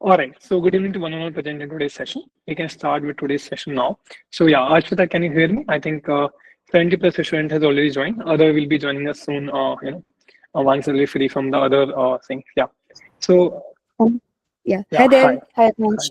All right. So good evening to one and all present in today's session. We can start with today's session now. So yeah, Arshita, can you hear me? I think 70 plus student has already joined. Other will be joining us soon. Once they'll be free from the other thing. Yeah. So Um, yeah. yeah, Hi hi, there. Hi, hi. Akansh.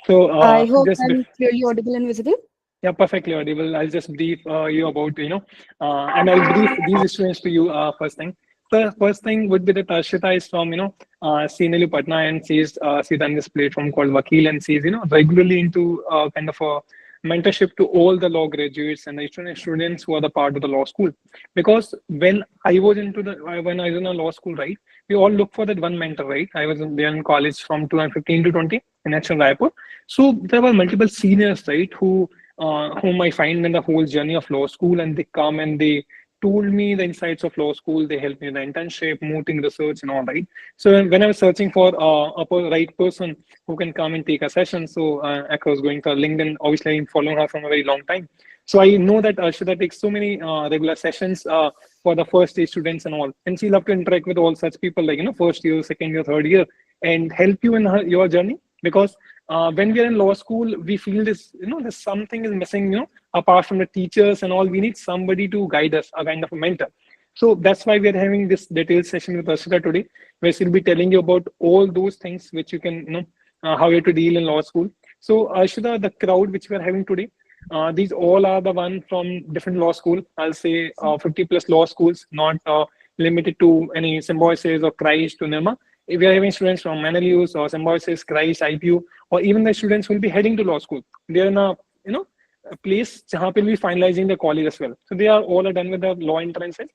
So I hope just I'm clearly audible and visible. yeah, perfectly audible. I'll just brief you about, and I'll brief these students to you first thing. The first thing would be that Arshita is from, CNLU Patna, and she's done this platform called Vakil, and she's, regularly into kind of a mentorship to all the law graduates and the students who are the part of the law school. Because when I was in a law school, right, we all look for that one mentor, right? I was there in college from 2015 to 20 in National Raipur. So there were multiple seniors, right, whom I find in the whole journey of law school, and they come and they told me the insights of law school. They helped me with the internship, mooting research, and all right. So when I was searching for right person who can come and take a session, so I was going to LinkedIn. Obviously, I'm following her from a very long time. So I know that Arshita takes so many regular sessions for the first year students and all, and she love to interact with all such people like first year, second year, third year, and help you in your journey because when we are in law school, we feel this, there's something is missing, apart from the teachers and all, we need somebody to guide us, a kind of a mentor. So that's why we are having this detailed session with Ashita today, where she'll be telling you about all those things which you can, how you have to deal in law school. So Ashita, the crowd which we are having today, these all are the one from different law school. I'll say 50 plus law schools, not limited to any Symbiosis or Christ to Nirma. If we are having students from Menelius or Symbiosis, Christ, IPU, or even the students who will be heading to law school. They're in a place where we'll be finalizing the college as well. So they are all are done with the law entrances.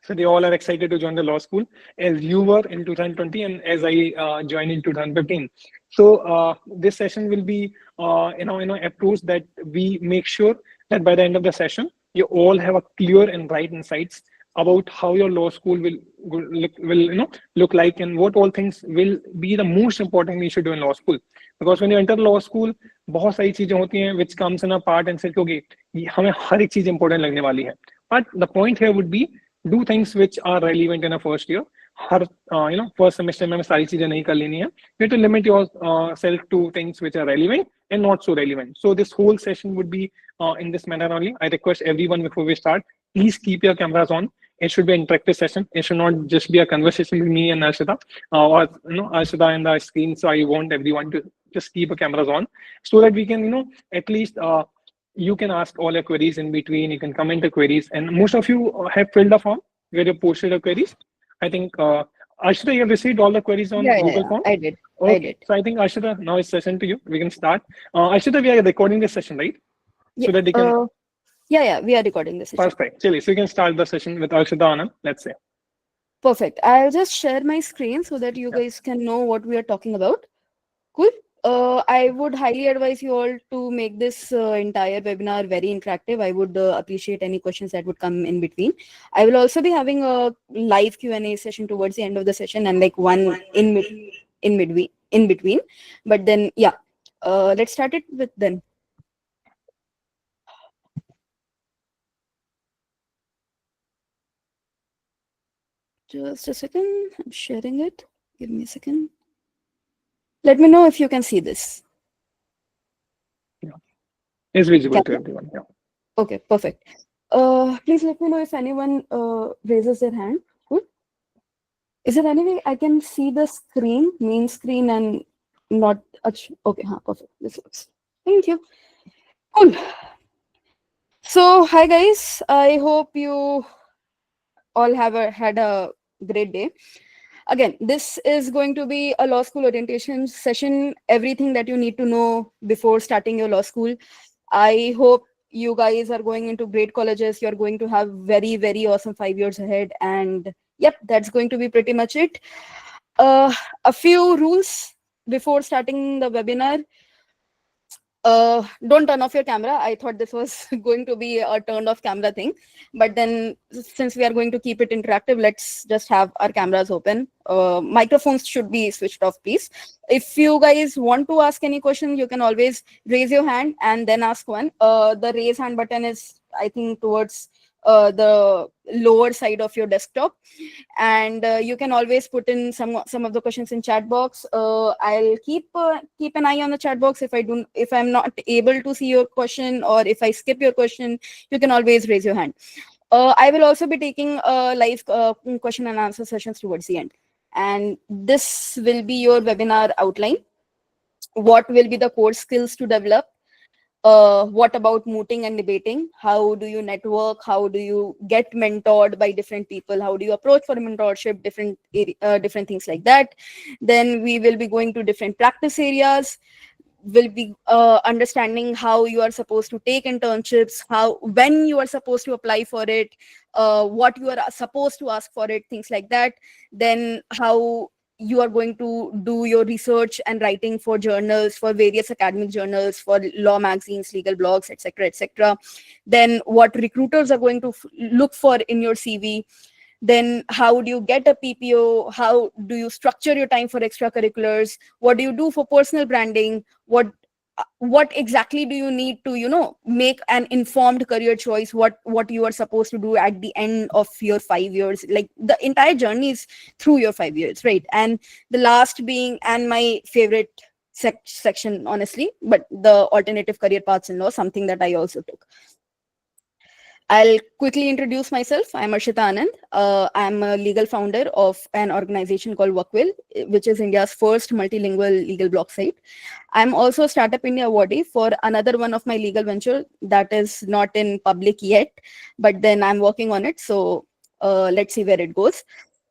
So they all are excited to join the law school as you were in 2020 and as I joined in 2015. So this session will be, approach that we make sure that by the end of the session, you all have a clear and right insights about how your law school look like and what all things will be the most important thing you should do in law school. Because when you enter law school, बहुत सारी चीजें होती हैं which comes in a part and said okay, हमें हर एक चीज important लगने वाली है. But the point here would be do things which are relevant in a first year. Her first semester में हमें सारी चीजें नहीं कर लेनी है. You have to limit yourself to things which are relevant and not so relevant. So this whole session would be in this manner only. I request everyone before we start, please keep your cameras on. It should be an interactive session. It should not just be a conversation with me and Arshita or Arshita and the screen. So I want everyone to just keep your cameras on so that we can at least you can ask all your queries in between. You can comment the queries, and most of you have filled the form where you posted your queries. I think Ashita, you have received all the queries on Yeah, yeah, Google yeah. Form. I did. I Okay, did. so I think Ashita, now it's session to you. We can start. Ashita, we are recording this session, right? Yeah. So that they can Yeah, yeah. We are recording the session. perfect. Chili. So you can start the session with Ashita Anand. Let's say. Perfect. I'll just share my screen so that you Yeah. guys can know what we are talking about. Cool. I would highly advise you all to make this entire webinar very interactive. I would appreciate any questions that would come in between. I will also be having a live Q&A session towards the end of the session and like one in between. But then yeah, let's start it with then. Just a second. I'm sharing it. Give me a second. Let me know if you can see this. Yeah. It's visible Can to you? everyone. Yeah. Okay, perfect. Please let me know if anyone raises their hand. Good. Is there any way I can see the screen, main screen, and not? Okay, perfect. This looks. Thank you. Cool. So, hi guys. I hope you all had a great day. Again, this is going to be a law school orientation session. Everything that you need to know before starting your law school. I hope you guys are going into great colleges. You're going to have very, very awesome 5 years ahead. And yep, that's going to be pretty much it. A few rules before starting the webinar. Don't turn off your camera. I thought this was going to be a turned off camera thing, but then since we are going to keep it interactive, let's just have our cameras open. Microphones should be switched off, please. If you guys want to ask any question, you can always raise your hand and then ask one. The raise hand button is, I think, towards the lower side of your desktop, and you can always put in some of the questions in chat box. I'll keep an eye on the chat box. If I'm not able to see your question, or if I skip your question, you can always raise your hand. I will also be taking live question and answer sessions towards the end, and this will be your webinar outline. What will be the core skills to develop? What about mooting and debating? How do you network? How do you get mentored by different people? How do you approach for mentorship? Different things like that. Then we will be going to different practice areas. Will be understanding how you are supposed to take internships, when you are supposed to apply for it, what you are supposed to ask for it, things like that. Then how you are going to do your research and writing for journals, for various academic journals, for law magazines, legal blogs, etc., etc. Then what recruiters are going to look for in your CV. Then how do you get a PPO? How do you structure your time for extracurriculars? What do you do for personal branding? What exactly do you need to make an informed career choice? What you are supposed to do at the end of your 5 years? Like, the entire journey is through your 5 years, right? And the last being, and my favorite section, honestly, but the alternative career paths in law, something that I also took. I'll quickly introduce myself. I'm Arshita Anand. I'm a legal founder of an organization called Workwell, which is India's first multilingual legal blog site. I'm also a Startup India awardee for another one of my legal venture that is not in public yet, but then I'm working on it. So let's see where it goes.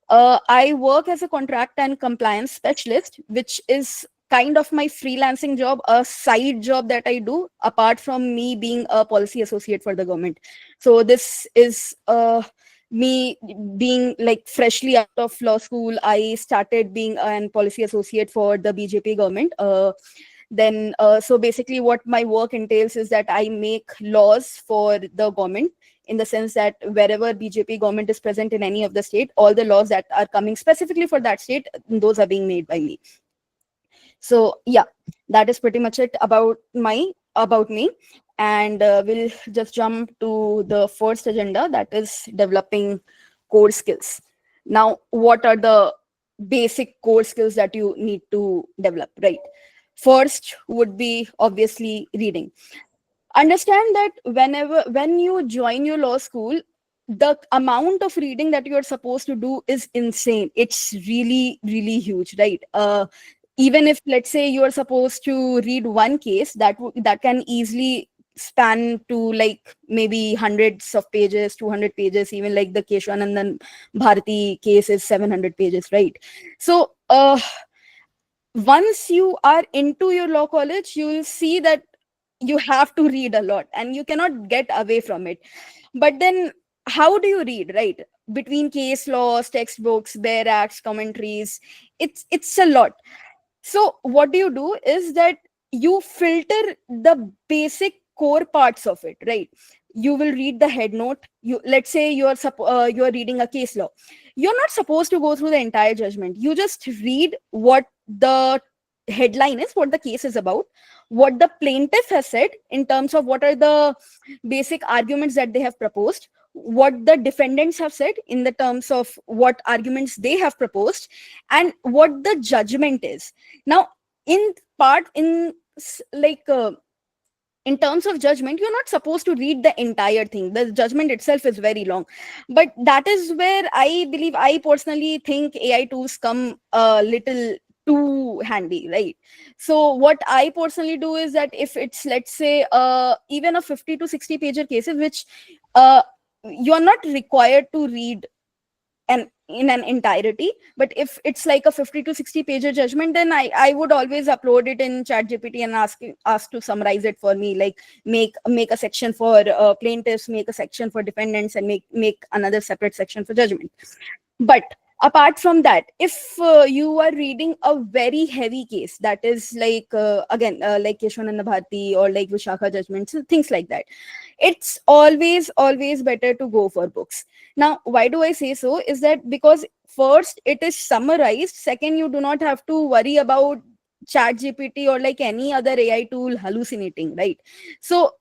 I work as a contract and compliance specialist, which is kind of my freelancing job, a side job that I do apart from me being a policy associate for the government. So this is me being like freshly out of law school. I started being a policy associate for the BJP government. So basically what my work entails is that I make laws for the government, in the sense that wherever BJP government is present in any of the state, all the laws that are coming specifically for that state, those are being made by me. So yeah, that is pretty much it about me. And we'll just jump to the first agenda, that is developing core skills. Now, what are the basic core skills that you need to develop, right? First would be obviously reading. Understand that when you join your law school, the amount of reading that you're supposed to do is insane. It's really, really huge, right? Even if, let's say, you are supposed to read one case, that can easily span to like maybe hundreds of pages, 200 pages, even like the Keshwanandan Bharati case is 700 pages, right? So once you are into your law college, you will see that you have to read a lot and you cannot get away from it. But then how do you read, right? Between case laws, textbooks, bare acts, commentaries, it's a lot. So what do you do is that you filter the basic core parts of it, right? You will read the head note. Let's say you're reading a case law. You're not supposed to go through the entire judgment. You just read what the headline is, what the case is about, what the plaintiff has said in terms of what are the basic arguments that they have proposed, what the defendants have said in the terms of what arguments they have proposed, and what the judgment is. Now, in terms of judgment, you're not supposed to read the entire thing. The judgment itself is very long. But that is where I personally think AI tools come a little too handy, right? So what I personally do is that if it's, let's say, even a 50 to 60 pager cases, which you're not required to read in an entirety, but if it's like a 50 to 60 pager judgment, then I would always upload it in ChatGPT and ask to summarize it for me, like make a section for plaintiffs, make a section for defendants, and make another separate section for judgment. But apart from that, if you are reading a very heavy case, that is like again like Keshwananda Bharati or like Vishakha judgments, things like that, it's always better to go for books. Now, why do I say so? Is that because first, it is summarized. Second, you do not have to worry about ChatGPT or like any other AI tool hallucinating, right? So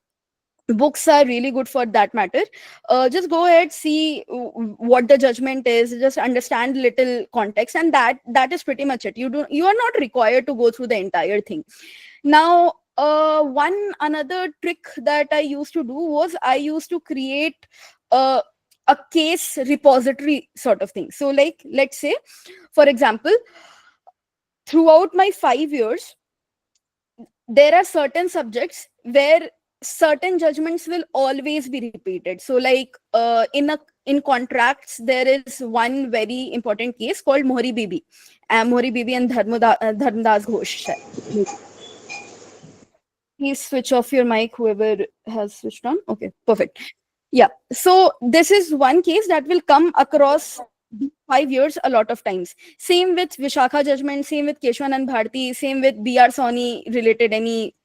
books are really good for that matter. Just go ahead, see what the judgment is, just understand little context, and that is pretty much it. You are not required to go through the entire thing. Now, one another trick that I used to do was I used to create a case repository sort of thing. So like, let's say, for example, throughout my 5 years, there are certain subjects where certain judgments will always be repeated. So like, in contracts there is one very important case called Mohri Bibi, and Dharmdas Ghosh. Please switch off your mic, whoever has switched on. Okay, perfect. Yeah, so this is one case that will come across 5 years a lot of times. Same with Vishakha judgment, same with Keshwanand Bharti, same with B.R. Sawhney related any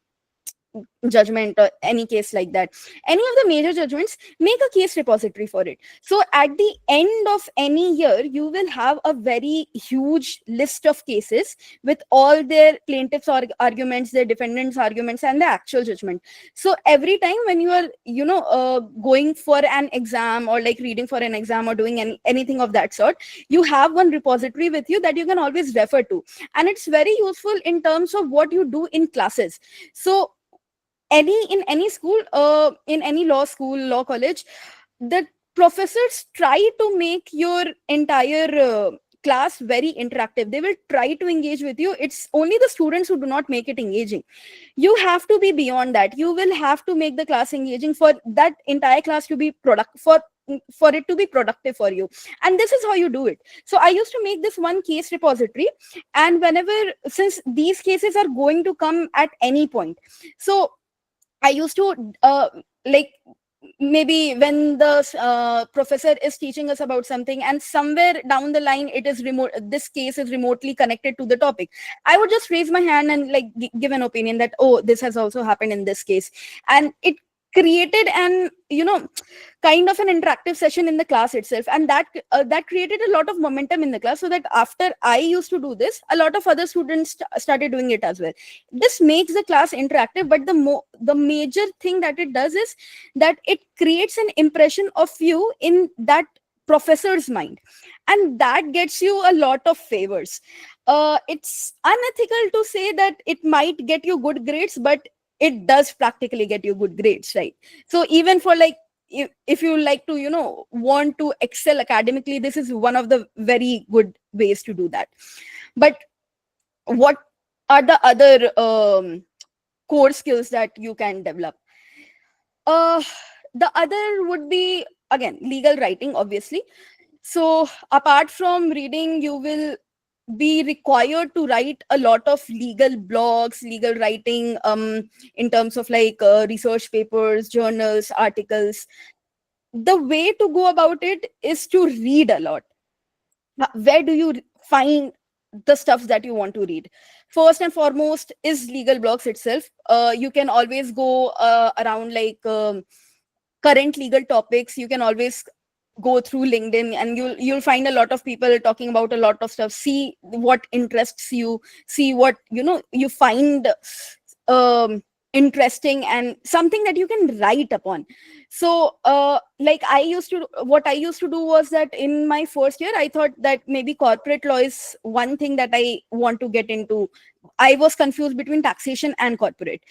judgment or any case like that. Any of the major judgments, make a case repository for it. So at the end of any year, you will have a very huge list of cases with all their plaintiffs' arguments, their defendants' arguments, and the actual judgment. So every time when you are, going for an exam or like reading for an exam or doing anything of that sort, you have one repository with you that you can always refer to. And it's very useful in terms of what you do in classes. So in any school, in any law school, law college, the professors try to make your entire class very interactive. They will try to engage with you. It's only the students who do not make it engaging. You have to be beyond that. You will have to make the class engaging for that entire class to be for it to be productive for you. And this is how you do it. So I used to make this one case repository, and since these cases are going to come at any point, so I used to like, maybe when the professor is teaching us about something and somewhere down the line this case is remotely connected to the topic, I would just raise my hand and like give an opinion that, oh, this has also happened in this case. And it created an kind of an interactive session in the class itself, and that created a lot of momentum in the class, so that after I used to do this, a lot of other students started doing it as well. This makes the class interactive, but the major thing that it does is that it creates an impression of you in that professor's mind, and that gets you a lot of favors. It's unethical to say that it might get you good grades, but it does practically get you good grades, right? So even for like, if you like to want to excel academically, this is one of the very good ways to do that. But what are the other core skills that you can develop? The other would be, again, legal writing, obviously. So apart from reading, you will be required to write a lot of legal blogs, legal writing, in terms of like research papers, journals, articles. The way to go about it is to read a lot. Where do you find the stuff that you want to read? First and foremost is legal blogs itself. You can always go around like current legal topics. You can always go through LinkedIn and you'll find a lot of people talking about a lot of stuff. See what interests you, see what you find interesting, and something that you can write upon. So like what I used to do was that in my first year, I thought that maybe corporate law is one thing that I want to get into. I was confused between taxation and corporate.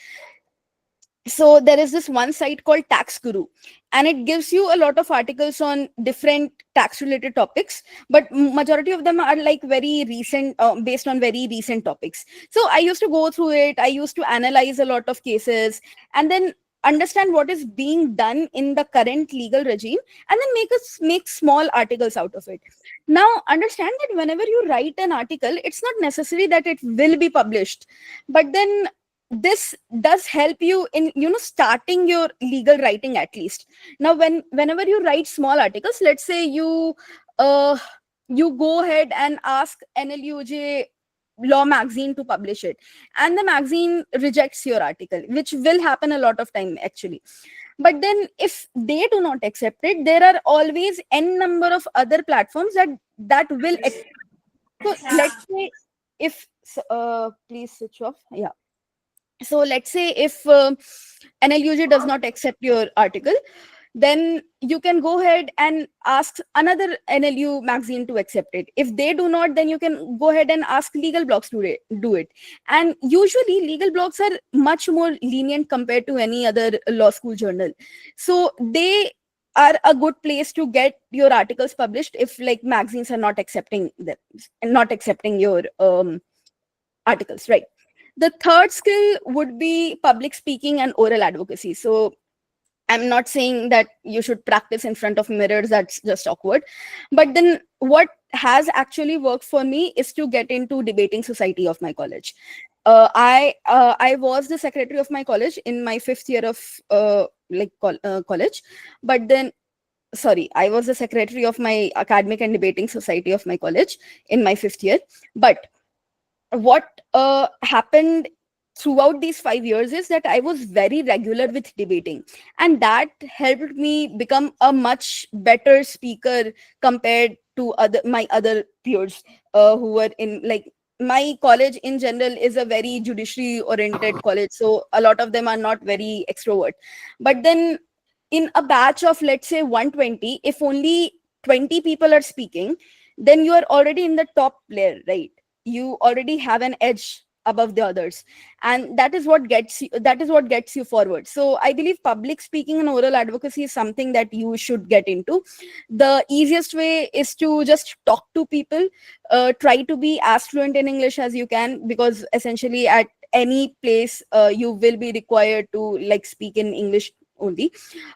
So there is this one site called Tax Guru, and it gives you a lot of articles on different tax related topics, but majority of them are like very recent, based on very recent topics. So I used to go through it. I used to analyze a lot of cases and then understand what is being done in the current legal regime, and then make small articles out of it. Now understand that whenever you write an article, it's not necessary that it will be published, but then this does help you in starting your legal writing at least. Now whenever you write small articles, let's say you go ahead and ask NLUJ Law Magazine to publish it, and the magazine rejects your article, which will happen a lot of time actually. But then if they do not accept it, there are always n number of other platforms that will accept. So let's say if please switch off. Yeah. So let's say if NLUJ does not accept your article, then you can go ahead and ask another NLU magazine to accept it. If they do not, then you can go ahead and ask legal blogs to do it. And usually legal blogs are much more lenient compared to any other law school journal. So they are a good place to get your articles published if like magazines are not accepting them and not accepting your articles, right? The third skill would be public speaking and oral advocacy. So I'm not saying that you should practice in front of mirrors, that's just awkward. But then what has actually worked for me is to get into debating society of my college. I was the secretary of my college in my 5th year of college, but then sorry, I was the secretary of my academic and debating society of my college in my 5th year. But what happened throughout these 5 years is that I was very regular with debating, and that helped me become a much better speaker compared to my other peers who were in like my college in general is a very judiciary oriented college, so a lot of them are not very extrovert. But then in a batch of let's say 120, if only 20 people are speaking, then you are already in the top layer, right? You already have an edge above the others, and that is what gets you forward. So I believe public speaking and oral advocacy is something that you should get into. The easiest way is to just talk to people. Try to be as fluent in English as you can, because essentially at any place you will be required to like speak in English only.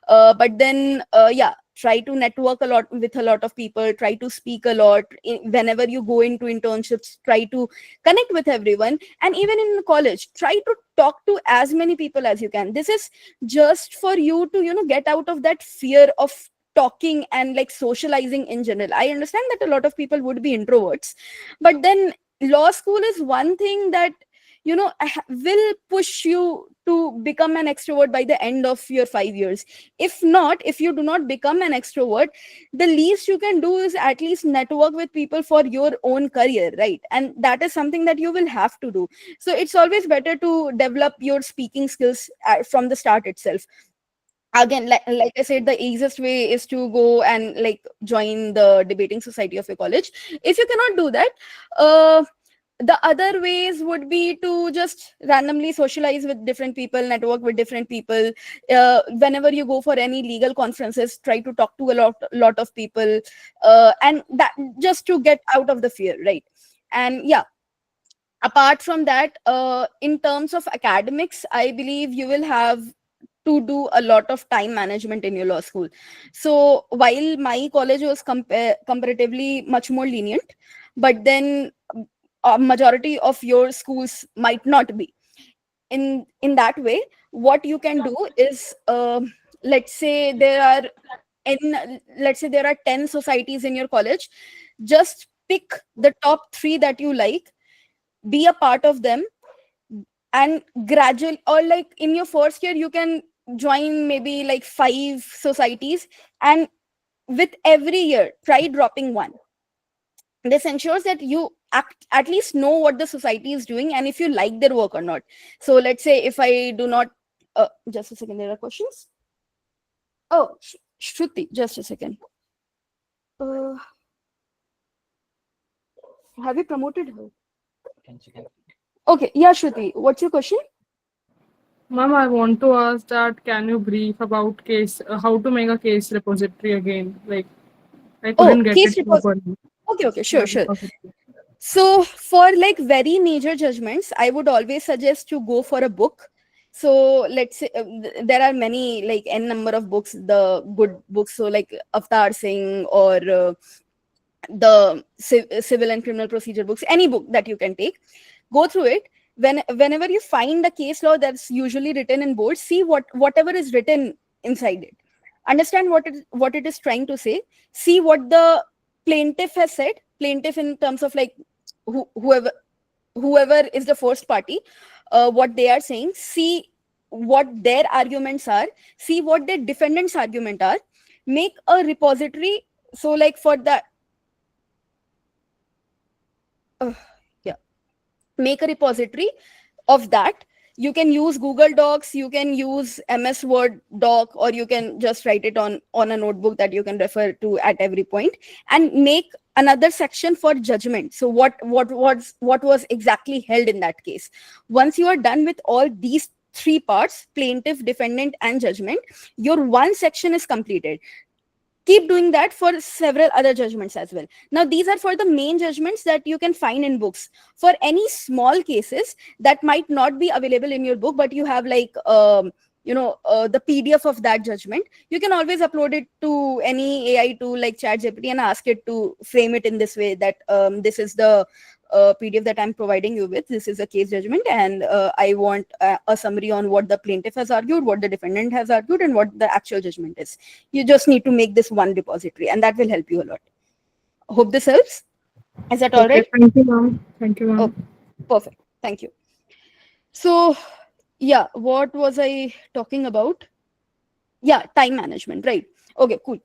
But then yeah, try to network a lot with a lot of people, try to speak a lot. Whenever you go into internships, try to connect with everyone. And even in college, try to talk to as many people as you can. This is just for you to get out of that fear of talking and like socializing in general. I understand that a lot of people would be introverts, but then law school is one thing that will push you to become an extrovert by the end of your 5 years. If you do not become an extrovert, the least you can do is at least network with people for your own career, right? And that is something that you will have to do. So it's always better to develop your speaking skills from the start itself. Again, like I said, the easiest way is to go and like join the debating society of your college. If you cannot do that, the other ways would be to just randomly socialize with different people, network with different people. Whenever you go for any legal conferences, try to talk to a lot of people, and that just to get out of the fear, right? And yeah, apart from that, in terms of academics, I believe you will have to do a lot of time management in your law school. So while my college was comparatively much more lenient, but then a majority of your schools might not be. In that way, what you can do is, let's say there are let's say there are 10 societies in your college. Just pick the top 3 that you like, be a part of them, and gradual, or like in your first year you can join maybe like 5 societies, and with every year try dropping one. This ensures that you at least know what the society is doing and if you like their work or not. So let's say if I do not just a second, there are questions. Oh, Shruti, just a second. uh, have you promoted her? Okay, yeah, Shruti, what's your question? Ma'am, I want to ask that can you brief about case how to make a case repository again? Like I Oh, couldn't get case it report. properly. Okay, Yeah, sure. repository. So for like very major judgments, I would always suggest to go for a book. So let's say there are many like n number of books, the good books. So like Avtar Singh or the civil and criminal procedure books, any book that you can take, go through it. Whenever you find a case law that's usually written in bold, see whatever is written inside it. Understand what it is trying to say. See what the plaintiff has said. Plaintiff in terms of like whoever is the first party, what they are saying. See what their arguments are. See what their defendants' argument are. Make a repository. So like for that, yeah, make a repository of that. You can use Google Docs, you can use MS Word doc, or you can just write it on a notebook that you can refer to at every point, and make another section for judgment. So what was exactly held in that case. Once you are done with all these three parts, plaintiff, defendant, and judgment, your one section is completed. Keep doing that for several other judgments as well. Now, these are for the main judgments that you can find in books. For any small cases that might not be available in your book, but you have like the PDF of that judgment, you can always upload it to any AI tool like ChatGPT and ask it to frame it in this way, that this is the PDF that I'm providing you with. This is a case judgment, and I want a summary on what the plaintiff has argued, what the defendant has argued, and what the actual judgment is. You just need to make this one repository, and that will help you a lot. Hope this helps. Is that all right? Thank you, ma'am. Thank you, ma'am. Oh, perfect. Thank you. So, yeah, what was I talking about? Yeah, time management, right? Okay, cool.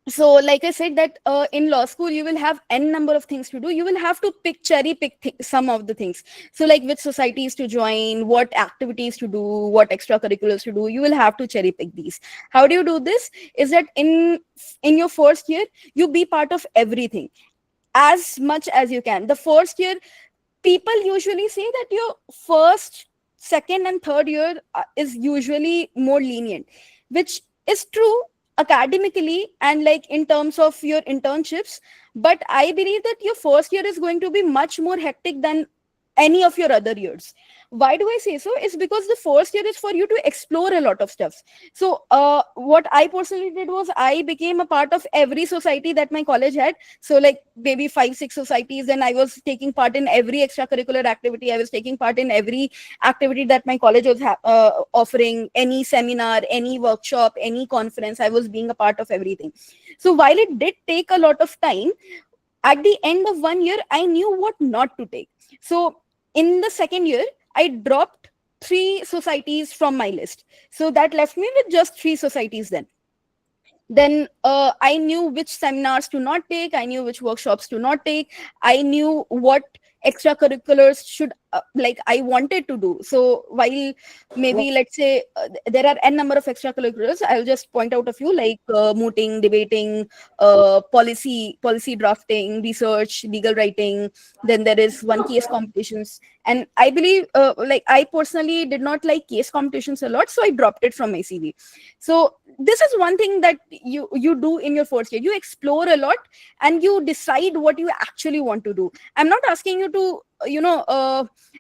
So like I said that in law school you will have n number of things to do. You will have to cherry pick some of the things. So like which societies to join, what activities to do, what extracurriculars to do, you will have to cherry pick these. How do you do this? Is that in your first year you be part of everything as much as you can. The first year, people usually say that your first, second, and third year is usually more lenient, which is true academically and like in terms of your internships. But I believe that your first year is going to be much more hectic than any of your other years. Why do I say so? It's because the first year is for you to explore a lot of stuff. So what I personally did was I became a part of every society that my college had. So like maybe 5-6 societies, and I was taking part in every extracurricular activity. I was taking part in every activity that my college was offering, any seminar, any workshop, any conference. I was being a part of everything. So while it did take a lot of time, at the end of 1 year, I knew what not to take. So in the second year, I dropped 3 societies from my list. So that left me with just 3 societies then. Then I knew which seminars to not take. I knew which workshops to not take. I knew what extracurriculars should like I wanted to do. So while maybe let's say there are n number of extracurriculars, I'll just point out a few like mooting, debating, policy drafting, research, legal writing. Then there is one case competitions, and I believe like I personally did not like case competitions a lot, so I dropped it from my CV. So this is one thing that you do in your first year. You explore a lot and you decide what you actually want to do. I'm not asking you to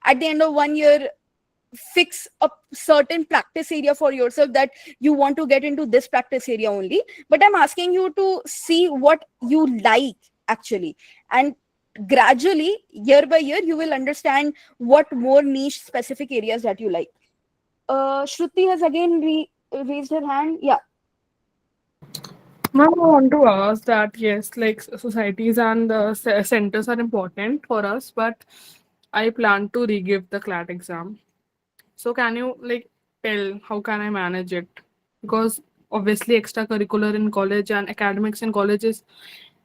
at the end of 1 year fix a certain practice area for yourself that you want to get into this practice area only, but I'm asking you to see what you like actually, and gradually year by year you will understand what more niche specific areas that you like. Shruti has again raised her hand. Yeah. Ma'am, I want to ask that yes, like societies and the centers are important for us, but I plan to re-give the CLAT exam. So can you like tell how can I manage it? Because obviously extracurricular in college and academics in college is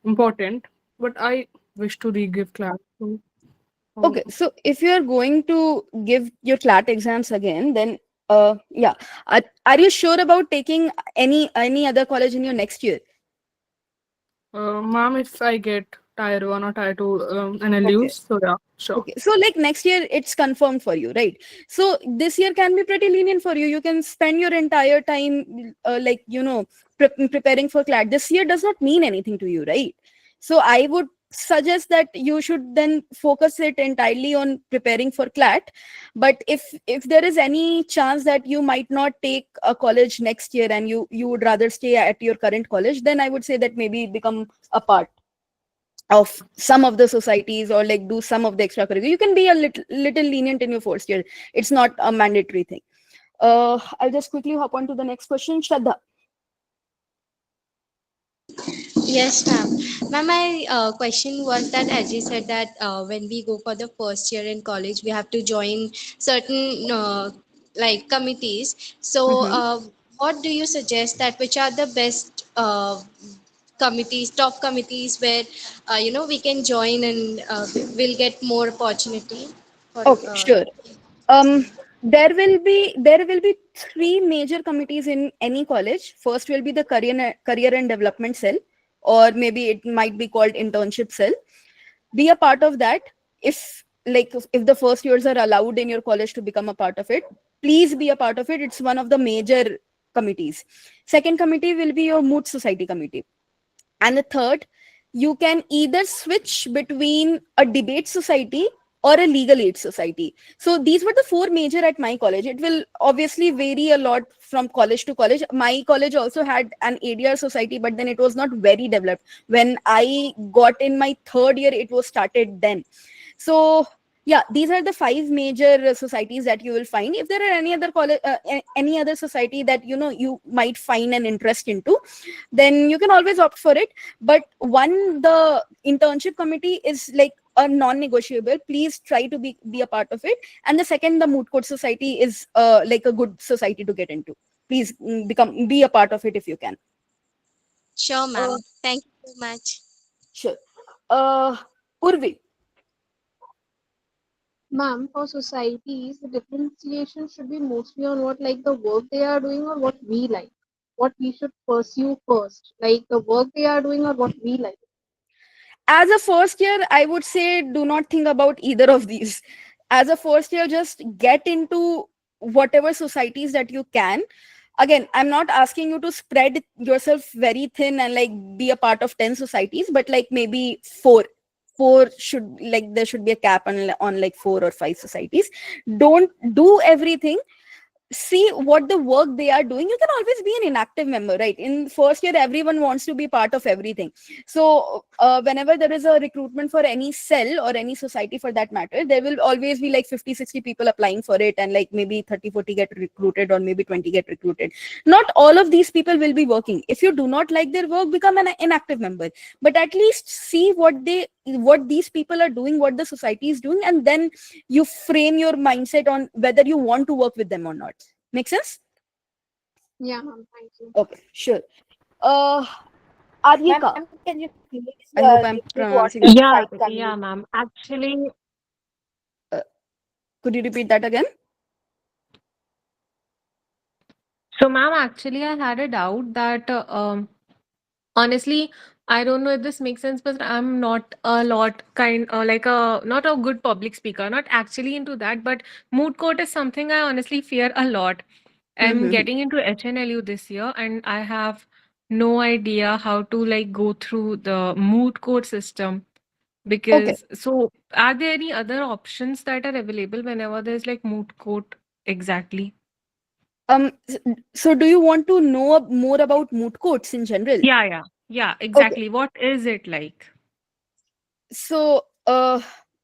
important, but I wish to re-give CLAT. So Okay, so if you're going to give your CLAT exams again, then yeah, are you sure about taking any other college in your next year? ma'am, if I get tier 1 or tier 2 NLUs, Okay. so yeah, sure. Okay, so like next year it's confirmed for you, right? So this year can be pretty lenient for you. You can spend your entire time like preparing for CLAT. This year does not mean anything to you, right? So I would suggest that you should then focus it entirely on preparing for CLAT. But if there is any chance that you might not take a college next year and you would rather stay at your current college, then I would say that maybe become a part of some of the societies or like do some of the extracurricular. You can be a little lenient in your first year. It's not a mandatory thing. I'll just quickly hop on to the next question. Shraddha. Yes, ma'am. Ma'am, my question was that as you said that when we go for the first year in college, we have to join certain like committees. So, Mm-hmm. what do you suggest that which are the best committees, top committees where we can join and we'll get more opportunity for Okay, sure. Um, There will be three major committees in any college. First will be the career and development cell, or maybe it might be called internship cell. Be a part of that. If the first years are allowed in your college to become a part of it, please be a part of it. It's one of the major committees. Second committee will be your moot society committee. And the third, you can either switch between a debate society or a legal aid society. So these were the four major at my college. It will obviously vary a lot from college to college. My college also had an ADR society, but then it was not very developed. When I got in my third year, it was started then. So yeah, these are the five major societies that you will find. If there are any other college, any other society that you might find an interest into, then you can always opt for it. But the internship committee is like a non-negotiable. Please try to be a part of it. And the second, the moot court society is like a good society to get into. Please be a part of it if you can. Sure, ma'am. Thank you so much. Sure. Urvi. Ma'am, for societies, the differentiation should be mostly on what like the work they are doing or what we like. What we should pursue first, like the work they are doing or what we like. As a first year, I would say do not think about either of these. As a first year, just get into whatever societies that you can. Again, I'm not asking you to spread yourself very thin and like be a part of 10 societies, but like maybe four should, like there should be a cap on like 4 or 5 societies. Don't do everything. See what the work they are doing. You can always be an inactive member, right? In first year, everyone wants to be part of everything. So whenever there is a recruitment for any cell or any society for that matter, there will always be like 50-60 people applying for it, and like maybe 30-40 get recruited, or maybe 20 get recruited. Not all of these people will be working. If you do not like their work, become an inactive member, but at least see what these people are doing, what the society is doing, and then you frame your mindset on whether you want to work with them or not. Make sense? Yeah, ma'am. Thank you. Okay, sure. Adhika. Ma'am, can you please I hope I'm repeat what pronouncing is it. Yeah, site community? yeah, ma'am. Actually, Could you repeat that again? so ma'am, actually, I had a doubt that honestly, I don't know if this makes sense, but I'm not a lot like a not a good public speaker. Not actually into that, but moot court is something I honestly fear a lot. I'm Mhm. getting into HNLU this year, and I have no idea how to like go through the moot court system. Okay. Because so, are there any other options that are available whenever there's like moot court exactly? So do you want to know more about moot courts in general? Yeah, exactly. What is it like? So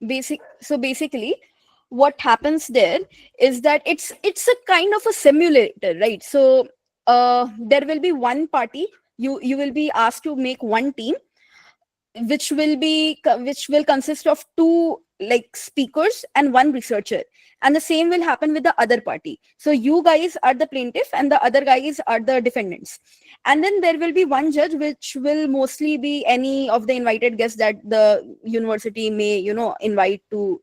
basically what happens there is that it's a kind of a simulator, right? So there will be one party. You will be asked to make one team, which will consist of 2 like speakers and 1 researcher, and the same will happen with the other party. So you guys are the plaintiff and the other guys are the defendants, and then there will be 1 judge, which will mostly be any of the invited guests that the university may invite to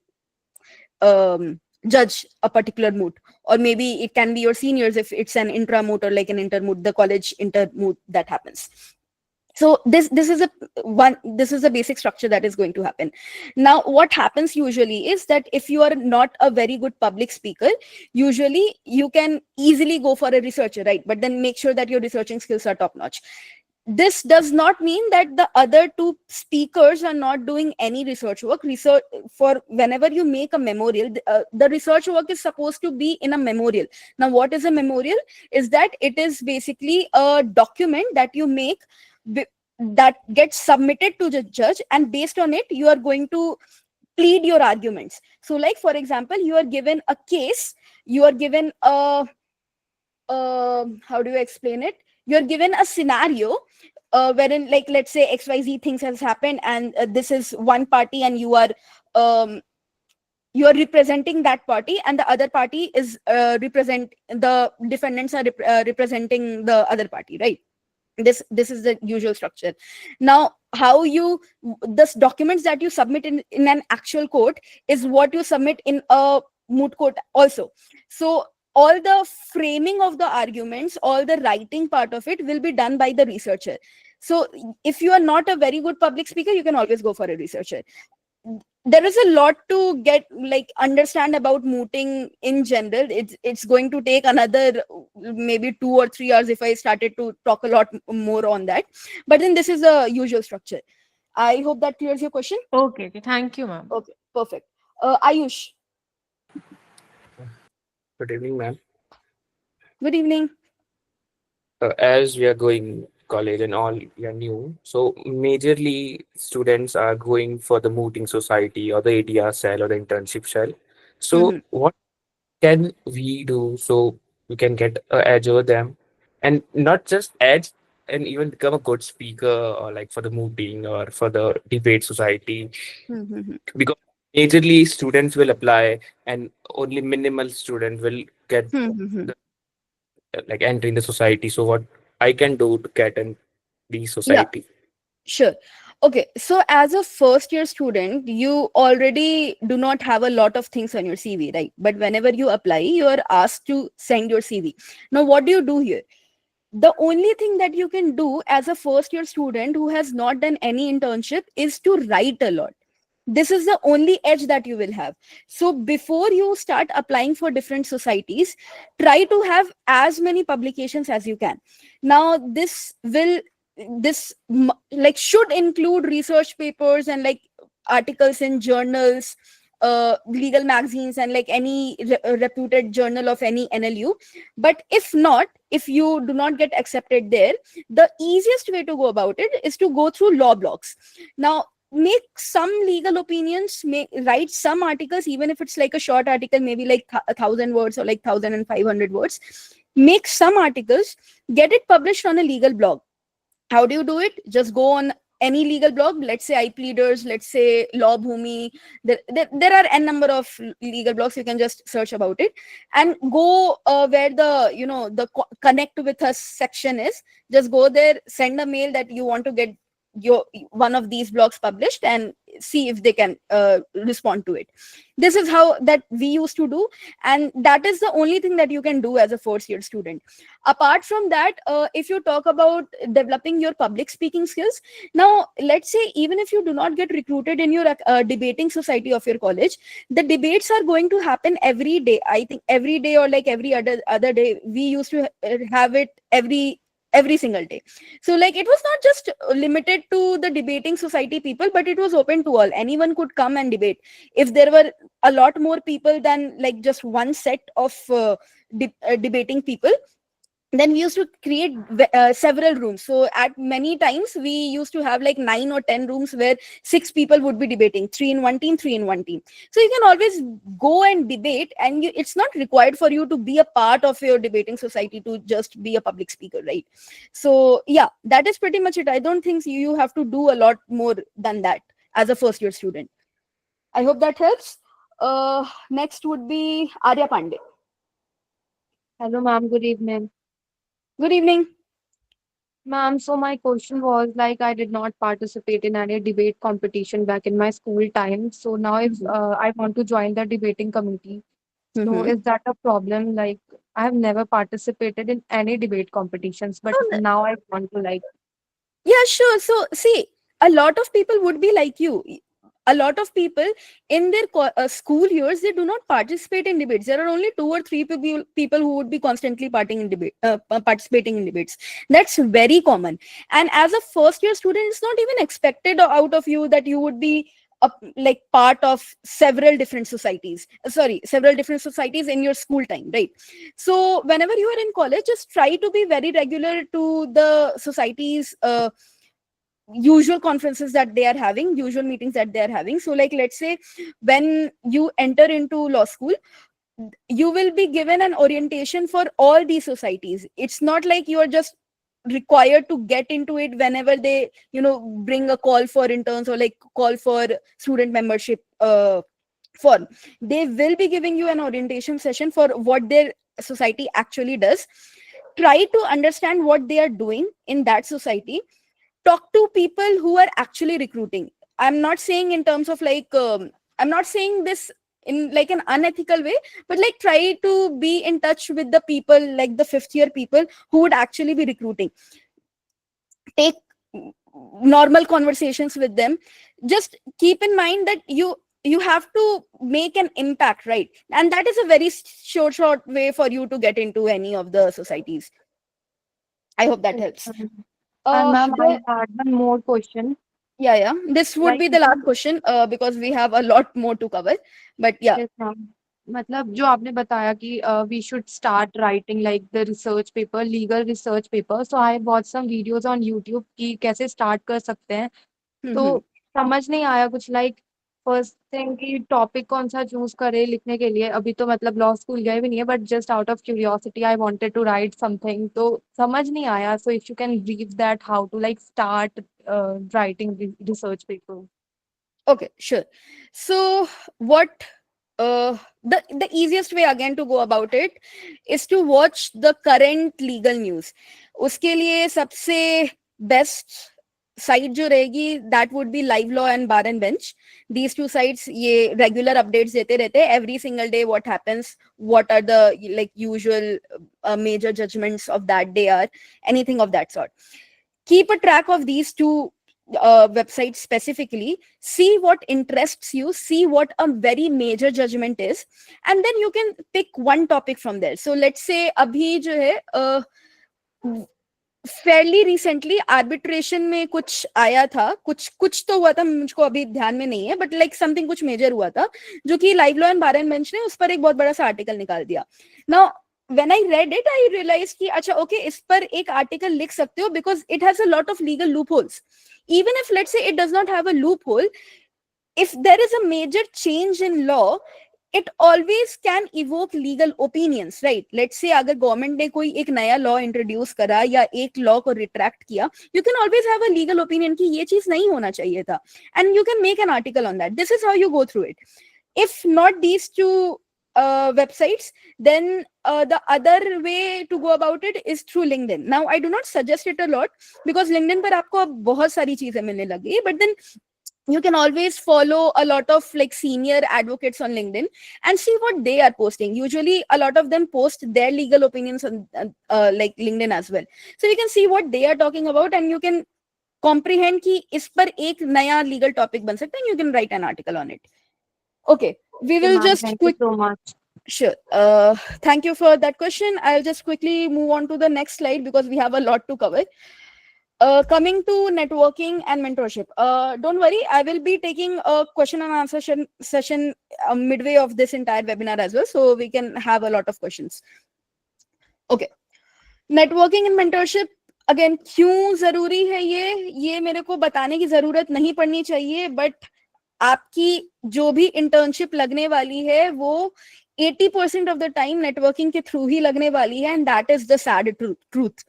judge a particular moot. Or maybe it can be your seniors if it's an intra moot, or like an inter moot, the college inter moot that happens. So this is a basic structure that is going to happen. Now what happens usually is that if you are not a very good public speaker, usually you can easily go for a researcher, right? But then make sure that your researching skills are top notch. This does not mean that the other 2 speakers are not doing any research work. Research, for whenever you make a memorial, the research work is supposed to be in a memorial. Now what is a memorial? Is that it is basically a document that you make that gets submitted to the judge, and based on it you are going to plead your arguments. So like for example, you are given a case, you are given a how do you explain it, you're given a scenario wherein, like, let's say XYZ things has happened, and this is one party, and you are representing that party, and the other party is the defendants are representing the other party, right? This is the usual structure. Now the documents that you submit in an actual court is what you submit in a moot court also. So all the framing of the arguments, all the writing part of it will be done by the researcher. So if you are not a very good public speaker, you can always go for a researcher. There is a lot to get understand about mooting in general. It's going to take another maybe 2 or 3 hours if I started to talk a lot more on that. But then this is the usual structure. I hope that clears your question. Okay, okay. Thank you, ma'am. Okay, perfect. Ayush, Good evening, ma'am. good evening. As we are going college and all, we are new. So majorly students are going for the mooting society or the ADR cell or the internship cell. So Mhm. what can we do so we can get a edge over them, and not just edge, and even become a good speaker or like for the mooting or for the debate society? Mhm. Because majorly students will apply and only minimal student will get Mhm. like entering the society. So what I can do to get in the Yeah, society? sure. Okay, so as a first year student, you already do not have a lot of things on your CV, right? But whenever you apply, you are asked to send your CV. Now, what do you do here? The only thing that you can do as a first year student who has not done any internship is to write a lot. This is the only edge that you will have. So before you start applying for different societies, try to have as many publications as you can. Now this should include research papers and articles in journals, legal magazines, and any reputed journal of any NLU. But if not, if you do not get accepted there, the easiest way to go about it is to go through law blogs. Now, make some legal opinions, write some articles, even if it's like a short article, maybe like 1,000 words or like 1,500 words. Make some articles, get it published on a legal blog. How do you do it? Just go on any legal blog, let's say iPleaders, let's say Law Bhumi. There are n number of legal blogs. You can just search about it and go where the connect with us section is. Just go there, send a mail that you want to get your one of these blogs published, and see if they can respond to it. This is how that we used to do, and that is the only thing that you can do as a first year student. Apart from that, if you talk about developing your public speaking skills, now let's say even if you do not get recruited in your debating society of your college, the debates are going to happen every day. I think every day or like every other day. We used to have it every single day. So it was not just limited to the debating society people, but it was open to all. Anyone could come and debate. If there were a lot more people than just one set of debating people, then we used to create several rooms. So at many times we used to have 9 or 10 rooms where 6 people would be debating, 3 in one team, 3 in one team. So you can always go and debate, and it's not required for you to be a part of your debating society to just be a public speaker, right? So yeah, that is pretty much it. I don't think you have to do a lot more than that as a first year student. I hope that helps. Next would be Arya Pandey. Hello, ma'am. Good evening. Good evening. Ma'am, so my question was I did not participate in any debate competition back in my school time. So now if I want to join the debating committee, so Mhm. is that a problem? I have never participated in any debate competitions, but No, now I want to yeah, sure. So, see, a lot of people would be like you. A lot of people in their school years, they do not participate in debates. There are only 2 or 3 people who would be constantly participating in debates. That's very common. And as a first year student, it's not even expected out of you that you would be part of several different societies. Several different societies in your school time, right? So whenever you are in college, just try to be very regular to the societies usual conferences that they are having, usual meetings that they are having. So let's say when you enter into law school, you will be given an orientation for all these societies. It's not like you are just required to get into it whenever they bring a call for interns or call for student membership form. They will be giving you an orientation session for what their society actually does. Try to understand what they are doing in that society. Talk to people who are actually recruiting. I'm not saying in terms of I'm not saying this in like an unethical way, but like try to be in touch with the people, like the 5th year people who would actually be recruiting. Take normal conversations with them. Just keep in mind that you have to make an impact, right? And that is a very short way for you to get into any of the societies. I hope that helps. And ma'am, I the- had one more question. yeah, this would Like, be the last question because we have a lot more to cover, but yeah. yes, ma'am. मतलब जो आपने बताया कि we should start writing like the research paper, legal research paper. So I watched some videos on YouTube कि कैसे start कर सकते हैं. तो समझ नहीं आया कुछ, like फर्स्ट थिंग कि टॉपिक कौन सा चूज करे लिखने के लिए. अभी तो मतलब लॉ स्कूल गए भी नहीं है, but just out of curiosity I wanted to write something. तो समझ नहीं आया. So if you can brief that how to like start writing research paper. Okay, sure. So what the easiest way again to go about it is to watch the current legal news. उसके लिए सबसे best site जो रहेगी, that would be Live Law and Bar and Bench. These two sites ये regular updates देते रहते हैं every single day. What happens, what are the like usual major judgments of that day, are anything of that sort. Keep a track of these two websites specifically. See what interests you, see what a very major judgment is, and then you can pick one topic from there. So let's say abhi jo hai fairly recently arbitration में कुछ आया था, कुछ तो हुआ था, मुझको अभी ध्यान में नहीं है, but like something कुछ major हुआ था जो कि Live Law and Bar and Bench ने उस पर एक बहुत बड़ा सा आर्टिकल निकाल दिया. Now when I read it, I realized कि अच्छा okay, इस पर एक आर्टिकल लिख सकते हो because it has a lot of legal loopholes. Even if let's say it does not have a loophole, if there is a major change in law, it always can evoke legal opinions, right? Let's say अगर government ने कोई एक नया law introduce करा या एक law को retract किया, you can always have a legal opinion कि ये चीज नहीं होना चाहिए था, and you can make an article on that. This is how you go through it. If not these two websites, then the other way to go about it is through LinkedIn. Now I do not suggest it a lot because LinkedIn पर आपको अब बहुत सारी चीजें मिलने लगी, but then you can always follow a lot of like senior advocates on LinkedIn and see what they are posting. Usually a lot of them post their legal opinions on like LinkedIn as well. So you can see what they are talking about and you can comprehend कि इस पर एक नया legal topic बन सकता है, and you can write an article on it. Okay, we will just Thank you so much. Sure. Thank you for that question. I'll just quickly move on to the next slide because we have a lot to cover. Coming to networking and mentorship. Don't worry, I will be taking a question and answer session midway of this entire webinar as well, so we can have a lot of questions. Okay. Networking and mentorship. Again, क्यों जरूरी है ये मेरे को बताने की जरूरत नहीं पड़नी चाहिए, but आपकी जो भी internship लगने वाली है वो 80% of the time networking के through ही लगने वाली है, and that is the sad truth.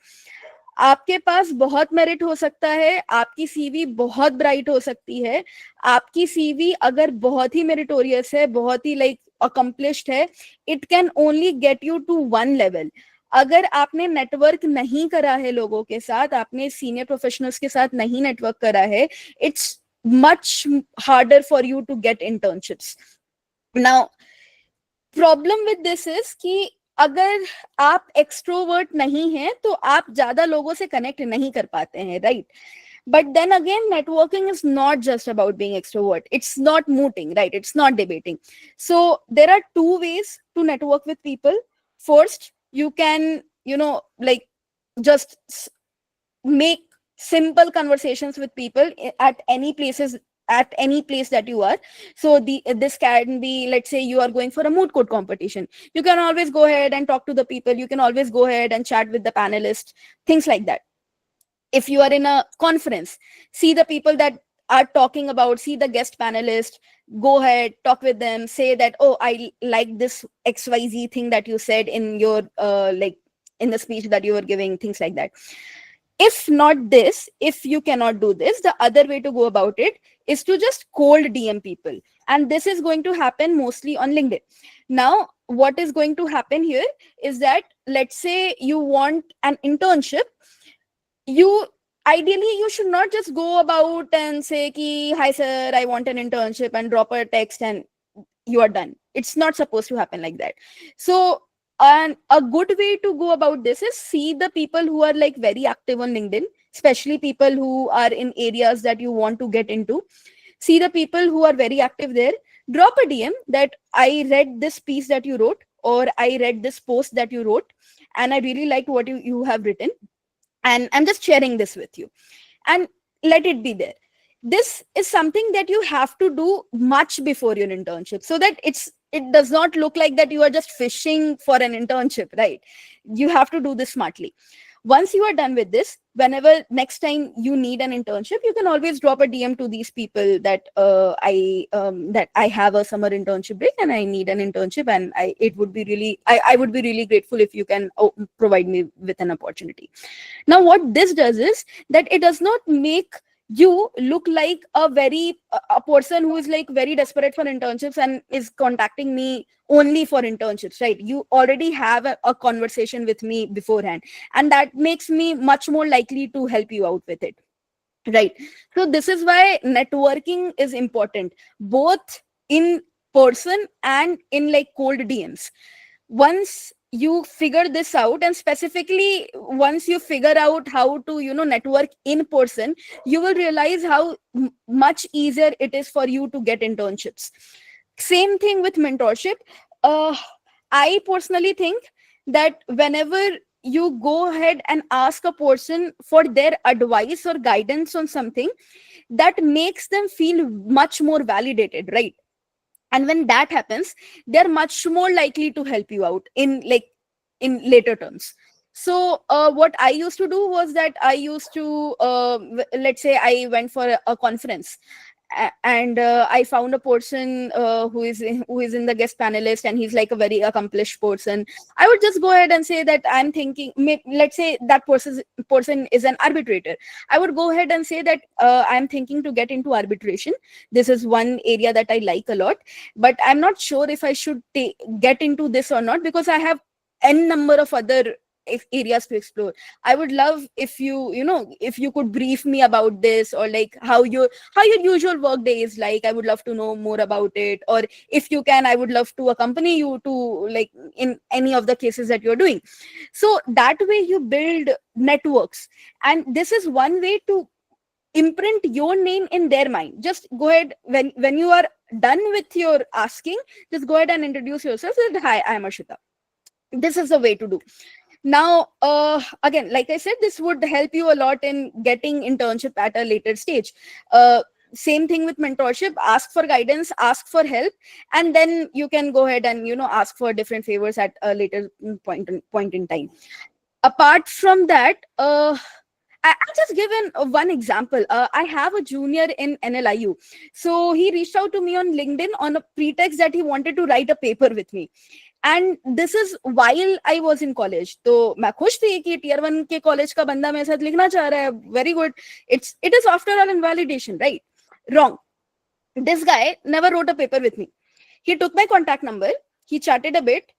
आपके पास बहुत मेरिट हो सकता है, आपकी सीवी बहुत ब्राइट हो सकती है, आपकी सीवी अगर बहुत ही मेरिटोरियस है, बहुत ही लाइक अकम्प्लिश्ड है, it can only get you to one level. अगर आपने नेटवर्क नहीं करा है लोगों के साथ, आपने सीनियर प्रोफेशनल्स के साथ नहीं नेटवर्क करा है, it's much harder for you to get internships. Now problem with this is कि अगर आप एक्सट्रोवर्ट नहीं हैं तो आप ज्यादा लोगों से कनेक्ट नहीं कर पाते हैं, right? But then again, networking is not just about being extrovert. It's not mooting, right? It's not debating. So there are two ways to network with people. First, you can, like just make simple conversations with people at any place that you are. So this can be, let's say you are going for a moot court competition. You can always go ahead and talk to the people. You can always go ahead and chat with the panelists, things like that. If you are in a conference, see the people that are talking about, see the guest panelist, go ahead, talk with them, say that, oh, I like this XYZ thing that you said in your, like in the speech that you were giving, things like that. If not this, if you cannot do this, the other way to go about it is to just cold DM people. And this is going to happen mostly on LinkedIn. Now, what is going to happen here is that, let's say you want an internship, ideally you should not just go about and say ki, hi sir, I want an internship, and drop a text and you are done. it's not supposed to happen like that. So and a good way to go about this is see the people who are like very active on LinkedIn, especially people who are in areas that you want to get into. See the people who are very active there, drop a DM that I read this piece that you wrote, or I read this post that you wrote, and I really liked what you have written, and I'm just sharing this with you, and let it be there. This is something that you have to do much before your internship, so that it does not look like that you are just fishing for an internship, right? You have to do this smartly. Once you are done with this, whenever next time you need an internship, you can always drop a DM to these people that I have a summer internship break and I need an internship, and I would be really grateful if you can provide me with an opportunity. Now, what this does is that it does not make you look like a person who is like very desperate for internships and is contacting me only for internships, right? You already have a conversation with me beforehand, and that makes me much more likely to help you out with it, right? So this is why networking is important, both in person and in like cold DMs. Once you figure this out, and specifically once you figure out how to network in person, you will realize how much easier it is for you to get internships. Same thing with mentorship. I personally think that whenever you go ahead and ask a person for their advice or guidance on something, that makes them feel much more validated, right? And when that happens, they're much more likely to help you out in later terms. So what I used to do was that I used to let's say I went for a conference, and I found a person who is in the guest panelist, and he's like a very accomplished person. I would just go ahead and say that I'm thinking, let's say that person is an arbitrator. I would go ahead and say that I'm thinking to get into arbitration. This is one area that I like a lot, but I'm not sure if I should get into this or not, because I have n number of other areas to explore. I would love if you could brief me about this, or like how your usual work day is like. I would love to know more about it, or if you can, I would love to accompany you to like in any of the cases that you're doing. So that way you build networks, and this is one way to imprint your name in their mind. Just go ahead, when you are done with your asking, just go ahead and introduce yourself that, hi, I am Ashita. This is the way to do. Now, again, like I said, this would help you a lot in getting internship at a later stage. Same thing with mentorship. Ask for guidance, ask for help, and then you can go ahead and ask for different favors at a later point in time. Apart from that, I'll just give one example. I have a junior in NLIU. So he reached out to me on LinkedIn on a pretext that he wanted to write a paper with me. And this is while I was in college. तो मैं खुश थी कि tier 1 के college का बंदा मेरे साथ लिखना चाह रहा है. Very good. It is after all invalidation, right? Wrong. This guy never wrote a paper with me. He took my contact number. He chatted a bit.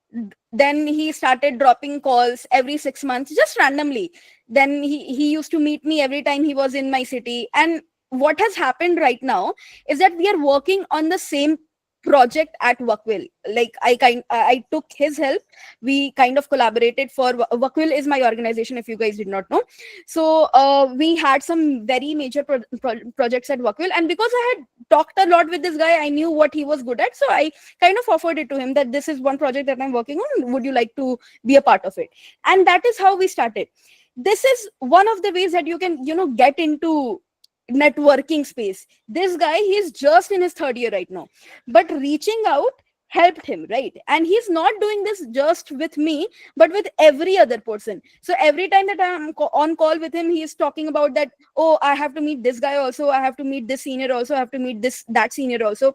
Then he started dropping calls every 6 months, just randomly. Then he used to meet me every time he was in my city. And what has happened right now is that we are working on the same project at Workwill. Like I took his help. We kind of collaborated for Workwill is my organization, if you guys did not know. So we had some very major projects at Workwill, and because I had talked a lot with this guy, I knew what he was good at. So I kind of offered it to him that this is one project that I'm working on. Would you like to be a part of it? And that is how we started. This is one of the ways that you can get into networking space. This guy, he's just in his 3rd year right now, but reaching out helped him, right? And he's not doing this just with me, but with every other person. So every time that I'm on call with him, he's talking about that, oh, I have to meet this guy also, I have to meet this senior also, I have to meet that senior also.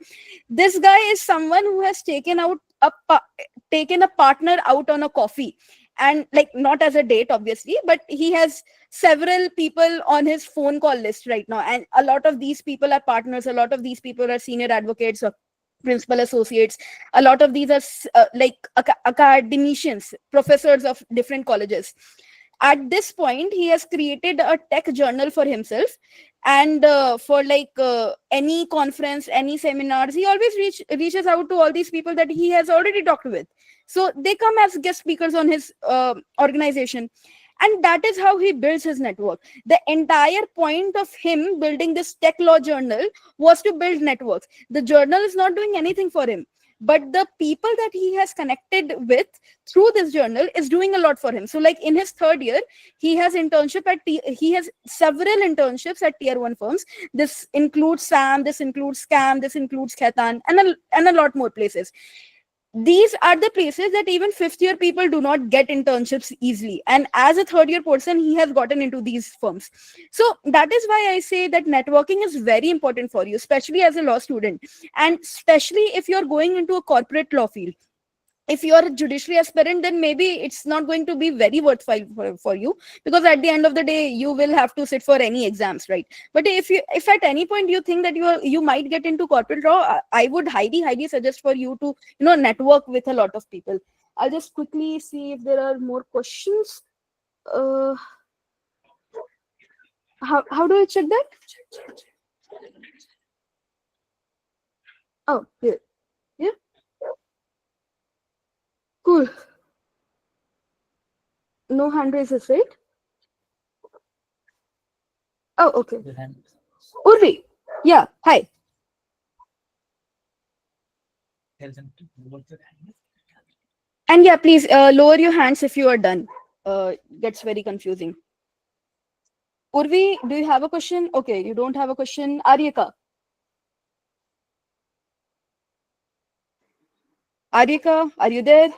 This guy is someone who has taken a partner out on a coffee, and like not as a date obviously, but he has several people on his phone call list right now, and a lot of these people are partners, a lot of these people are senior advocates or principal associates, a lot of these are academicians, professors of different colleges. At this point, he has created a tech journal for himself and for like any conference, any seminars, he always reaches out to all these people that he has already talked with. So they come as guest speakers on his organization, and that is how he builds his network. The entire point of him building this tech law journal was to build networks. The journal is not doing anything for him, but the people that he has connected with through this journal is doing a lot for him. So like in his third year, he has he has several internships at tier 1 firms. This includes SAM, this includes SCAM, this includes Khaitan, and a lot more places. These are the places that even fifth year people do not get internships easily, and as a third year person, he has gotten into these firms. So that is why I say that networking is very important for you, especially as a law student, and especially if you're going into a corporate law field. If you're a judiciary aspirant, then maybe it's not going to be very worthwhile for you, because at the end of the day you will have to sit for any exams, right? But if at any point you think that you might get into corporate law, I would highly suggest for you to network with a lot of people. I'll just quickly see if there are more questions. How do I check that? Oh, here. Yeah. Cool. No hand raises, right? Oh, okay. Urvi. Yeah. Hi. And yeah, please lower your hands if you are done. Gets very confusing. Urvi, do you have a question? Okay, you don't have a question. Aryaka. Aryaka, are you there?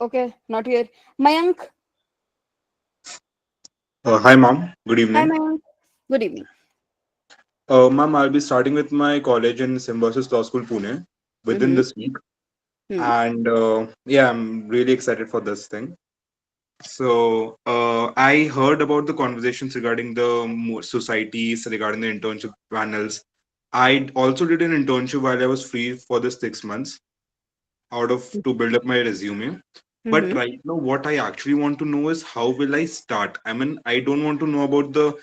Okay, not here. Mayank. Hi, ma'am. Good Hi, evening. Mayank. Good evening. Ma'am, I'll be starting with my college in Symbiosis Law School, Pune, within this week. And yeah, I'm really excited for this thing. So I heard about the conversations regarding the societies, regarding the internship panels. I also did an internship while I was free for the 6 months out of to build up my resume. But right now, what I actually want to know is how will I start? I mean, I don't want to know about the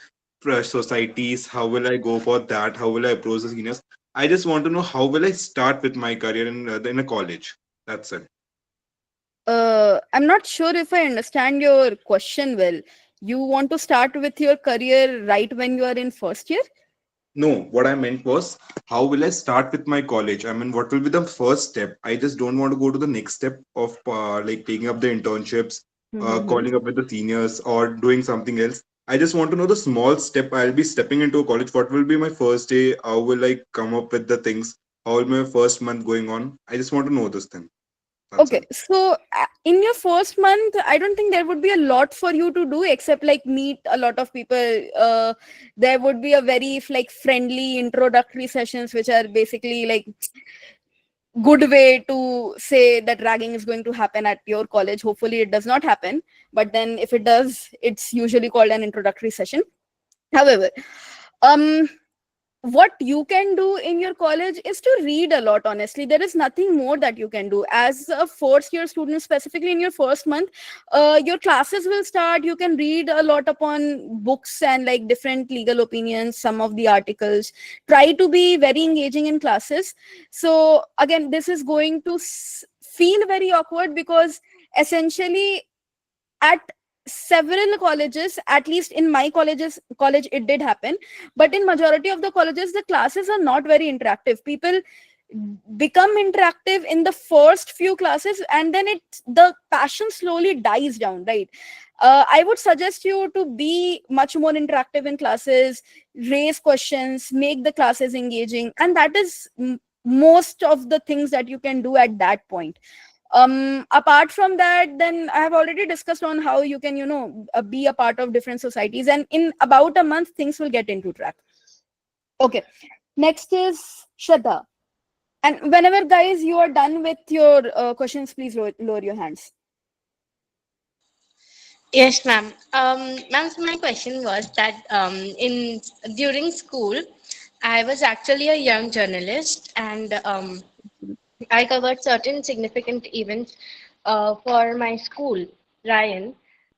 societies. How will I go for that? How will I approach the seniors? I just want to know how will I start with my career in a college. That's it. I'm not sure if I understand your question well. You want to start with your career right when you are in first year? No, what I meant was how will I start with my college? I mean, what will be the first step? I just don't want to go to the next step of like taking up the internships, calling up with the seniors, or doing something else. I just want to know the small step I'll be stepping into a college. What will be my first day? How will I come up with the things? How will my first month going on? I just want to know this thing. That's Okay, it. so in your first month, I don't think there would be a lot for you to do except like meet a lot of people. There would be a very like friendly introductory sessions, which are basically like good way to say that ragging is going to happen at your college. Hopefully, it does not happen, but then if it does, it's usually called an introductory session. However, um what you can do in your college is to read a lot. Honestly, there is nothing more that you can do as a first year student, specifically in your first month. Your classes will start. You can read a lot upon books and like different legal opinions, some of the articles. Try to be very engaging in classes. So again, this is going to feel very awkward because essentially at several colleges, at least in my college it did happen, but in majority of the colleges the classes are not very interactive. People become interactive in the first few classes, and then the passion slowly dies down, right? I would suggest you to be much more interactive in classes, raise questions, make the classes engaging, and that is most of the things that you can do at that point. Apart from that, then I have already discussed on how you can be a part of different societies, and in about a month things will get into track. Okay, next is Shraddha, and whenever guys you are done with your questions, please lower your hands. Yes, ma'am. Ma'am, so my question was that in during school, I was actually a young journalist, and I covered certain significant events for my school. Ryan,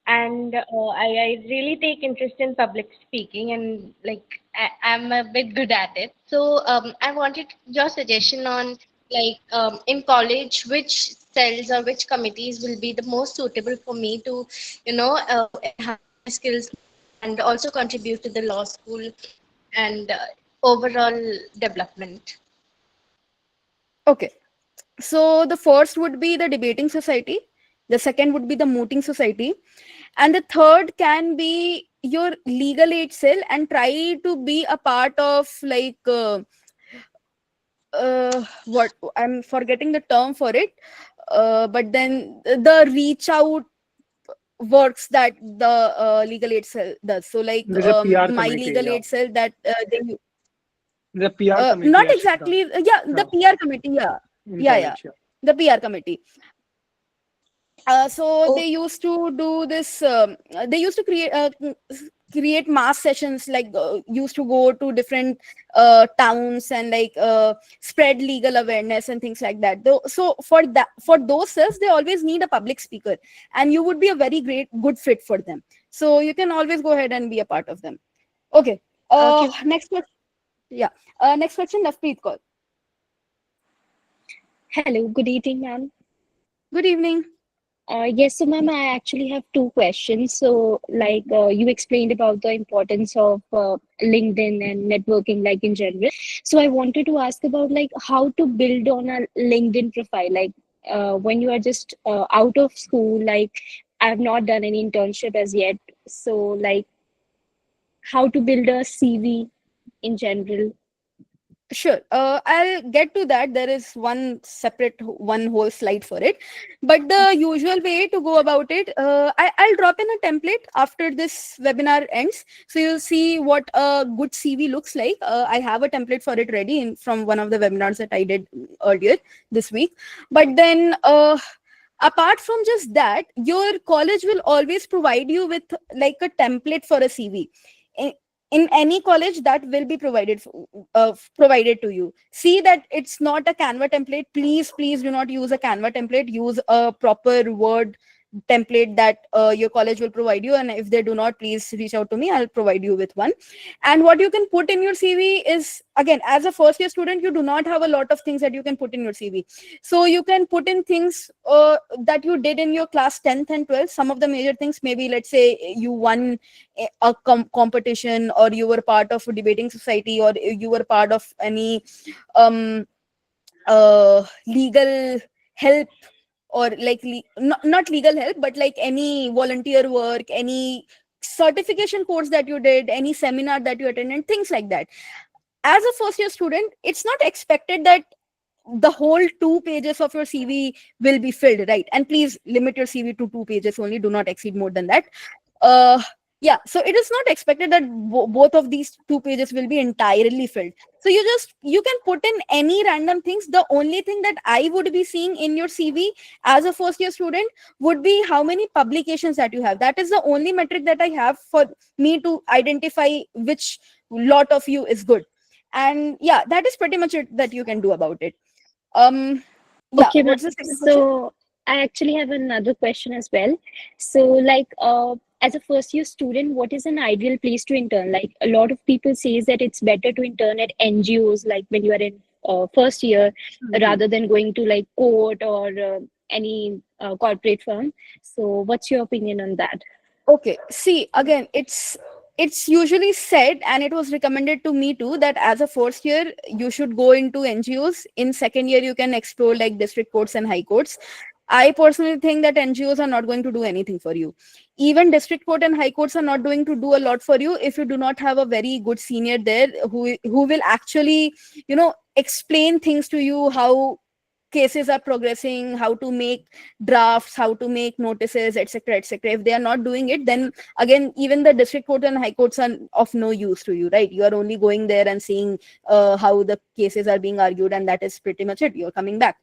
and I really take interest in public speaking, and like I'm a bit good at it. So I wanted your suggestion on in college, which cells or which committees will be the most suitable for me to, enhance my skills and also contribute to the law school and overall development. Okay. So the first would be the debating society. The second would be the mooting society. And the third can be your legal aid cell, and try to be a part of what I'm forgetting the term for it. But then the reach out works that the legal aid cell does. So like There's a PR my committee, legal yeah. aid cell that they The PR committee, not Ashita, exactly yeah, the PR committee, yeah, in yeah, college. Yeah. the PR committee. So Oh, they used to do this. They used to create mass sessions, like used to go to different towns and spread legal awareness and things like that. So for those cells, they always need a public speaker, and you would be a very good fit for them. So you can always go ahead and be a part of them. Okay. okay. Next question. Yeah. Next question. Navpreet Kaur. Hello, good evening, ma'am. Good evening. Yes, so ma'am, I actually have two questions. So, you explained about the importance of LinkedIn and networking, like in general. So, I wanted to ask about how to build on a LinkedIn profile. When you are just out of school, I have not done any internship as yet. So, how to build a CV in general. Sure. I'll get to that. There is one whole slide for it. But the usual way to go about it, I'll drop in a template after this webinar ends. So you'll see what a good CV looks like. I have a template for it ready from one of the webinars that I did earlier this week. But then apart from just that, your college will always provide you with like a template for a CV. In any college, that will be provided to you. See that it's not a Canva template. Please do not use a Canva template. Use a proper Word template that your college will provide you, and if they do not, please reach out to me. I'll provide you with one. And what you can put in your CV is, again, as a first year student, you do not have a lot of things that you can put in your CV. So you can put in things that you did in your class 10th and 12th. Some of the major things, maybe let's say you won a competition, or you were part of a debating society, or you were part of any legal help, or not legal help, but like any volunteer work, any certification course that you did, any seminar that you attended, things like that. As a first year student, it's not expected that the whole 2 pages of your CV will be filled, right? And please limit your CV to 2 pages only. Do not exceed more than that. Yeah, so it is not expected that both of these 2 pages will be entirely filled. So you can put in any random things. The only thing that I would be seeing in your CV as a first year student would be how many publications that you have. That is the only metric that I have for me to identify which lot of you is good. And yeah, that is pretty much it that you can do about it. Yeah, Okay, what's the second question? so I actually have another question as well. So, as a first year student, what is an ideal place to intern? Like, a lot of people says that it's better to intern at NGOs, like when you are in first year, rather than going to like court or any corporate firm. So, what's your opinion on that? Okay, see, again, it's usually said, and it was recommended to me too, that as a first year you should go into NGOs. In second year you can explore like district courts and high courts. I personally think that NGOs are not going to do anything for you. Even district court and high courts are not going to do a lot for you if you do not have a very good senior there who will actually, explain things to you, how cases are progressing, how to make drafts, how to make notices, etc., etc. If they are not doing it, then again, even the district court and high courts are of no use to you, right? You are only going there and seeing how the cases are being argued, and that is pretty much it. You're coming back.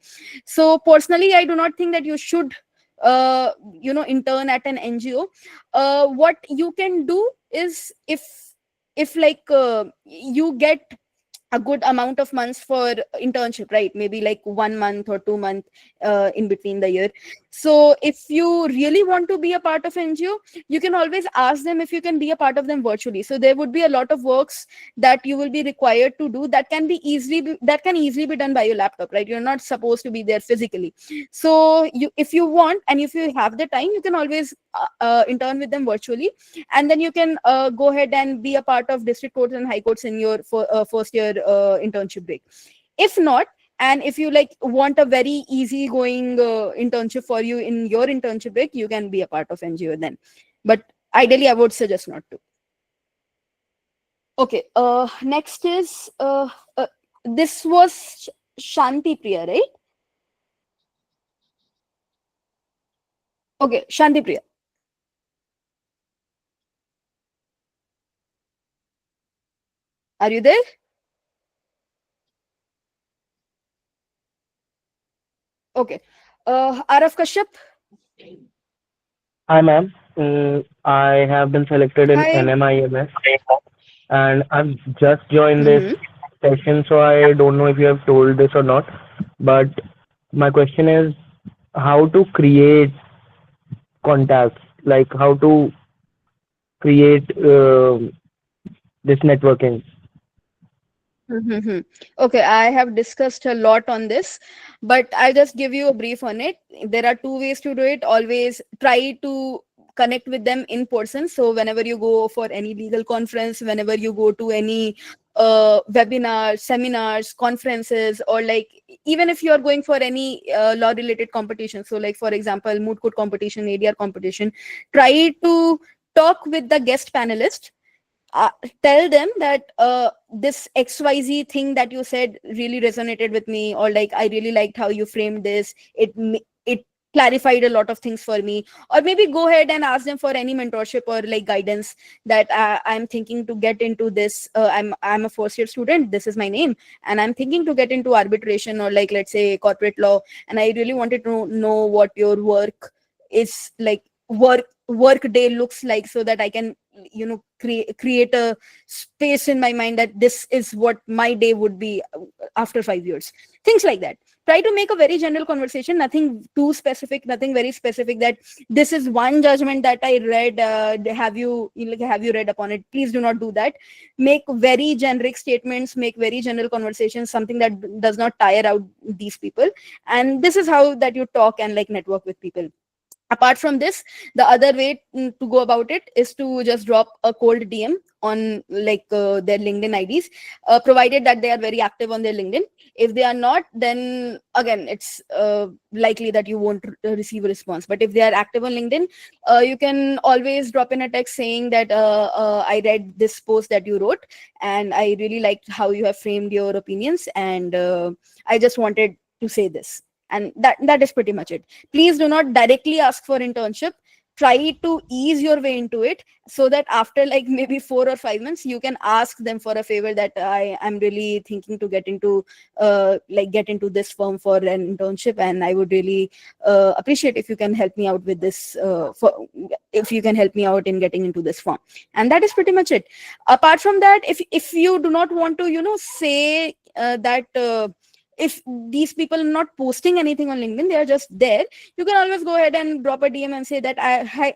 So personally, I do not think that you should intern at an NGO. What you can do is, if you get a good amount of months for internship, right? Maybe like 1 month or 2 month in between the year. So if you really want to be a part of NGO, you can always ask them if you can be a part of them virtually. So there would be a lot of works that you will be required to do that can easily be done by your laptop, right? You're not supposed to be there physically. So if you want and if you have the time, you can always intern with them virtually, and then you can go ahead and be a part of district courts and high courts in your first year internship break. If not, and if you like want a very easy going internship for you in your internship break, you can be a part of NGO then, but ideally I would suggest not to. Okay, next is this was Shanti Priya, right? Okay, Shanti Priya. Are you there? Okay. Arav Kashyap. Hi, ma'am. I have been selected in Hi. NMIMS and I've just joined this session, so I don't know if you have told this or not. But my question is how to create contacts, like how to create this networking. Okay, I have discussed a lot on this, but I'll just give you a brief on it. There are two ways to do it. Always try to connect with them in person. So whenever you go for any legal conference, whenever you go to any webinars, seminars, conferences, or like even if you are going for any law related competition, so like for example moot court competition, ADR competition, try to talk with the guest panelist. Tell them that this XYZ thing that you said really resonated with me, or like I really liked how you framed this. It clarified a lot of things for me. Or maybe go ahead and ask them for any mentorship or like guidance that I'm thinking to get into this. I'm a first year student. This is my name, and I'm thinking to get into arbitration or like let's say corporate law, and I really wanted to know what your work is like. Work day looks like, so that I can create a space in my mind that this is what my day would be after 5 years. Things like that. Try to make a very general conversation, nothing too specific, nothing very specific that this is one judgment that I read, have you read upon it. Please do not do that. Make very generic statements, make very general conversations, something that does not tire out these people. And this is how that you talk and like network with people. Apart from this, the other way to go about it is to just drop a cold DM on like their LinkedIn IDs, provided that they are very active on their LinkedIn. If they are not, then again it's likely that you won't receive a response. But if they are active on LinkedIn, you can always drop in a text saying that I read this post that you wrote and I really liked how you have framed your opinions, and I just wanted to say this. And that is pretty much it. Please do not directly ask for internship. Try to ease your way into it, so that after like maybe 4 or 5 months you can ask them for a favor that I'm really thinking to get into this firm for an internship, and I would really appreciate if you can help me out with this, if you can help me out in getting into this firm. And that is pretty much it. Apart from that, if you do not want to say that if these people are not posting anything on LinkedIn, they are just there, you can always go ahead and drop a DM and say that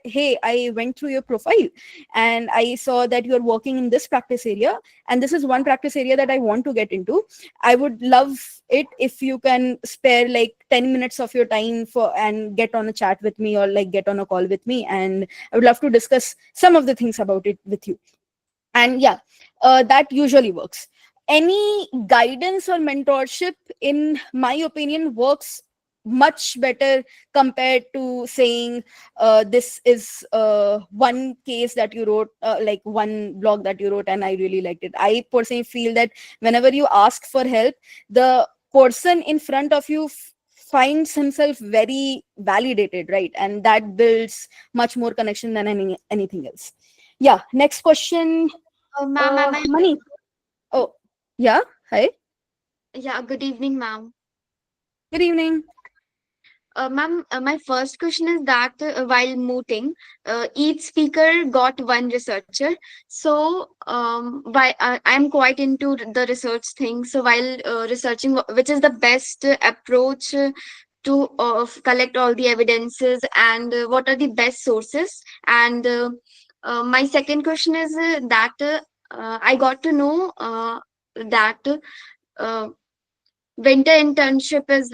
hey, I went through your profile and I saw that you're working in this practice area, and this is one practice area that I want to get into. I would love it if you can spare like 10 minutes of your time and get on a chat with me, or like get on a call with me, and I would love to discuss some of the things about it with you. And yeah, that usually works. Any guidance or mentorship, in my opinion, works much better compared to saying this is one case that you wrote, like one blog that you wrote and I really liked it. I personally feel that whenever you ask for help, the person in front of you finds himself very validated, right? And that builds much more connection than anything else. Yeah, next question. Ma'am, Mani. Oh, yeah. Hi. yeah, good evening, ma'am. Good evening. Ma'am, my first question is that while mooting, each speaker got one researcher. So, I'm quite into the research thing. So, while researching, which is the best approach to collect all the evidences, and what are the best sources? And my second question is that I got to know that uh, winter internship is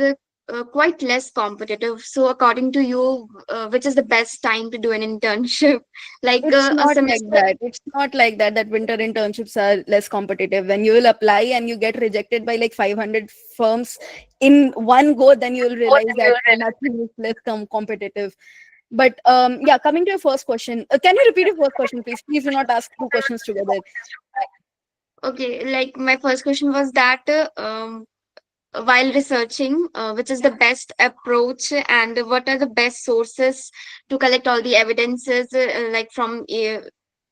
quite less competitive. So, according to you, which is the best time to do an internship? Like It's a not like semester? that. It's not like that, that winter internships are less competitive. When you will apply and you get rejected by like 500 firms in one go, then you will realize that nothing is less competitive. But yeah, coming to your first question, can you repeat your first question, please? Please do not ask two questions together. Okay, like my first question was that while researching, which is the best approach and what are the best sources to collect all the evidences, like from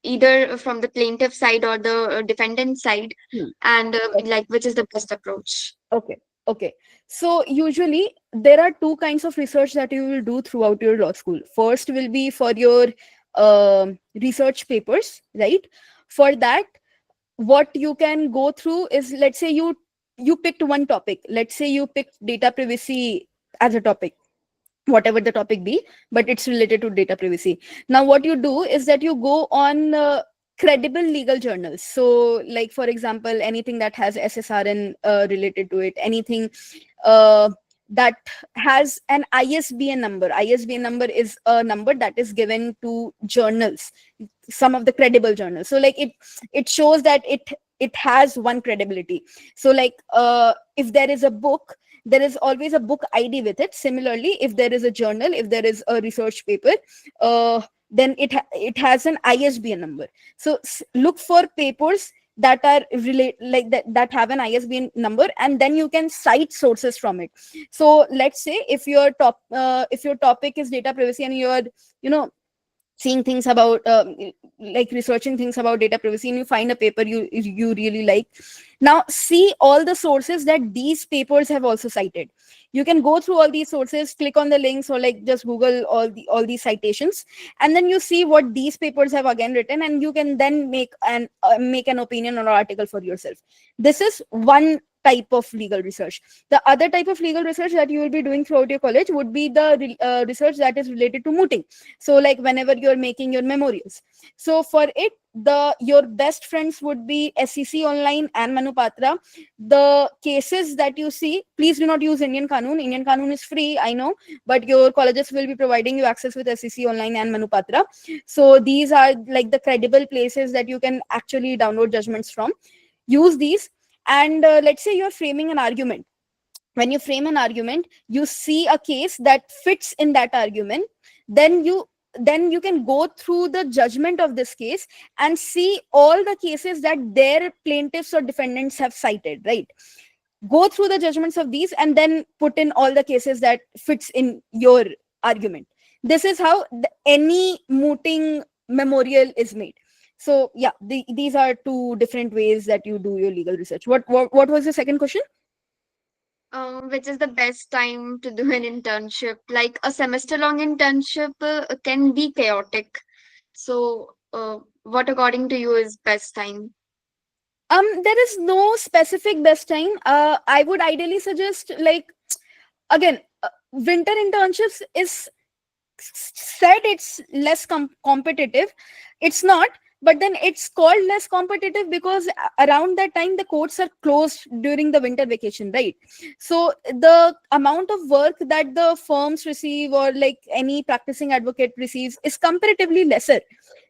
either from the plaintiff side or the defendant side, and like which is the best approach? Okay. Okay. So usually there are two kinds of research that you will do throughout your law school. First will be for your research papers, right? For that, what you can go through is, let's say you picked one topic. Let's say you picked data privacy as a topic, whatever the topic be, but it's related to data privacy. Now what you do is that you go on credible legal journals. So like, for example, anything that has SSRN related to it, anything that has an ISBN number. ISBN number is a number that is given to journals, some of the credible journals. So like it shows that it has one credibility. So like if there is a book, there is always a book ID with it. Similarly, if there is a journal, if there is a research paper, then it has an ISBN number. So look for papers that are like that have an ISBN number, and then you can cite sources from it. So let's say if your topic is data privacy and you're seeing things about like researching things about data privacy, and you find a paper you really like, now see all the sources that these papers have also cited. You can go through all these sources, click on the links, or like just Google all these citations, and then you see what these papers have again written, and you can then make an opinion or article for yourself. This is one type of legal research. The other type of legal research that you will be doing throughout your college would be the research that is related to mooting. So like whenever you're making your memorials, so for it, your best friends would be SEC Online and Manupatra. The cases that you see, please do not use Indian Kanun. Indian Kanun is free, I know, but your colleges will be providing you access with SEC Online and Manupatra. So these are like the credible places that you can actually download judgments from. Use these. And let's say you're framing an argument. When you frame an argument, you see a case that fits in that argument, then you can go through the judgment of this case and see all the cases that their plaintiffs or defendants have cited, right? Go through the judgments of these and then put in all the cases that fits in your argument. This is how any mooting memorial is made. So yeah, these are two different ways that you do your legal research. What was the second question? Which is the best time to do an internship? Like a semester-long internship can be chaotic. So, what according to you is best time? There is no specific best time. I would ideally suggest, like, again, winter internships is said it's less competitive. It's not, but then it's called less competitive because around that time the courts are closed during the winter vacation, right? So the amount of work that the firms receive, or like any practicing advocate receives, is comparatively lesser.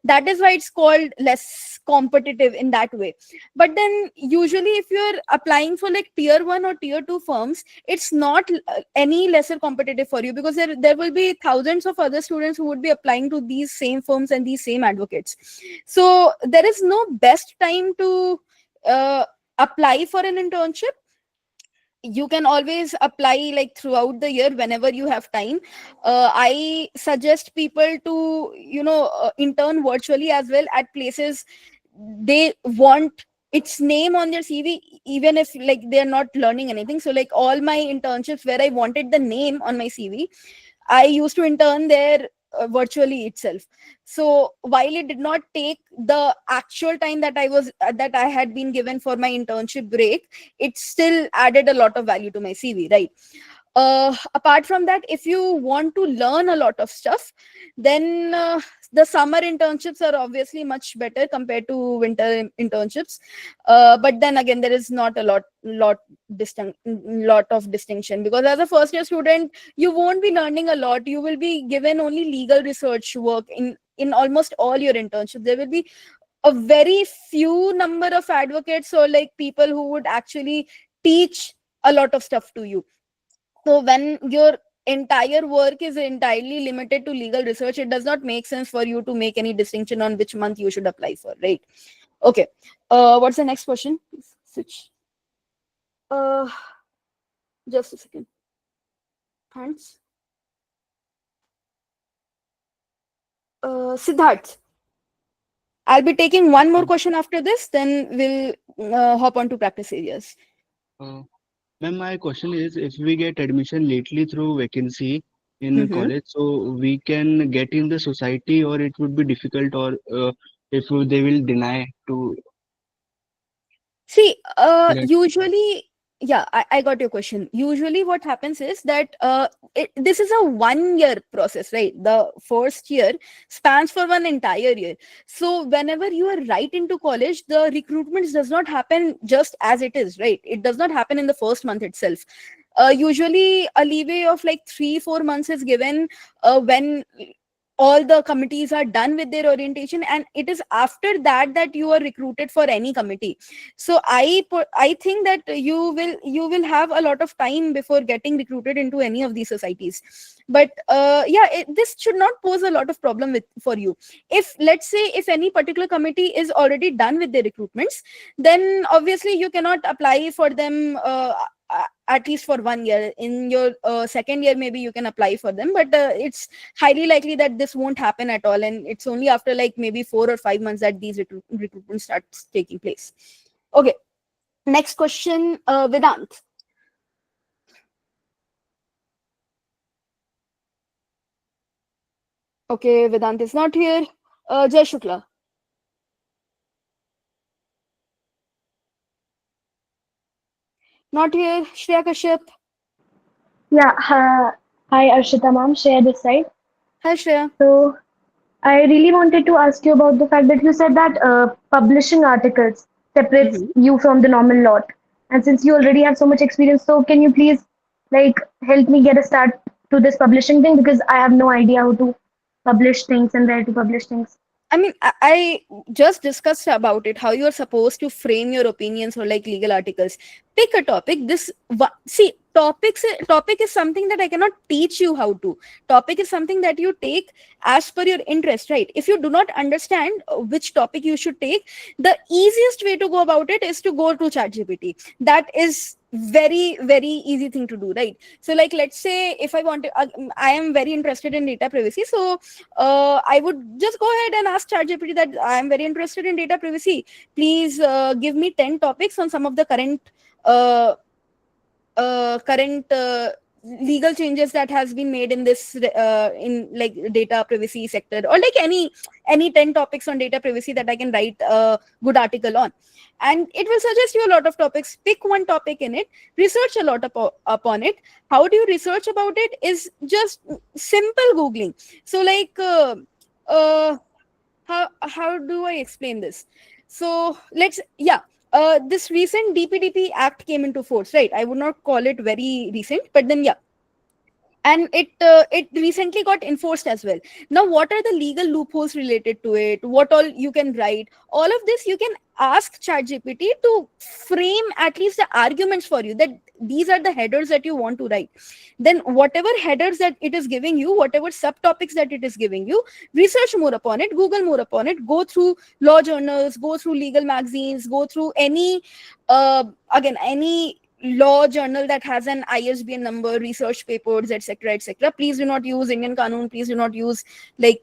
That is why it's called less competitive in that way. But then usually if you're applying for like tier 1 or tier 2 firms, it's not any lesser competitive for you, because there will be thousands of other students who would be applying to these same firms and these same advocates. So there is no best time to apply for an internship. You can always apply like throughout the year whenever you have time. I suggest people to intern virtually as well at places they want its name on their CV, even if like they're not learning anything. So like all my internships where I wanted the name on my CV, I used to intern there virtually itself. So while it did not take the actual time that I had been given for my internship break, it still added a lot of value to my CV, right? Apart from that, if you want to learn a lot of stuff, then the summer internships are obviously much better compared to winter internships. But then again, there is not a lot of distinction, because as a first year student, you won't be learning a lot. You will be given only legal research work in almost all your internships. There will be a very few number of advocates or like people who would actually teach a lot of stuff to you. So when your entire work is entirely limited to legal research, it does not make sense for you to make any distinction on which month you should apply for, right? Okay. What's the next question? Switch. Just a second. Hands. Siddharth. I'll be taking one more question after this, then we'll hop on to practice areas. Ma'am, my question is, if we get admission lately through vacancy in college, so we can get in the society, or it would be difficult, or if they will deny to. See, Let- usually, yeah, I got your question. Usually what happens is that this is a 1 year process, right? The first year spans for one entire year. So whenever you are right into college, the recruitment does not happen just as it is, right? It does not happen in the first month itself. Usually a leeway of like 3-4 months is given when all the committees are done with their orientation, and it is after that that you are recruited for any committee. So I think that you will have a lot of time before getting recruited into any of these societies. But this should not pose a lot of problem for you. If let's say if any particular committee is already done with their recruitments, then obviously you cannot apply for them at least for 1 year. In your second year maybe you can apply for them, but it's highly likely that this won't happen at all, and it's only after like maybe 4 or 5 months that these recruitment starts taking place. Okay, next question, Vedant. Okay, Vedant is not here. Jay Shukla. Not here. Shreya Kashyap. Yeah, hi Arshita ma'am, Shreya this side. Hi Shreya. So I really wanted to ask you about the fact that you said that publishing articles separates you from the normal lot. And since you already have so much experience, so can you please like help me get a start to this publishing thing, because I have no idea how to publish things and where to publish things. I mean, I just discussed about it, how you're supposed to frame your opinions or like legal articles. Pick a topic. Topic is something that I cannot teach you how to. Topic is something that you take as per your interest, right? If you do not understand which topic you should take, the easiest way to go about it is to go to ChatGPT. That is very, very easy thing to do, right? So like, let's say if I want to, I am very interested in data privacy. So I would just go ahead and ask ChatGPT that I am very interested in data privacy. Please give me 10 topics on some of the current legal changes that has been made in this in like data privacy sector, or like any 10 topics on data privacy that I can write a good article on, and it will suggest you a lot of topics. Pick one topic in it, research a lot upon it. How do you research about it is just simple Googling. So like how do I explain this? So this recent DPDP Act came into force, right? I would not call it very recent, but then and it recently got enforced as well. Now, what are the legal loopholes related to it? What all you can write? All of this you can ask ChatGPT to frame at least the arguments for you, that these are the headers that you want to write. Then whatever headers that it is giving you, whatever subtopics that it is giving you, research more upon it, Google more upon it, go through law journals, go through legal magazines, go through any law journal that has an ISBN number, research papers, etc., etc. Please do not use Indian Qanun. Please do not use like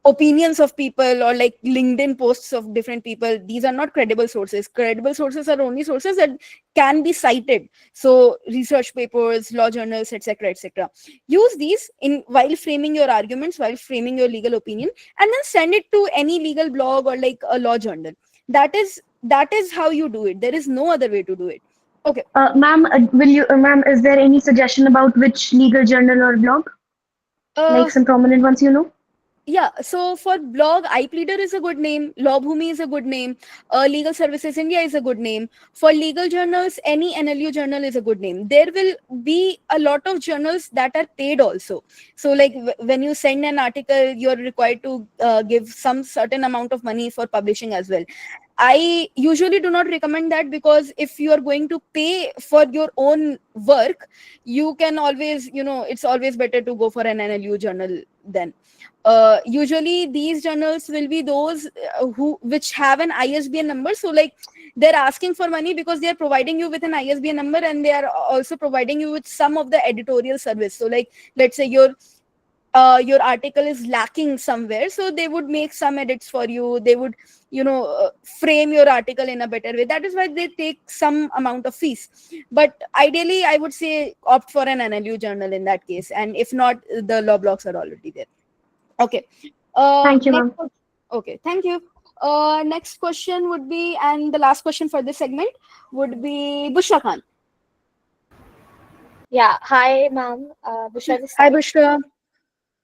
opinions of people or like LinkedIn posts of different people, these are not credible sources. Credible sources are only sources that can be cited. So research papers, law journals, etc., etc. Use these in while framing your arguments, while framing your legal opinion, and then send it to any legal blog or like a law journal. That is how you do it. There is no other way to do it. Okay. Ma'am, ma'am, is there any suggestion about which legal journal or blog? Like some prominent ones, you know? Yeah, so for blog, iPleader is a good name, Law Bhumi is a good name, Legal Services India is a good name. For legal journals, any NLU journal is a good name. There will be a lot of journals that are paid also. So like when you send an article, you're required to give some certain amount of money for publishing as well. I usually do not recommend that, because if you are going to pay for your own work, you can always, it's always better to go for an NLU journal then. Usually these journals will be those which have an ISBN number. So like they're asking for money because they're providing you with an ISBN number, and they are also providing you with some of the editorial service. So like, let's say your article is lacking somewhere, so they would make some edits for you. They would frame your article in a better way. That is why they take some amount of fees. But ideally I would say opt for an NLU journal in that case, and if not, the law blogs are already there. Okay. Thank you, ma'am. Okay, thank you. Next question would be, and the last question for this segment would be Bushra Khan. Yeah, hi ma'am. Bushra this Hi side. Bushra.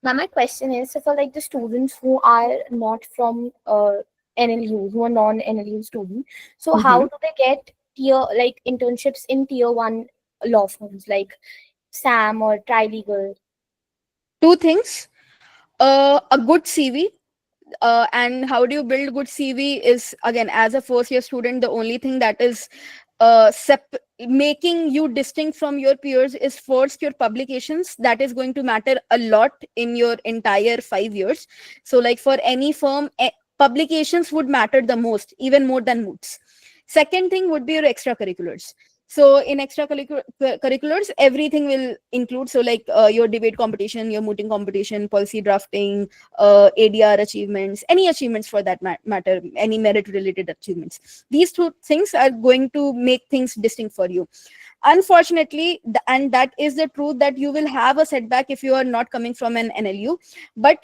Now my question is, so for like the students who are not from NLUs, who are non-NLU students, so how do they get internships in tier 1 law firms like SAM or Trilegal? Two things. A good CV. And how do you build good CV is, again, as a first year student, the only thing that is making you distinct from your peers is first your publications. That is going to matter a lot in your entire 5 years. So like for any firm, publications would matter the most, even more than moots. Second thing would be your extracurriculars. So in extracurriculars, everything will include. So like your debate competition, your mooting competition, policy drafting, ADR achievements, any achievements for that matter, any merit related achievements. These two things are going to make things distinct for you. Unfortunately, and that is the truth, that you will have a setback if you are not coming from an NLU. But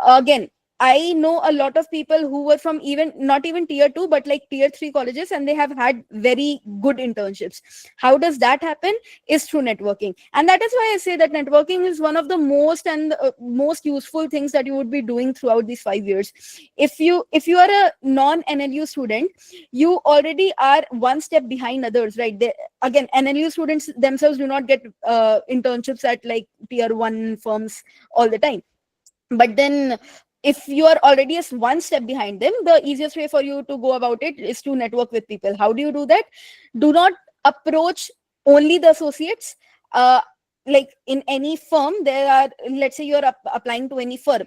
again, I know a lot of people who were from not even tier 2, but like tier 3 colleges, and they have had very good internships. How does that happen? Is through networking. And that is why I say that networking is one of the most useful things that you would be doing throughout these 5 years. If you are a non-NLU student, you already are one step behind others, right? Again, NLU students themselves do not get internships at like tier 1 firms all the time. But then if you are already one step behind them, the easiest way for you to go about it is to network with people. How do you do that? Do not approach only the associates. Like in any firm, there are, let's say you're applying to any firm.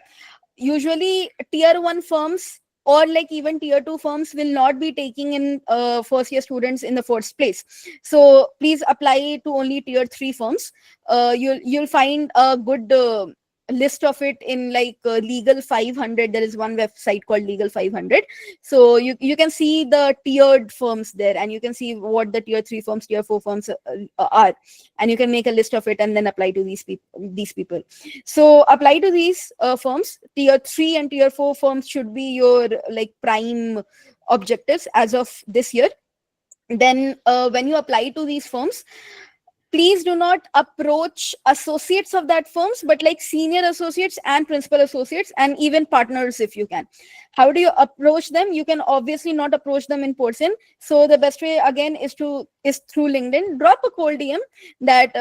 Usually tier 1 firms or like even tier 2 firms will not be taking in first year students in the first place. So please apply to only tier 3 firms. You'll find a good list of it in like Legal 500. There is one website called Legal 500. So you can see the tiered firms there, and you can see what the tier 3 firms, tier 4 firms are, and you can make a list of it and then apply to these people. So apply to these firms. Tier 3 and tier 4 firms should be your like prime objectives as of this year. Then when you apply to these firms, please do not approach associates of that firms, but like senior associates and principal associates and even partners if you can. How do you approach them? You can obviously not approach them in person. So the best way again is through LinkedIn. Drop a cold DM that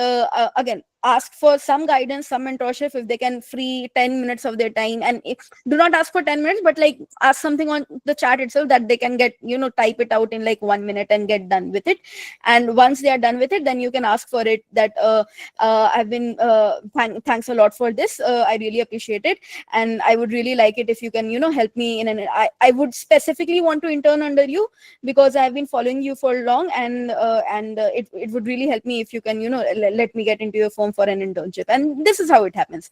again, ask for some guidance, some mentorship, if they can free 10 minutes of their time. And do not ask for 10 minutes, but like ask something on the chat itself that they can get, type it out in like 1 minute and get done with it. And once they are done with it, then you can ask for it that I've been thanks a lot for this. I really appreciate it, and I would really like it if you can help me in I would specifically want to intern under you because I have been following you for long, and it would really help me if you can let me get into your firm for an internship. And this is how it happens.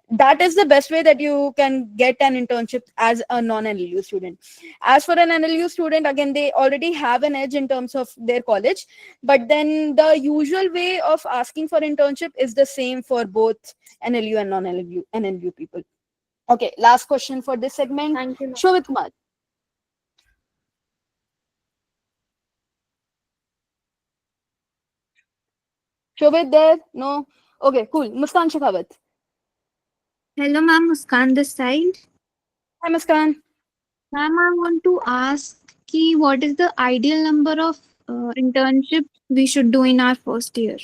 that is the best way that you can get an internship as a non-NLU student. As for an NLU student, again, they already have an edge in terms of their college, but then the usual way of asking for internship is the same for both NLU and non-NLU people. Okay, last question for this segment. Thank you, ma'am. Shobit Kumar. Shobit there? No? Okay, cool. Muskan Shekhawat. Hello, ma'am. Muskan this side. Hi, Muskan. Ma'am, I want to ask what is the ideal number of internships we should do in our first year?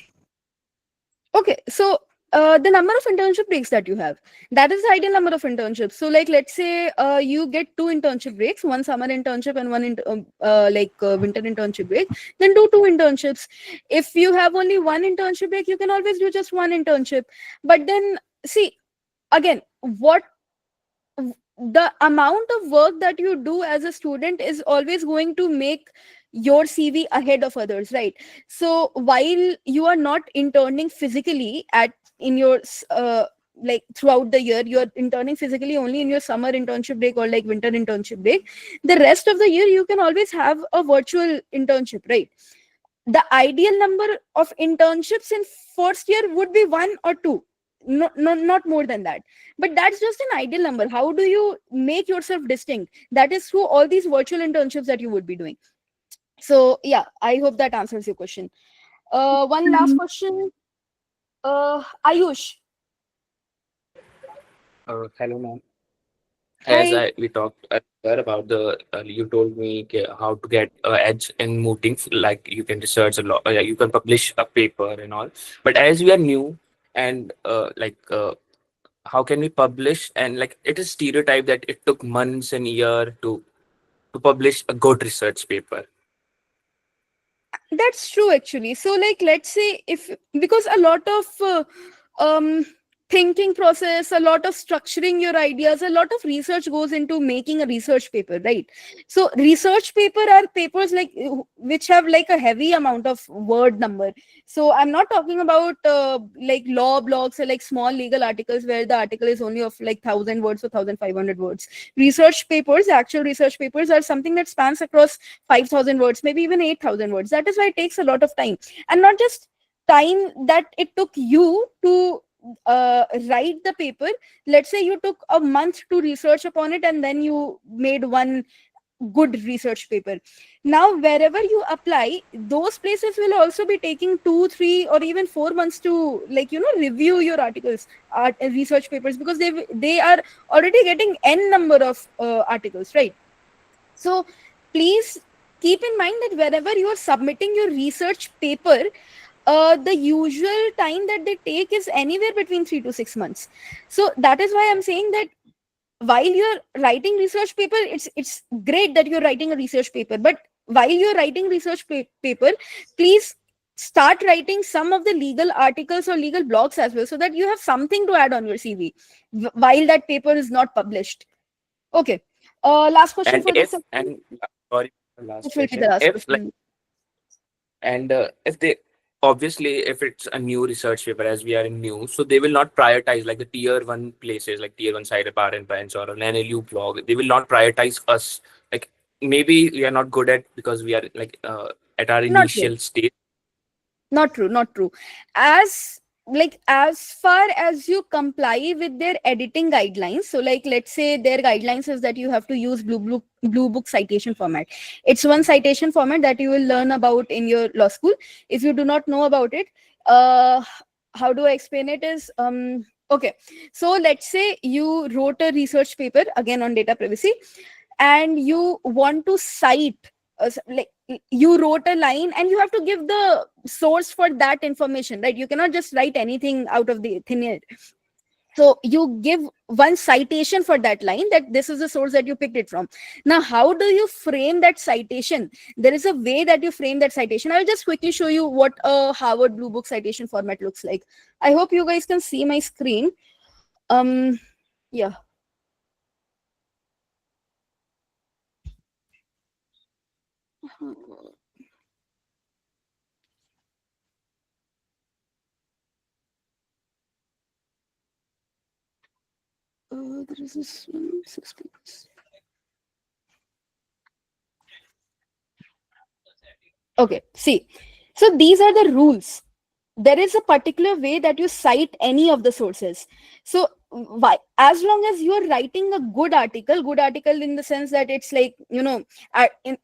Okay, so the number of internship breaks that you have, that is the ideal number of internships. So like, let's say you get 2 internship breaks, one summer internship and one winter internship break, then do 2 internships. If you have only 1 internship break, you can always do just 1 internship. But then see, again, what the amount of work that you do as a student is always going to make your CV ahead of others, right? So while you are not interning physically in your like throughout the year, you are interning physically only in your summer internship break or like winter internship break, the rest of the year you can always have a virtual internship, right? The ideal number of internships in first year would be 1 or 2, not more than that. But that's just an ideal number. How do you make yourself distinct? That is through all these virtual internships that you would be doing. So yeah, I hope that answers your question. One last question. Ayush. Hello, ma'am. Hi. We talked earlier about you told me how to get edge in mooting, like you can research a lot, you can publish a paper and all. But as we are new and how can we publish? And like it is stereotype that it took months and year to publish a good research paper. That's true, actually. So like, let's say because a lot of thinking process, a lot of structuring your ideas, a lot of research goes into making a research paper, right? So research paper are papers like which have like a heavy amount of word number. So I'm not talking about like law blogs or like small legal articles where the article is only of like 1,000 words or 1,500 words. Research papers, actual research papers, are something that spans across 5,000 words, maybe even 8,000 words. That is why it takes a lot of time, and not just time that it took you to write the paper. Let's say you took a month to research upon it and then you made one good research paper. Now wherever you apply, those places will also be taking 2, 3 or even 4 months to review your articles, research papers, because they are already getting n number of articles, right? So please keep in mind that wherever you are submitting your research paper, the usual time that they take is anywhere between 3 to 6 months. So that is why I'm saying that while you're writing research paper, it's great that you're writing a research paper, but while you're writing research paper, please start writing some of the legal articles or legal blogs as well, so that you have something to add on your CV while that paper is not published. Okay. Last question And for this. sorry, last Which will be question. the last If question. like and if they obviously if it's a new research paper, as we are in new, so they will not prioritize like the tier 1 places like tier 1 side bar and bench or an NLU blog. They will not prioritize us. Like maybe we are not good at because we are like at our Not true. initial stage. Not true. As far as you comply with their editing guidelines, so like let's say their guidelines is that you have to use blue book citation format. It's one citation format that you will learn about in your law school. If you do not know about it, how do I explain it is okay, so let's say you wrote a research paper again on data privacy, and you want to cite like you wrote a line and you have to give the source for that information, right? You cannot just write anything out of the thin air. So you give one citation for that line, that this is the source that you picked it from. Now how do you frame that citation? There is a way that you frame that citation. I'll just quickly show you what a Harvard Blue Book citation format looks like. I hope you guys can see my screen. Yeah. There is this one, 6 papers. Okay, see. So these are the rules. There is a particular way that you cite any of the sources. So why, as long as you are writing a good article in the sense that it's like,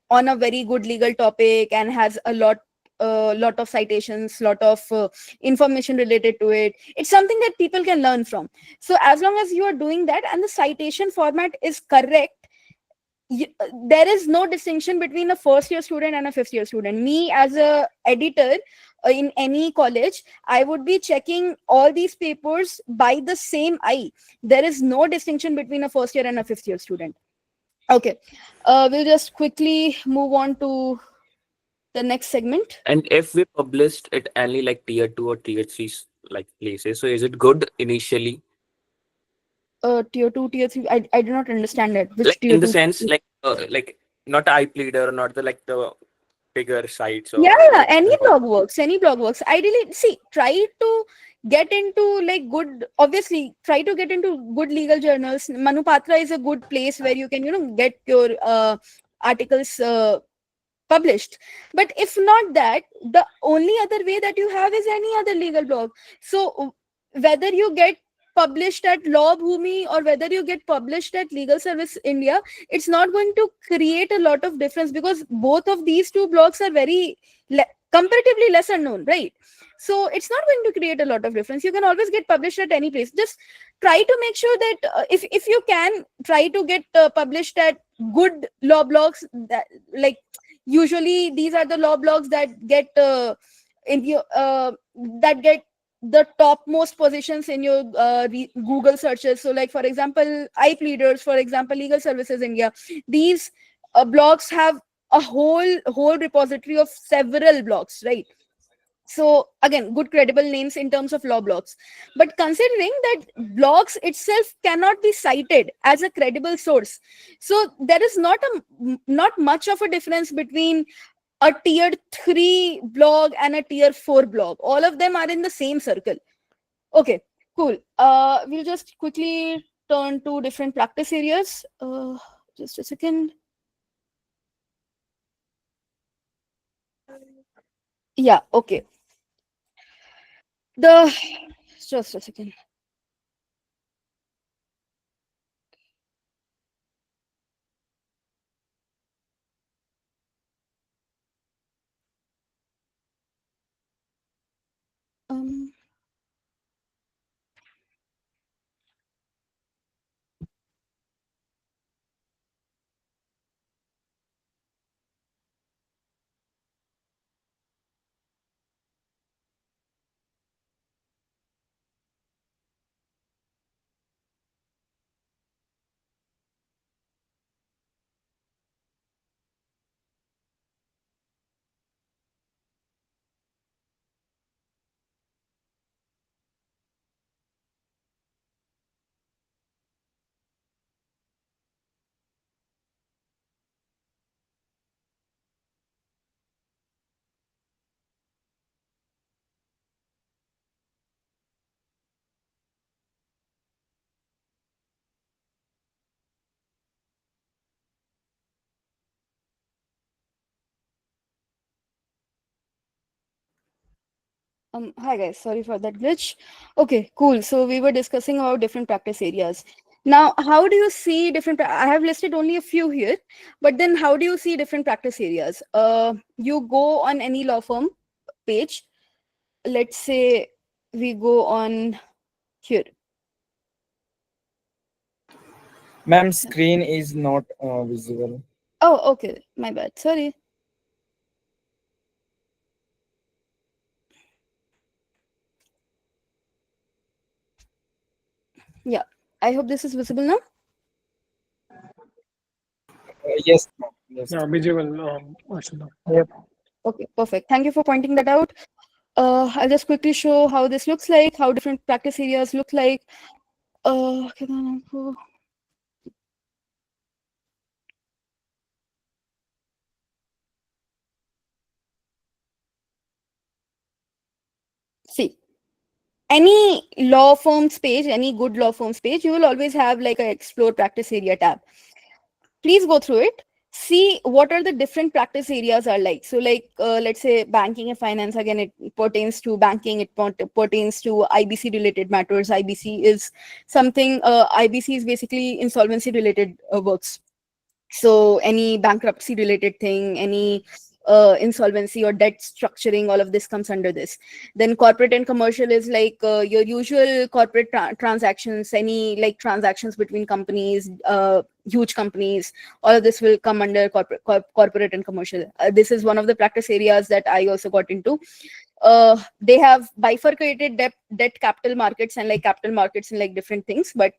on a very good legal topic and has a lot of citations, lot of information related to it, it's something that people can learn from. So as long as you are doing that and the citation format is correct, there is no distinction between a first year student and a fifth year student. Me as a editor in any college, I would be checking all these papers by the same eye. There is no distinction between a first year and a fifth year student. Okay, we'll just quickly move on to the next segment. And if we published it only like tier 2 or tier 3 like places, so is it good initially? Tier 2, tier 3, I do not understand that. Which Like tier in the 2? sense like not iPleader, not the bigger sites or Yeah, any blog works. Ideally, see, try to get into like good, obviously, try to get into good legal journals. Manupatra is a good place where you can, get your articles published. But if not that, the only other way that you have is any other legal blog. So whether you get published at Law Bhumi or whether you get published at Legal Service India, it's not going to create a lot of difference because both of these two blogs are very comparatively lesser known, right? So it's not going to create a lot of difference. You can always get published at any place. Just try to make sure that if you can, try to get published at good law blogs that, like, usually these are the law blogs that get that get the topmost positions in your Google searches. So like, for example, iPleaders, for example, Legal Services India, these blogs have a whole repository of several blogs, right? So again, good credible names in terms of law blogs. But considering that blogs itself cannot be cited as a credible source, so there is not much of a difference between a tier 3 blog and a tier 4 blog. All of them are in the same circle. Okay, cool. We'll just quickly turn to different practice areas. Just a second. Yeah, okay. Just a second. Hi guys, sorry for that glitch. Okay, cool. So we were discussing about different practice areas. Now, how do you see different? I have listed only a few here, but then how do you see different practice areas? You go on any law firm page. Let's say we go on here. Ma'am, screen is not visible. Oh, okay. My bad. Sorry. Yeah, I hope this is visible now. Yes, ma'am. Yes. Yeah, visual. Ashita. Yep. Okay, perfect. Thank you for pointing that out. I'll just quickly show how this looks like, how different practice areas look like. See, any law firm's page, any good law firm's page, you will always have like a explore practice area tab. Please go through it, see what are the different practice areas are like. So like let's say banking and finance, again it pertains to banking, it pertains to IBC related matters. IBC is something, IBC is basically insolvency related works. So any bankruptcy related thing, any insolvency or debt structuring, all of this comes under this. Then corporate and commercial is like your usual corporate transactions, any like transactions between companies, huge companies, all of this will come under corporate and commercial. This is one of the practice areas that I also got into. They have bifurcated debt capital markets and like capital markets and like different things, but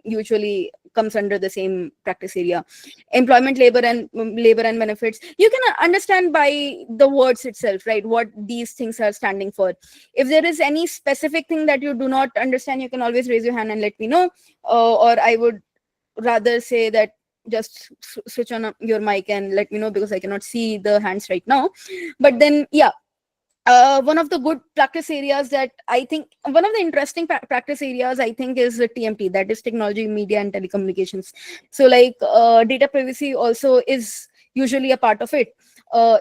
usually comes under the same practice area. Employment, labor and benefits, you can understand by the words itself, right, what these things are standing for. If there is any specific thing that you do not understand, you can always raise your hand and let me know, or I would rather say that just switch on your mic and let me know, because I cannot see the hands right now. But then yeah, one of the good practice areas that I think, one of the interesting practice areas I think is TMT, that is technology, media and telecommunications. So like data privacy also is usually a part of it,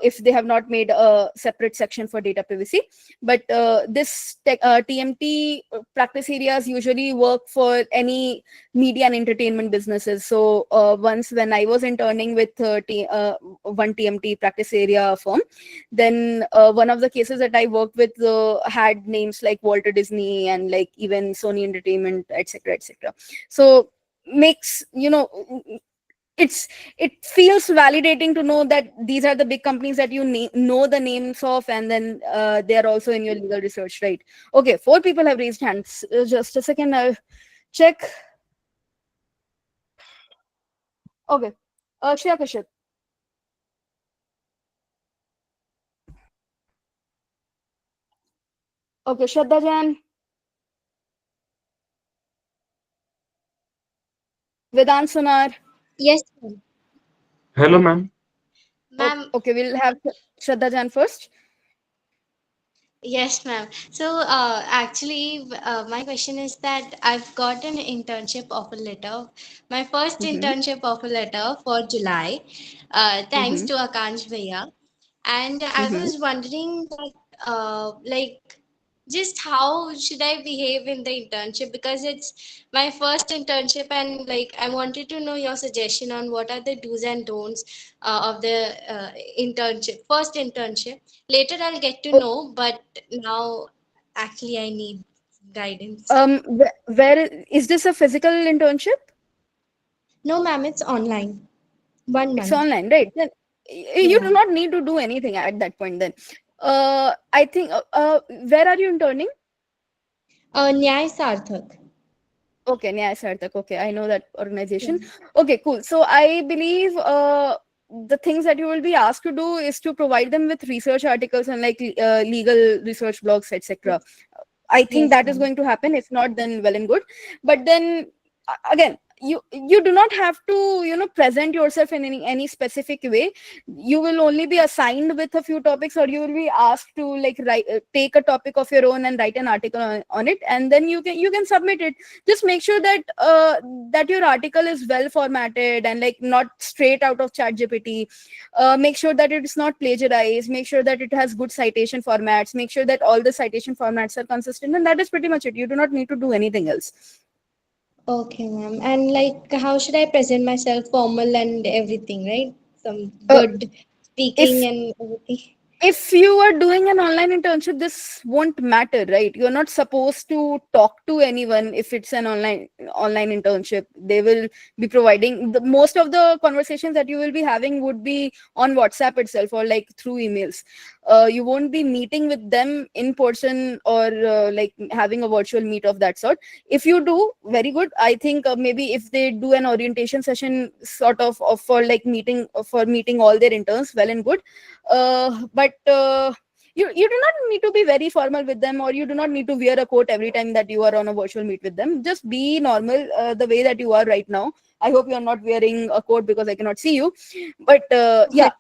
if they have not made a separate section for data privacy. But this TMT practice areas usually work for any media and entertainment businesses. So once when I was interning with one TMT practice area firm, then one of the cases that I worked with had names like Walter Disney and like even Sony Entertainment, etc., etc. So makes, you know, it feels validating to know that these are the big companies that you know the names of, and then they are also in your legal research, right? Okay, 4 people have raised hands. Just a second, I'll check. Okay, Shreya Kashyap. Okay, Shraddha Jain. Vedant Sonar. Yes, ma'am. Hello, ma'am. Ma'am. Okay, we'll have Shraddha Jain first. Yes, ma'am. So, actually, my question is that I've got an internship offer letter, my first internship offer letter for July, thanks to Akansh Bhaiya. And I was wondering that, like, just how should I behave in the internship, because it's my first internship, and like I wanted to know your suggestion on what are the do's and don'ts of the internship, first internship. Later I'll get to know, but now actually I need guidance. Where is this a physical internship? No, ma'am, it's online. 1 month. It's online, right? Then you do not need to do anything at that point. Then I think where are you interning? Nyay Sarthak. Okay, Nyay Sarthak. Okay, I know that organization. Okay, cool. So I believe the things that you will be asked to do is to provide them with research articles and like legal research blogs, etc. I think that is going to happen. If not, then well and good. But then again, you do not have to, you know, present yourself in any specific way. You will only be assigned with a few topics, or you will be asked to like take a topic of your own and write an article on it, and then you can submit it. Just make sure that that your article is well formatted and like not straight out of ChatGPT. Make sure that it is not plagiarized. Make sure that it has good citation formats. Make sure that all the citation formats are consistent, and that is pretty much it. You do not need to do anything else. Okay, ma'am. And like, how should I present myself, formal and everything, right? Some good speaking and everything. If you are doing an online internship, this won't matter, right? You're not supposed to talk to anyone if it's an online internship. They will be providing most of the conversations that you will be having would be on WhatsApp itself or like through emails. You won't be meeting with them in person or like having a virtual meet of that sort. If you do, very good. I think maybe if they do an orientation session sort of for like meeting all their interns, well and good. But you do not need to be very formal with them, or you do not need to wear a coat every time that you are on a virtual meet with them. Just be normal the way that you are right now. I hope you are not wearing a coat because I cannot see you. But yeah,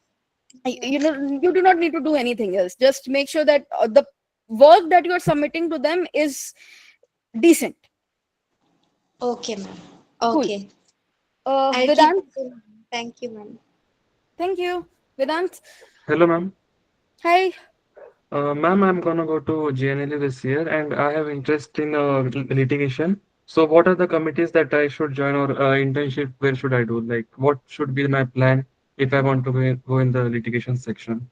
you know, you do not need to do anything else. Just make sure that the work that you're submitting to them is decent. Okay, ma'am. Cool. Okay. I'll keep Vedant, it in mind. Thank you, ma'am. thank you. Vedant, Hello, ma'am. hi. Ma'am, I'm gonna go to JNLA this year, and I have interest in litigation. So, what are the committees that I should join, or internship? Where should I do? Like, what should be my plan if I want to go in the litigation section?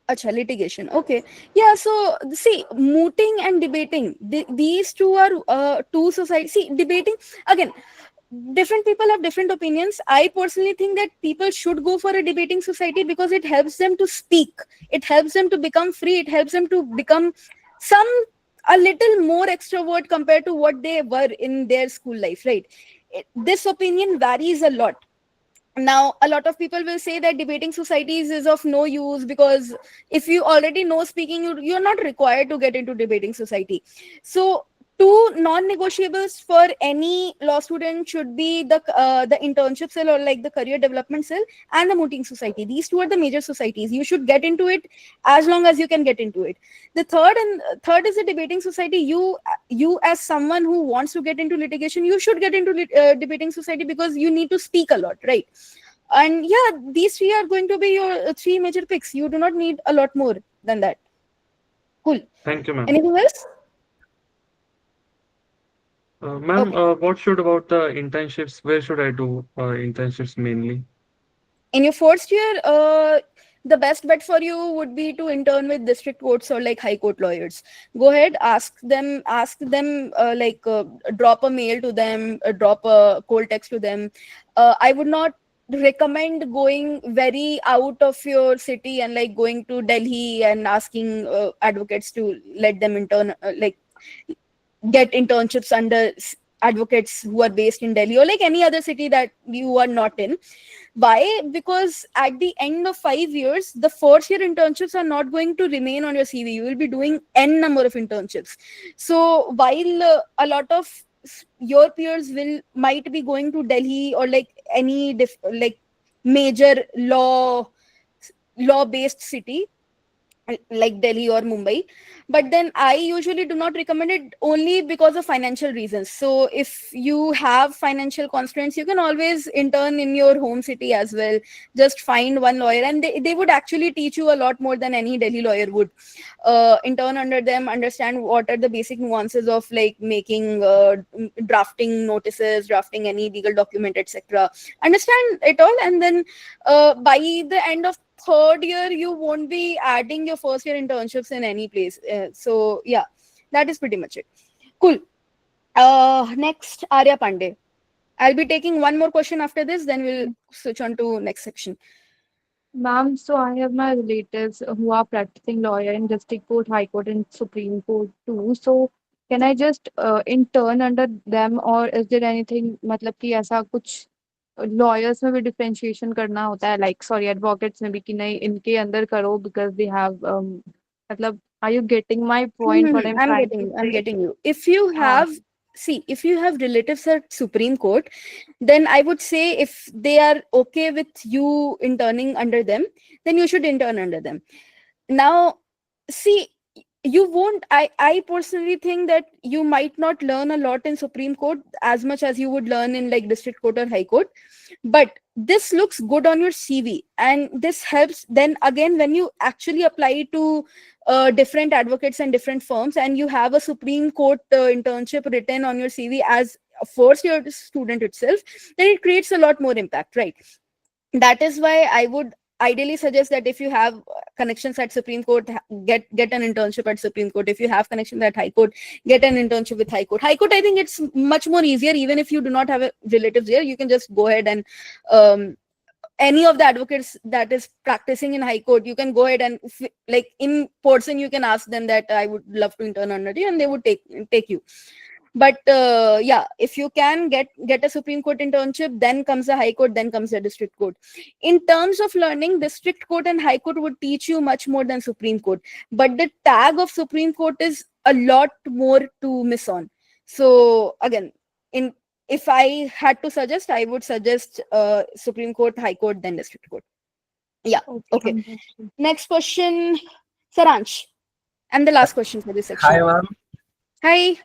Acha, litigation. Okay. Yeah, so see, mooting and debating, these two are two societies. See, debating, again, different people have different opinions. I personally think that people should go for a debating society because it helps them to speak. It helps them to become free. It helps them to become a little more extrovert compared to what they were in their school life, right? This opinion varies a lot. Now a lot of people will say that debating societies is of no use because if you already know speaking, you're not required to get into debating society. So two non-negotiables for any law student should be the internship cell, or like the career development cell, and the mooting society. These two are the major societies. You should get into it as long as you can get into it. The third is the debating society. You as someone who wants to get into litigation, you should get into debating society because you need to speak a lot, right? And yeah, these three are going to be your three major picks. You do not need a lot more than that. Cool. Thank you, ma'am. Anything else? Ma'am, what should about the internships? Where should I do internships mainly? In your first year, the best bet for you would be to intern with district courts or like high court lawyers. Go ahead, ask them drop a mail to them, drop a cold text to them. I would not recommend going very out of your city and like going to Delhi and asking advocates to let them intern, get internships under advocates who are based in Delhi or like any other city that you are not in. Why? Because at the end of 5 years, the first year internships are not going to remain on your CV. You will be doing n number of internships. So while a lot of your peers might be going to Delhi or like any major law based city like Delhi or Mumbai, but then I usually do not recommend it only because of financial reasons. So if you have financial constraints, you can always intern in your home city as well. Just find one lawyer and they would actually teach you a lot more than any Delhi lawyer would. Intern under them, understand what are the basic nuances of like making drafting notices, drafting any legal document, etc. Understand it all, and then by the end of third year you won't be adding your first year internships in any place. So yeah, that is pretty much it. Cool. Next, Arya Pandey. I'll be taking one more question after this, then we'll switch on to next section. Ma'am, so I have my relatives who are practicing lawyer in district court, high court, and supreme court too. So can I just intern under them, or is there anything मतलब कि ऐसा कुछ lawyers में भी differentiation करना होता है, like sorry advocates में भी कि नहीं इनके अंदर करो because they have मतलब are you getting my point? What I'm trying to I'm say? getting you. If you have if you have relatives at Supreme Court, then I would say if they are okay with you interning under them, then you should intern under them. Now, see, you won't, I personally think that you might not learn a lot in Supreme Court as much as you would learn in like district court or high court, but this looks good on your CV, and this helps then again when you actually apply to different advocates and different firms, and you have a Supreme Court internship written on your CV as a first year student itself, then it creates a lot more impact, right? That is why I would ideally suggest that if you have connections at Supreme Court, get an internship at Supreme Court. If you have connections at High Court, get an internship with High Court. High Court, I think it's much more easier. Even if you do not have relatives there, you can just go ahead and any of the advocates that is practicing in High Court, you can go ahead and like in person, you can ask them that I would love to intern under you, and they would take you. But yeah, if you can get a Supreme Court internship, then comes the High Court, then comes the District Court. In terms of learning, District Court and High Court would teach you much more than Supreme Court. But the tag of Supreme Court is a lot more to miss on. So again, if I had to suggest, I would suggest Supreme Court, High Court, then District Court. Yeah. Okay. Next question, Saransh. And the last question for this Hi, section. ma'am. Hi.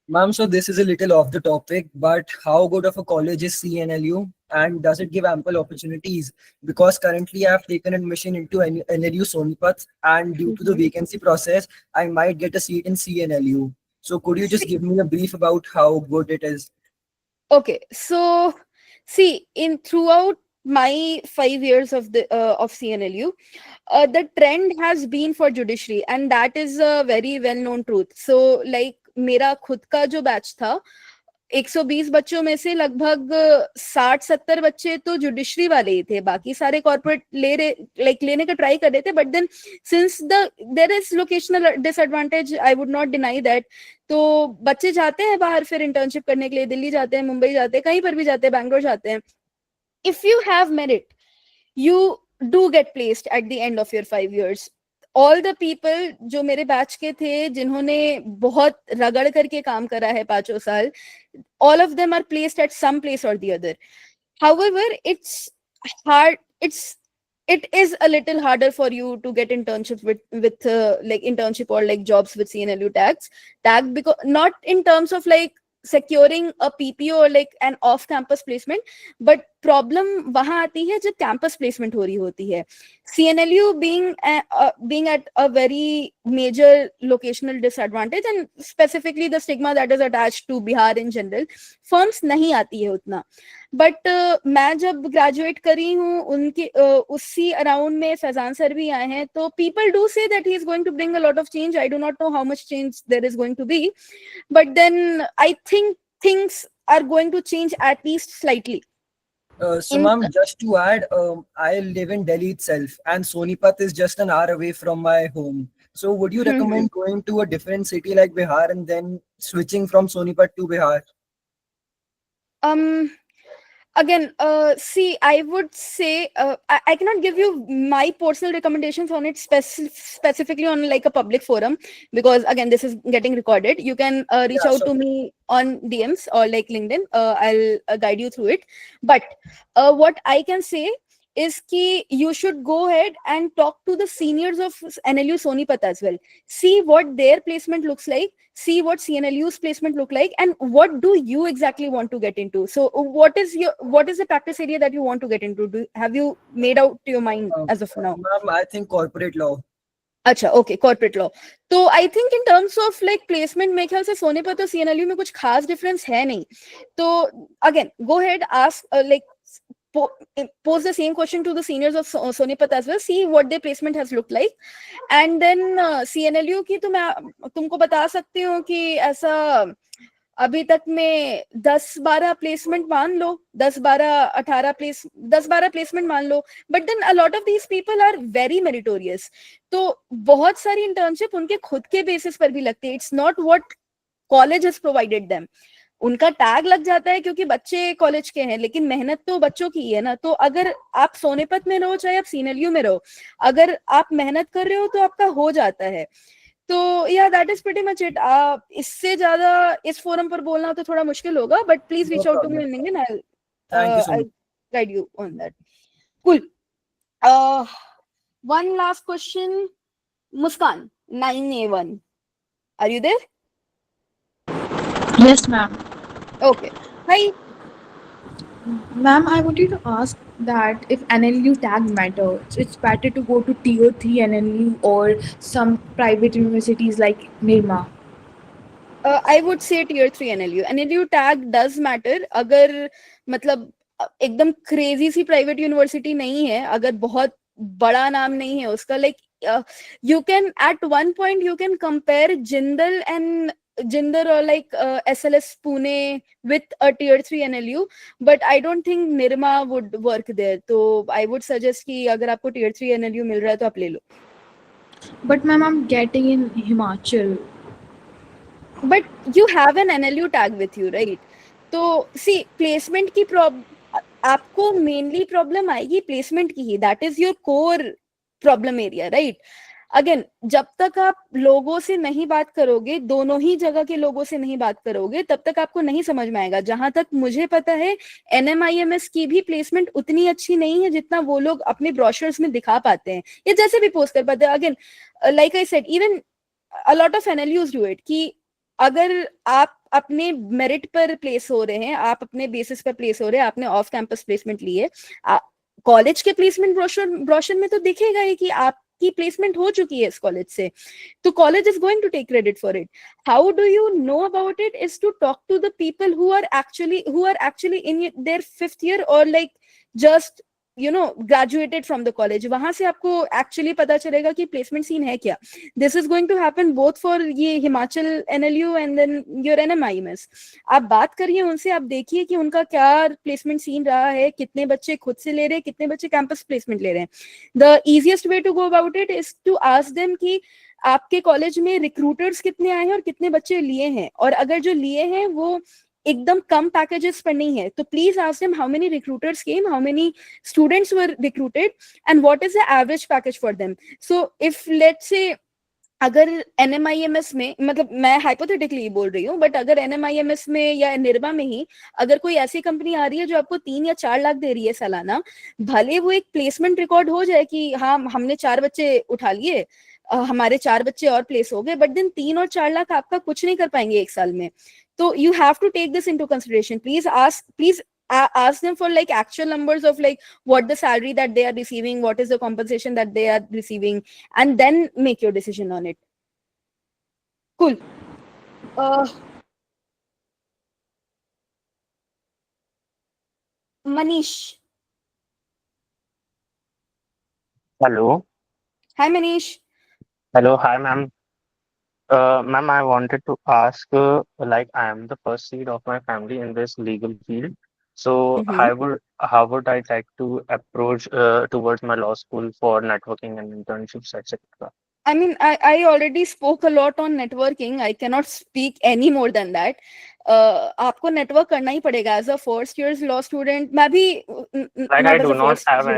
Ma'am, so this is a little off the topic, but how good of a college is CNLU and does it give ample opportunities? Because currently I have taken admission into NLU Sonipat and due to the vacancy process, I might get a seat in CNLU. So could you just give me a brief about how good it is? Okay, so see, in throughout my 5 years of the of CNLU, the trend has been for judiciary, and that is a very well known truth. So like मेरा खुद का जो batch था, 120 बच्चों में से लगभग 60-70 बच्चे तो जुडिशरी वाले ही थे, बाकी सारे कॉर्पोरेट लेने का ट्राई कर रहे थे. But then since there is locational disadvantage, I would not deny that. तो बच्चे जाते हैं बाहर फिर इंटर्नशिप करने के लिए, दिल्ली जाते हैं, मुंबई जाते हैं, कहीं पर भी जाते हैं, बैंगलोर जाते हैं. If you have merit, you do get placed at the end of your 5 years. All the people जो मेरे बैच के थे, जिन्होंने बहुत रगड़ करके काम करा है 5 साल, all of them are placed at some place or the other. However, it's hard. It is a little harder for you to get internship with like internship or like jobs with CNLU tag, because not in terms of like securing a PPO or like an off campus placement, but problem वहां आती है जब campus placement हो रही होती है. CNLU being at a very major locational disadvantage, and specifically the stigma that is attached to Bihar in general, firms नहीं आती है उतना. बट मैं जब ग्रेजुएट करी हूँ, उनके उसी अराउंड में फैजान सर भी आए हैं, तो people do say that he is going to bring a lot of change. I do not know how much change there is going to be, but then I think things are going to change at least slightly. So ma'am, just to add, I live in Delhi itself and Sonipat is just an hour away from my home. So would you recommend going to a different city like Bihar and then switching from Sonipat to Bihar? Again, see, I would say I cannot give you my personal recommendations on it specifically on like a public forum, because again, this is getting recorded. You can reach out to me on DMs or like LinkedIn. I'll guide you through it. But what I can say is कि you should go ahead and talk to the seniors of NLU Sonipat as well. See what their placement looks like, see what CNLU's placement look like, and what do you exactly want to get into. So what is the practice area that you want to get into? Have you made out your mind as of now? Ma'am, I think corporate law. अच्छा, okay, corporate law. तो I think in terms of like placement मेरे ख्याल से सोनीपत और CNLU में कुछ खास difference है नहीं. तो again, go head, ask like pose the same question to the seniors of Sonipat as well, see what their placement has looked like, and then CNLU की तो मैं तुमको बता सकती हूँ कि ऐसा अभी तक में 10-12 प्लेसमेंट मान लो, 10-12 प्लेसमेंट मान लो. But then a lot of these people are very meritorious, तो बहुत सारी इंटर्नशिप उनके खुद के बेसिस पर भी लगती है. It's not what college has provided them. उनका टैग लग जाता है क्योंकि बच्चे कॉलेज के हैं, लेकिन मेहनत तो बच्चों की है ना. तो अगर आप सोनीपत में रहो चाहे आप सीएनएलयू में रहो, अगर आप मेहनत कर रहे हो तो आपका हो जाता है. तो yeah that is pretty much it. इससे ज्यादा इस फोरम पर बोलना तो थोड़ा मुश्किल होगा, but please reach out to me on LinkedIn. I'll guide you on that. Cool. One last question. Muskan, 9A1. Are you there? Yes, ma'am. Okay. Hi. Ma'am, I wanted to ask that if NLU tag matters, it's better to go to tier 3 NLU or some private universities like Nirma. I would say tier 3 NLU. NLU tag does matter. अगर मतलब एकदम crazy सी private university नहीं है, अगर बहुत बड़ा नाम नहीं है उसका, like you can at one point you can compare Jindal or like SLS Pune with a tier 3 NLU, but I don't think Nirma would work there. तो I would suggest कि अगर आपको tier 3 NLU मिल रहा है तो आप ले लो. But ma'am, I'm getting in Himachal. But you have an NLU tag with you, right? तो see, placement की आपको मेनली प्रॉब्लम आएगी प्लेसमेंट की ही. That is your core problem area, right? Again, जब तक आप लोगों से नहीं बात करोगे, दोनों ही जगह के लोगों से नहीं बात करोगे, तब तक आपको नहीं समझ में आएगा. जहां तक मुझे पता है, NMIMS की भी प्लेसमेंट उतनी अच्छी नहीं है जितना वो लोग अपने ब्रोशर्स में दिखा पाते हैं या जैसे भी पोस्ट कर पाते हैं. Again, like I said, even a lot of NLUs do it कि अगर आप अपने मेरिट पर प्लेस हो रहे हैं, आप अपने बेसिस पर प्लेस हो रहे हैं, आपने ऑफ कैंपस प्लेसमेंट ली है, कॉलेज के प्लेसमेंट ब्रोशर में तो दिखेगा ही कि आपकी प्लेसमेंट हो चुकी है इस कॉलेज से, तो college is going to take credit for it. How do you know about it is to talk to the people who are actually in their 5th year or like just graduated from the college. वहां से आपको actually पता चलेगा कि placement scene है क्या. This is going to happen both for ये Himachal NLU and then your NMIMS. आप बात करिए उनसे, आप देखिए कि उनका क्या placement scene रहा है, कितने बच्चे खुद से ले रहे हैं, कितने बच्चे campus placement ले रहे हैं. The easiest way to go about it is to ask them कि आपके कॉलेज में रिक्रूटर्स कितने आए हैं और कितने बच्चे लिए हैं, और अगर जो लिए हैं वो एकदम कम पैकेजेस पर नहीं है तो please ask them how many recruiters came, how many students were recruited and what is the average package for them. So if let's say अगर NMIMS में, मतलब मैं हाइपोथेटिकली बोल रही हूँ, बट अगर NMIMS में या निर्मा में ही अगर कोई ऐसी कंपनी आ रही है जो आपको 3 या 4 लाख दे रही है सालाना, भले वो एक प्लेसमेंट रिकॉर्ड हो जाए कि हाँ हमने 4 बच्चे उठा लिए, हमारे 4 बच्चे और प्लेस हो गए, बट देन 3 और 4 लाख आपका कुछ नहीं कर पाएंगे एक साल में. तो you have to take this into consideration. Please ask them for like actual numbers of like what the salary that they are receiving, what is the compensation that they are receiving, and then make your decision on it. Cool. Manish. Hello. Hi, Manish. Hello. Hi, ma'am. Ma'am, I wanted to ask, like, I am the first seed of my family in this legal field. So, how would I like to approach towards my law school for networking and internships, etc.? I mean, I already spoke a lot on networking. I cannot speak any more than that. आपको network करना ही पड़ेगा as a first year's law student. मैं भी like I do not have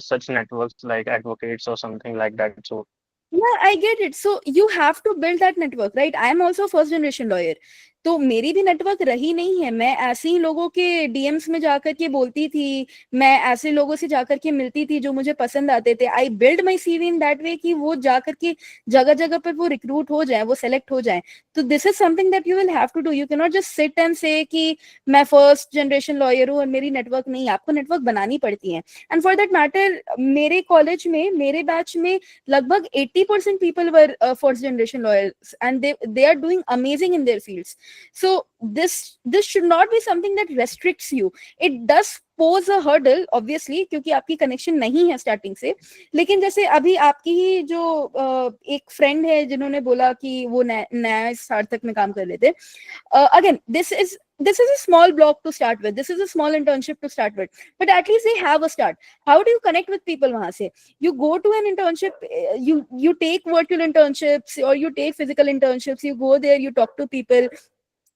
such networks like advocates or something like that. So. Yeah, I get it. So you have to build that network, right? I am also first generation lawyer. तो मेरी भी network रही नहीं है. मैं ऐसे ही लोगों के DMs में जाकर के बोलती थी, मैं ऐसे लोगों से जाकर के मिलती थी जो मुझे पसंद आते थे. I build my CV in that way कि वो जाकर के जगह जगह पर वो रिक्रूट हो जाए, वो सेलेक्ट हो जाए. तो this is something that you will have to do. You can not just sit and say कि मैं फर्स्ट जनरेशन लॉयर हूँ और मेरी नेटवर्क नहीं. आपको नेटवर्क बनानी पड़ती है. एंड फॉर दैट मैटर मेरे कॉलेज में, मेरे बैच में लगभग 80% people were first generation lawyers and they are doing amazing in their fields. So this should not be something that restricts you. It does pose a hurdle obviously क्योंकि आपकी connection नहीं है starting से. लेकिन जैसे अभी आपकी ही जो एक फ्रेंड है जिन्होंने बोला कि वो नया सार्थक में काम कर रहे थे. Again, this is a small block to start with. This is a small internship to start with. But at least they have a start. How do you connect with people वहाँ से? You go to an internship, you take virtual internships or you take physical internships. You go there, you talk to people.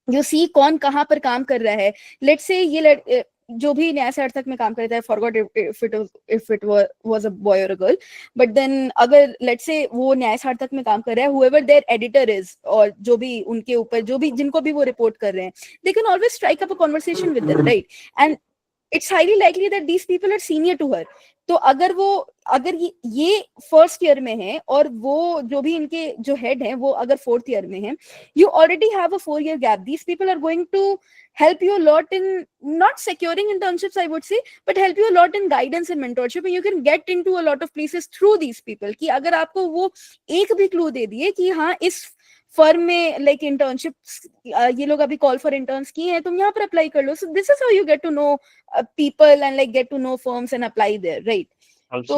You see कौन कहाँ पर काम कर रहा है. Let's say ये जो भी न्याय सार्थक में काम करता है, forgot if it was a boy or a girl, but then अगर let's say वो न्याय सार्थक में काम कर रहा है, whoever their editor is और जो भी उनके ऊपर जो भी जिनको भी वो रिपोर्ट कर रहे हैं, they can always strike up a conversation with them, right? And it's highly likely that these people are senior to her. तो अगर ये फर्स्ट ईयर में है और वो जो भी इनके जो हेड हैं वो अगर 4th ईयर में है, you already have a 4-year gap. These people are going to help you a lot in not securing internships, I would say, but help you a lot in guidance and mentorship, and you can get into a lot of places through these people. कि अगर आपको वो एक भी clue दे दिए कि हाँ इस फर्म में लाइक इंटर्नशिप्स ये लोग अभी कॉल फॉर इंटर्न्स किए हैं, तुम यहाँ पर अप्लाई कर लो. So this is how you get to know people and like get to know firms and apply there, right? So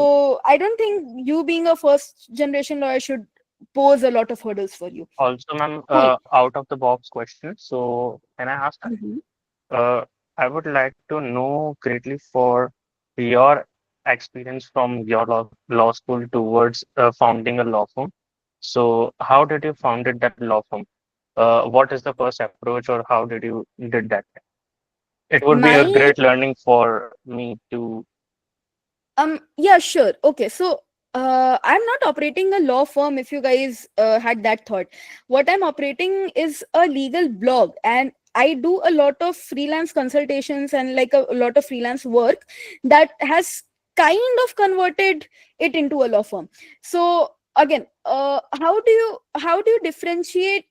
I don't think you being a first generation lawyer should pose a lot of hurdles for you. Also, ma'am, out of the box question. So can I ask? I would like to know greatly for your experience from your law school towards founding a law firm. So how did you founded that law firm? What is the first approach or how did you did that? It would be a great learning for me to. Yeah, sure. Okay, so I'm not operating a law firm if you guys had that thought. What I'm operating is a legal blog, and I do a lot of freelance consultations and like a lot of freelance work that has kind of converted it into a law firm. So again, how do you differentiate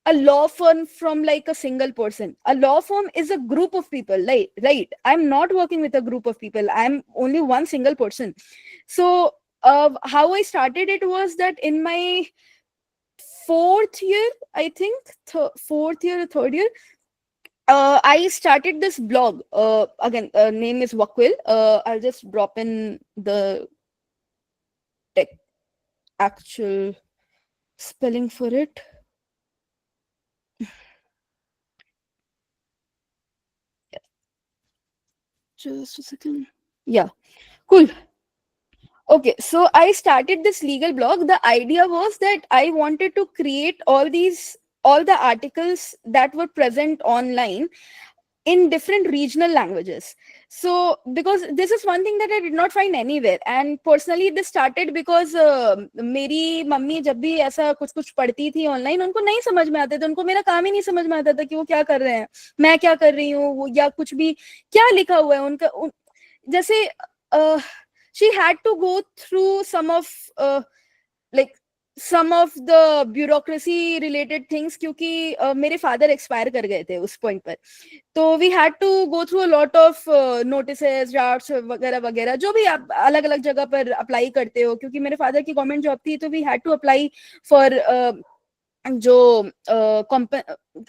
a law firm from like a single person? A law firm is a group of people, right? I'm not working with a group of people. I'm only one single person. So how I started it was that in my fourth year, I think fourth year or third year, I started this blog. Again, name is Wakwil. I'll just drop in the actual spelling for it. Just a second. Yeah, cool. Okay, so I started this legal blog. The idea was that I wanted to create all the articles that were present online in different regional languages. So because this is one thing that I did not find anywhere, and personally this started because मेरी mummy जब भी ऐसा कुछ पढ़ती थी online, उनको नहीं समझ में आते थे, उनको मेरा काम ही नहीं समझ में आता था कि वो क्या कर रहे हैं, मैं क्या कर रही हूँ, या कुछ भी क्या लिखा हुआ है उनका, जैसे she had to go through some of the bureaucracy related things, क्योंकि मेरे father expire कर गए थे उस point पर, तो we had to go through a lot of notices, drafts वगैरह वगैरह, जो भी आप अलग अलग जगह पर अप्लाई करते हो, क्योंकि मेरे father की गवर्नमेंट जॉब थी, तो we had to apply for जो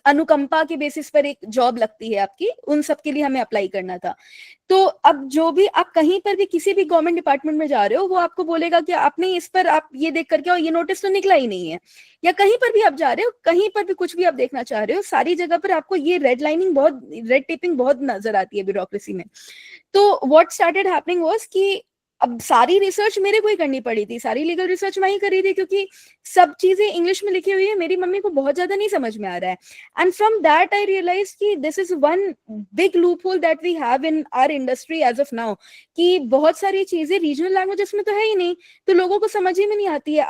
अनुकंपा के बेसिस पर एक जॉब लगती है आपकी, उन सब के लिए हमें अप्लाई करना था. तो अब जो भी आप कहीं पर भी किसी भी गवर्नमेंट डिपार्टमेंट में जा रहे हो, वो आपको बोलेगा कि आपने इस पर आप ये देख करके आओ, ये नोटिस तो निकला ही नहीं है. या कहीं पर भी आप जा रहे हो, कहीं पर भी कुछ भी आप देखना चाह रहे हो, सारी जगह पर आपको ये रेड टेपिंग बहुत नजर आती है ब्यूरोक्रेसी में. तो व्हाट स्टार्टेड हैपनिंग वाज कि अब सारी रिसर्च मेरे को ही करनी पड़ी थी, सारी लीगल रिसर्च मैं ही करी थी, क्योंकि सब चीजें इंग्लिश में लिखी हुई है, मेरी मम्मी को बहुत ज्यादा नहीं समझ में आ रहा है. And from that I realise कि this is one big loophole that we have in our industry as of now, कि बहुत सारी चीजें रीजनल लैंग्वेजेस में तो है ही नहीं, तो लोगों को समझ ही में नहीं आती है.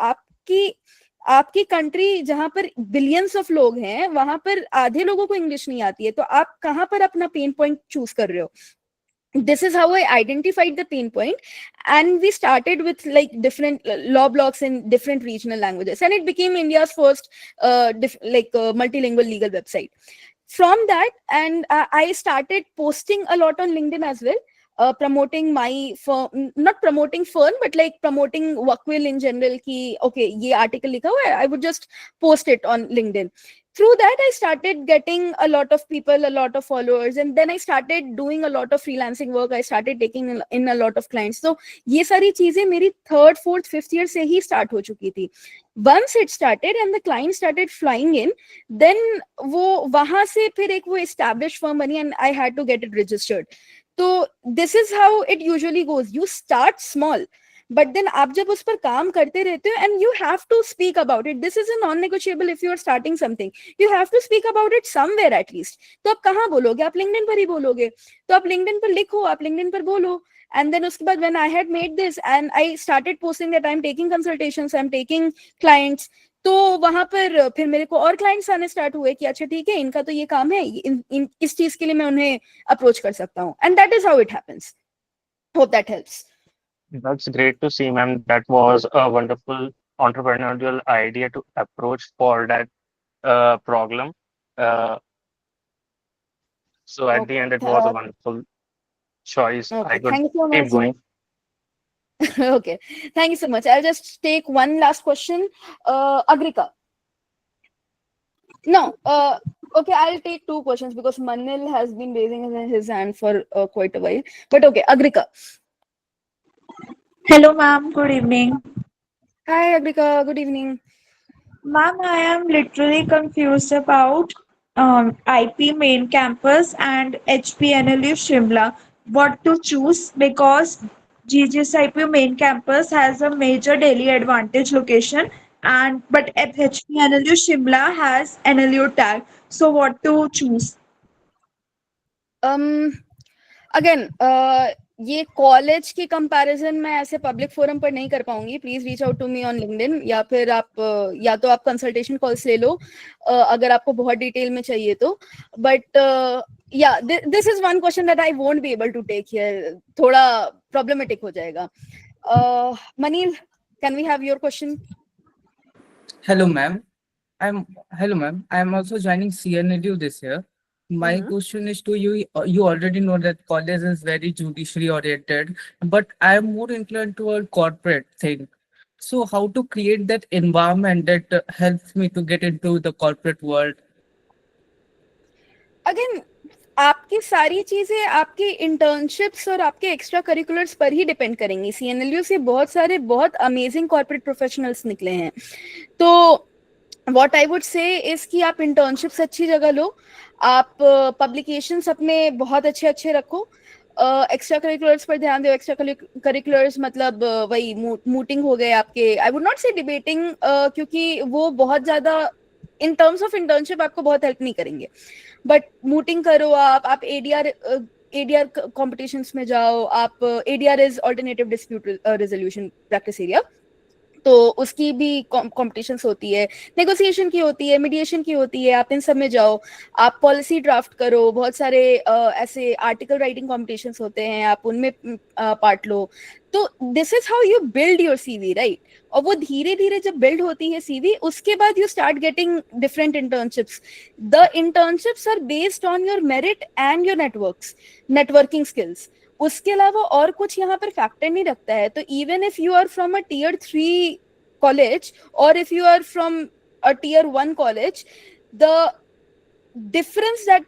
आपकी कंट्री जहां पर बिलियंस ऑफ लोग हैं, वहां पर आधे लोगों को इंग्लिश नहीं आती है, तो आप कहां पर अपना पेन पॉइंट चूज कर रहे हो? This is how I identified the pain point, and we started with like different law blocks in different regional languages, and it became India's first multilingual legal website. From that, and I started posting a lot on LinkedIn as well, promoting my firm, not promoting firm, but like promoting Wakwil in general, ki okay, ye article likha hua hai, I would just post it on LinkedIn. Through that, I started getting a lot of people, a lot of followers, and then I started doing a lot of freelancing work. I started taking in a lot of clients. So ये सारी चीजें मेरी third, fourth, fifth year से ही start हो चुकी थी. Once it started and the clients started flying in, then वो वहां से फिर एक वो established firm बनी, and I had to get it registered. So this is how it usually goes. You start small, but then आप जब उस पर काम करते रहते हो, and you have to speak about it. This is a non-negotiable. If you are starting something, you have to speak about it somewhere at least. तो आप कहाँ बोलोगे? आप LinkedIn पर ही बोलोगे. तो आप LinkedIn पर लिखो, आप LinkedIn पर बोलो. And then उसके बाद when I had made this and I started posting that I'm taking consultations, I'm taking clients, तो वहां पर फिर मेरे को और क्लाइंट्स आने स्टार्ट हुए कि अच्छा ठीक है, इनका तो ये काम है, इस चीज के लिए मैं उन्हें अप्रोच कर सकता हूँ. And that is how it happens. Hope that helps. That's great to see, ma'am. That was a wonderful entrepreneurial idea to approach for that problem. So at the end, it was a wonderful choice. Okay, I could thank you so keep much. going. Okay, thank you so much. I'll just take one last question. Agrika. No, okay, I'll take two questions because Manil has been raising his hand for quite a while. But okay, Agrika. Hello, ma'am. Good evening. Hi, Agrika. Good evening. Ma'am, I am literally confused about IP main campus and HPNLU Shimla. What to choose, because GGSIP main campus has a major Delhi advantage location, and but HPNLU Shimla has NLU tag. So what to choose? Again, ये college की comparison मैं ऐसे public forum पर नहीं कर पाऊंगी. Please reach out to me on LinkedIn, या फिर आप या तो आप कंसल्टेशन कॉल्स ले लो अगर आपको बहुत डिटेल में चाहिए तो. But yeah this is one question that I won't be able to take here. थोड़ा प्रॉब्लमेटिक हो जाएगा. Manil, can we have your question? Hello, ma'am. Hello, ma'am. I'm also joining CNLU this year. My Mhm. question is to you. You already know that college is very judiciary oriented, but I am more inclined toward corporate thing. So, how to create that environment that helps me to get into the corporate world? Again आपकी सारी चीजें आपके internships और आपके extra curriculars पर ही depend करेंगी. CNLU से बहुत सारे बहुत अमेजिंग कॉर्पोरेट प्रोफेशनल्स निकले हैं. तो what I would say is कि आप इंटर्नशिप्स अच्छी जगह लो, आप पब्लिकेशंस अपने बहुत अच्छे अच्छे रखो, एक्स्ट्रा करिकुलर्स पर ध्यान दो. एक्स्ट्रा करिकुलर्स मतलब वही मूटिंग हो गए आपके. आई वुड नॉट से डिबेटिंग, क्योंकि वो बहुत ज्यादा इन टर्म्स ऑफ इंटर्नशिप आपको बहुत हेल्प नहीं करेंगे. बट मूटिंग करो, आप एडीआर कॉम्पिटिशन्स में जाओ. आप ADR is alternative dispute resolution practice area, तो उसकी भी कॉम्पिटिशन्स होती है, नेगोशिएशन की होती है, मीडिएशन की होती है. आप इन सब में जाओ, आप पॉलिसी ड्राफ्ट करो. बहुत सारे ऐसे आर्टिकल राइटिंग कॉम्पिटिशन्स होते हैं, आप उनमें पार्ट लो. तो this is how you build your CV, right? और वो धीरे धीरे जब बिल्ड होती है सीवी, उसके बाद you start getting different internships. The internships are based on your merit and your networking skills. उसके अलावा और कुछ यहाँ पर फैक्टर नहीं रखता है. तो even if you are from a tier 3 college और if you are from a tier 1 college, the difference that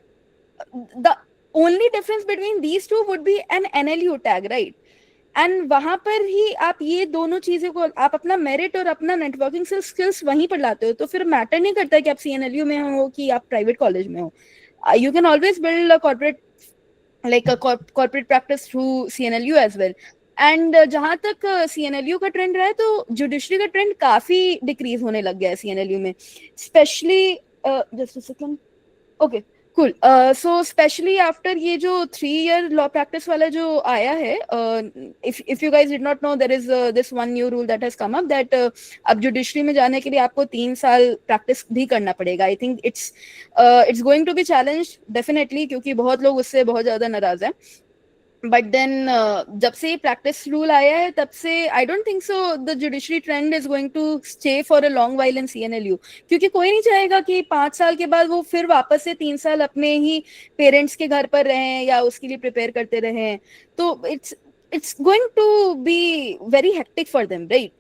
the only difference between these two would be an NLU tag, right? And वहां पर ही आप ये दोनों चीजें को, आप अपना मेरिट और अपना नेटवर्किंग स्किल्स वहीं पर लाते हो. तो फिर मैटर नहीं करता कि आप सीएनएलयू में हो कि आप प्राइवेट कॉलेज में हो. You can always build a corporate corporate practice through CNLU as well. And जहां तक सीएनएलयू का ट्रेंड रहा है, तो जुडिशरी का ट्रेंड काफी डिक्रीज होने लग गया है सीएनएलयू में, specially just a second. Okay, cool. So especially after ये जो 3-year law practice वाला जो आया है, if you guys did not know, there is this one new rule that has come up that अब जुडिशरी में जाने के लिए आपको 3 साल प्रैक्टिस भी करना पड़ेगा. I think it's going to be challenged definitely, क्योंकि बहुत लोग उससे बहुत ज्यादा नाराज हैं. बट देन जब से प्रैक्टिस रूल आया है, तब से I don't think so the judiciary trend is going to stay for a long while in CNLU, क्योंकि कोई नहीं चाहेगा कि 5 साल के बाद वो फिर वापस से 3 साल अपने ही पेरेंट्स के घर पर रहें या उसके लिए प्रिपेयर करते रहें. तो it's going to be very hectic for them, right?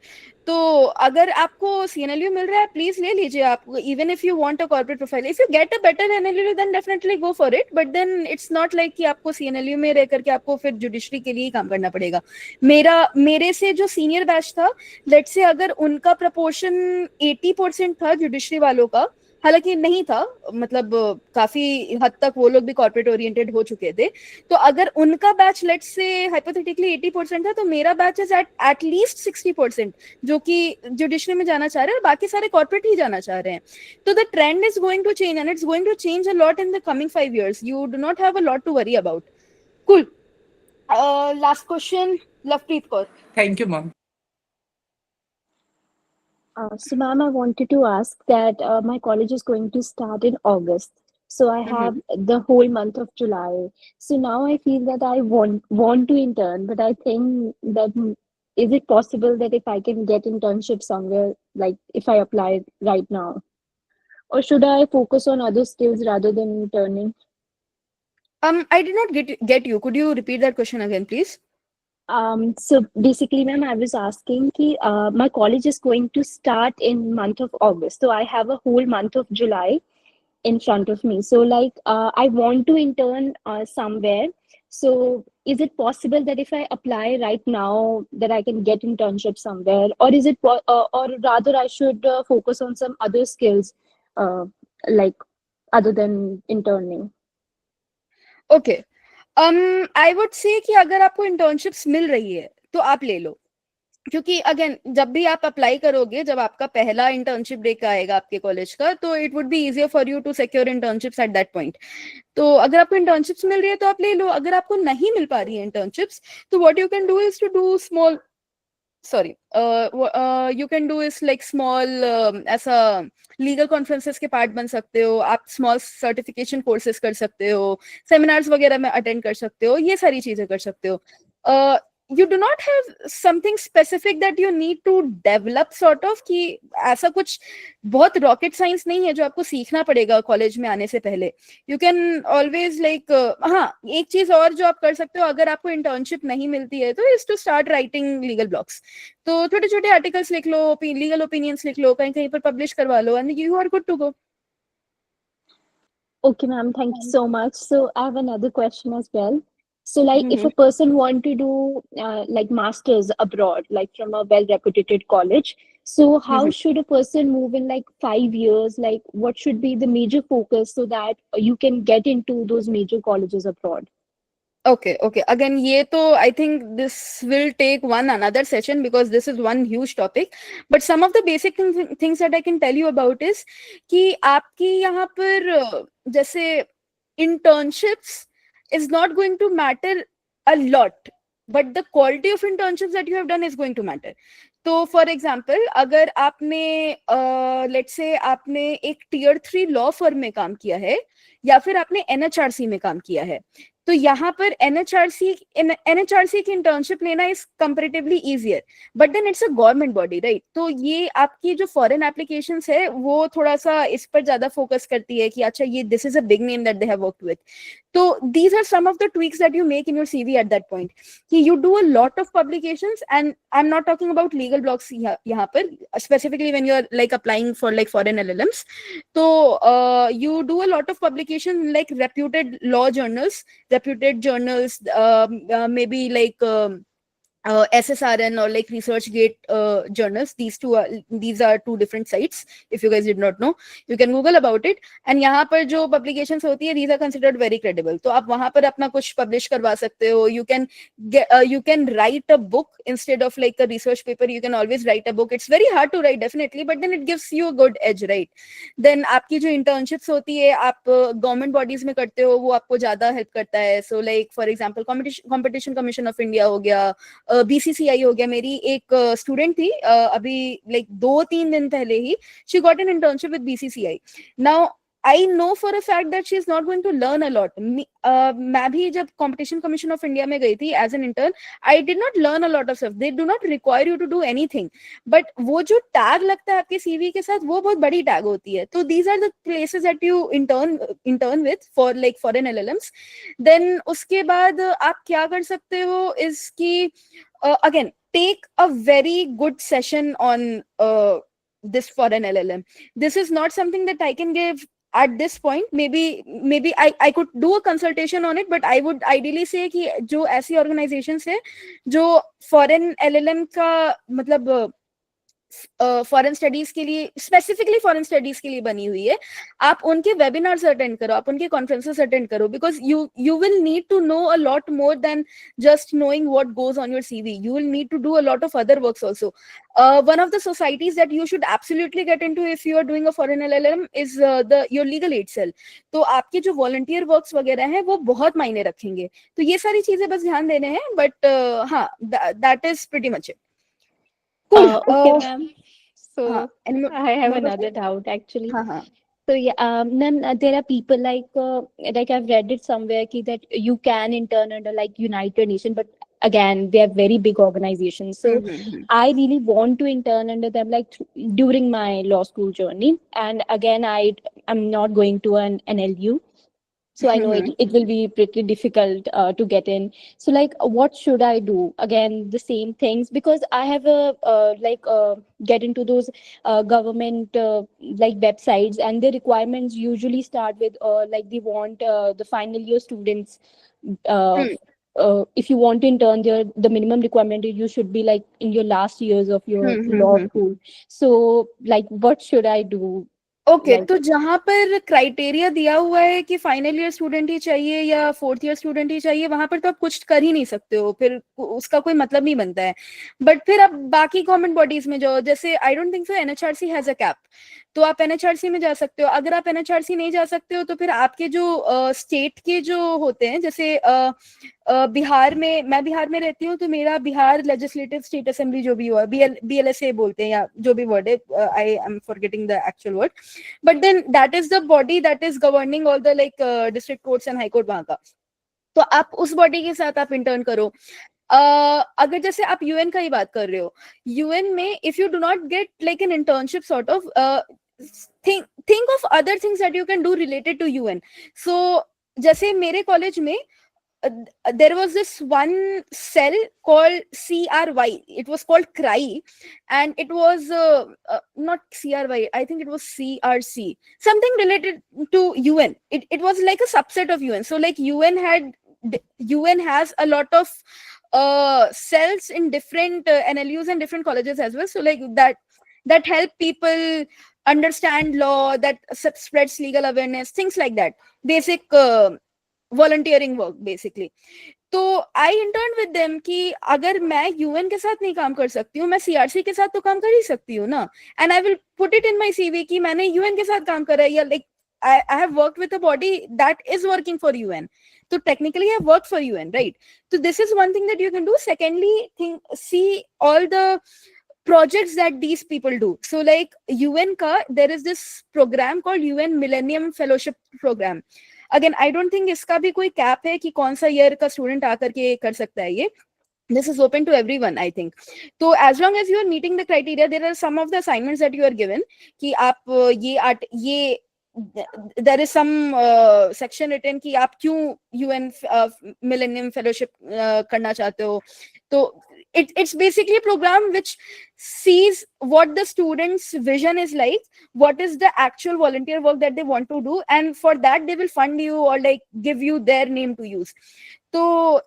तो अगर आपको सीएनएलयू मिल रहा है, प्लीज ले लीजिए आप. Even if you want a corporate profile, if you get a better NLU, then definitely go for it. But then it's not like कि आपको सीएनएलयू में रह करके आपको फिर जुडिशरी के लिए ही काम करना पड़ेगा. मेरे से जो सीनियर बैच था, लेट्स से अगर उनका प्रपोर्शन 80% था जुडिशरी वालों का, हालांकि नहीं था, मतलब काफी हद तक वो लोग भी कॉर्पोरेट ओरिएंटेड हो चुके थे. तो अगर उनका बैच लेट्स से हाइपोथेटिकली 80% था, तो मेरा बैच इज एट लीस्ट 60% जो कि जुडिशरी में जाना चाह रहे हैं, और बाकी सारे कॉर्पोरेट ही जाना चाह रहे हैं. तो the trend is going to change, and it's going to change a lot in the coming 5 years. You do not have a lot to worry about. Cool. Last question, Lovepreet Kaur. Thank you, ma'am. So, ma'am, I wanted to ask that my college is going to start in August. So I have the whole month of July. So now I feel that I want to intern, but I think that is it possible that if I can get internship somewhere, like if I apply right now, or should I focus on other skills rather than interning? I did not get you. Could you repeat that question again, please? So basically, ma'am, I was asking ki, my college is going to start in month of August. So I have a whole month of July in front of me. So like, I want to intern somewhere. So is it possible that if I apply right now that I can get internship somewhere, or is it, or rather I should focus on some other skills, like other than interning? Okay. I would say कि अगर आपको internships मिल रही है तो आप ले लो, क्योंकि again जब भी आप अप्लाई करोगे, जब आपका पहला इंटर्नशिप ब्रेक आएगा आपके कॉलेज का, तो it would be easier for you to secure internships at that point. तो अगर आपको इंटर्नशिप्स मिल रही है तो आप ले लो. अगर आपको नहीं मिल पा रही है इंटर्नशिप्स, तो what you can do is to do small you can do is like small ऐसा लीगल कॉन्फ्रेंसेस के पार्ट बन सकते हो आप, स्मॉल सर्टिफिकेशन कोर्सेज कर सकते हो, सेमिनार्स वगैरह में अटेंड कर सकते हो, ये सारी चीजें कर सकते हो. you do not have something specific that you need to develop sort of, कि ऐसा कुछ बहुत rocket science नहीं है जो आपको सीखना पड़ेगा कॉलेज में आने से पहले. You can always like हाँ, एक चीज और जो आप कर सकते हो अगर आपको internship नहीं मिलती है तो is to start writing legal blogs. तो छोटे छोटे आर्टिकल्स लिख लो, लीगल ओपिनियंस लिख लो, कहीं कहीं पर पब्लिश करवा लो, and you are good to go. Okay, ma'am, thank you so much. So I have another question as well. So like if a person want to do like masters abroad, like from a well-reputed college, so how should a person move in like 5 years? Like what should be the major focus so that you can get into those major colleges abroad? Okay. Again, ये तो I think this will take one another session because this is one huge topic. But some of the basic things that I can tell you about is कि आपकी यहाँ पर जैसे internships is not going to matter a lot, but the quality of internships that you have done is going to matter. तो for example अगर आपने let's say आपने एक टियर 3 लॉ फर्म में काम किया है या फिर आपने एनएचआरसी में काम किया है, तो यहाँ पर एनएचआरसी की इंटर्नशिप लेना is comparatively easier, but then it's a government body, right? तो ये आपकी जो फॉरेन एप्लीकेशंस है वो थोड़ा सा इस पर ज्यादा फोकस करती है कि अच्छा ये this is a big name that they have worked with. तो these are some of the tweaks that you make in your CV at that point कि you do a lot of publications, and I am not talking about legal blogs यहाँ पर specifically when you are like applying for like foreign LLMs. तो you do a lot of publication like reputed law journals, reputed journals, maybe like SSRN or like ResearchGate journals. These are two different sites. If you guys did not know, you can Google about it. And यहाँ पर जो publications होती है, these are considered very credible. तो आप वहाँ पर अपना कुछ publish करवा सकते हो. You can write a book instead of like a research paper. You can always write a book. It's very hard to write definitely, but then it gives you a good edge, right? Then आपकी जो internships होती है आप government bodies में करते हो, वो आपको ज़्यादा help करता है. So like for example, Competition Commission of India हो गया, बीसीसीआई हो गया. मेरी एक स्टूडेंट थी अभी लाइक 2-3 दिन पहले ही, she got an internship with BCCI. Now I know for a fact that she is not going to learn a lot. मैं भी जब कंपटीशन कमीशन ऑफ इंडिया में गई थी as an intern, I did not learn a lot of stuff. They do not require you to do anything, but वो जो tag लगता है आपके सीवी के साथ वो बहुत बड़ी टैग होती है. तो these are the places that you intern with for like foreign LLMs. Then उसके बाद आप क्या कर सकते हो इसकी again, take a very good session on this foreign LLM. This is not something that I can give at this point. Maybe I could do a consultation on it, but I would ideally say कि जो ऐसी organizations है जो foreign LLM का मतलब foreign studies के लिए, specifically foreign studies के लिए बनी हुई है, आप उनके वेबिनार्स अटेंड करो, आप उनके कॉन्फ्रेंसेस अटेंड करो, because you will need to know a lot more than just knowing what goes on your CV. You will need to do a lot of other works also. One of the societies that you should absolutely get into if you are doing a foreign LLM is your legal aid cell. तो आपके जो volunteer works वगैरह हैं वो बहुत मायने रखेंगे. तो ये सारी चीजें बस ध्यान देने हैं, बट हाँ, that is pretty much it. Cool. Okay, ma'am. So and I have another doubt actually. So yeah, ma'am, there are people like I've read it somewhere that you can intern under like United Nations, but again they are very big organizations. So I really want to intern under them like during my law school journey. And again, I'm not going to an NLU. So I know it will be pretty difficult to get in. So like, what should I do? Again, the same things, because I have get into those government like websites, and the requirements usually start with like they want the final year students. If you want to intern there, the minimum requirement is you should be like in your last years of your law school. So like, what should I do? Okay, तो जहां पर criteria दिया हुआ है कि final year student ही चाहिए या 4th year student ही चाहिए, वहां पर तो आप कुछ कर ही नहीं सकते हो, फिर उसका कोई मतलब नहीं बनता है. बट फिर आप बाकी गवर्नमेंट बॉडीज में जाओ, जैसे आई don't think so NHRC has a cap, तो आप एनएचआरसी में जा सकते हो. अगर आप एनएचआरसी नहीं जा सकते हो तो फिर आपके जो स्टेट के जो होते हैं, जैसे बिहार में, मैं बिहार में रहती हूँ, तो मेरा बिहार लेजिस्लेटिव स्टेट असेंबली जो भी हुआ, BLSA बोलते हैं या जो भी वर्ड है, I am forgetting the actual word, but then that is the body that is governing all the like district courts and high court वहां का. तो आप उस बॉडी के साथ आप इंटर्न करो. अगर जैसे आप यूएन का ही बात कर रहे हो, यूएन में if you do not get like an internship sort of think of other things that you can do related to UN. So जैसे मेरे कॉलेज में there was this one cell called CRY. It was called CRY, and it was not CRY. I think it was CRC, something related to UN. It was like a subset of UN. So like UN has a lot of cells in different NLUs and different colleges as well. So like that help people understand law, that spreads legal awareness, things like that. Basic volunteering work basically. तो I intern with them कि अगर मैं UN के साथ नहीं काम कर सकती हूँ, मैं सीआरसी के साथ तो काम कर ही सकती हूँ ना. And I will put it in my CV कि मैंने यूएन के साथ काम करा है, या like I have worked with a body that is working for UN. So technically I have worked for UN, right? So this is one thing that you can do. Secondly, see all the projects that these people do. So like UN ka, there is this program called UN Millennium Fellowship Program. Again, I don't think इसका भी कोई cap है कि कौन सा year का student आकर के कर सकता है ये. This is open to everyone, I think. So as long as you are meeting the criteria, there are some of the assignments that you are given कि आप ये there is some section written कि आप क्यों UN Millennium Fellowship करना चाहते हो. तो it's basically a program which sees what the students' vision is like, what is the actual volunteer work that they want to do, and for that they will fund you or like give you their name to use. तो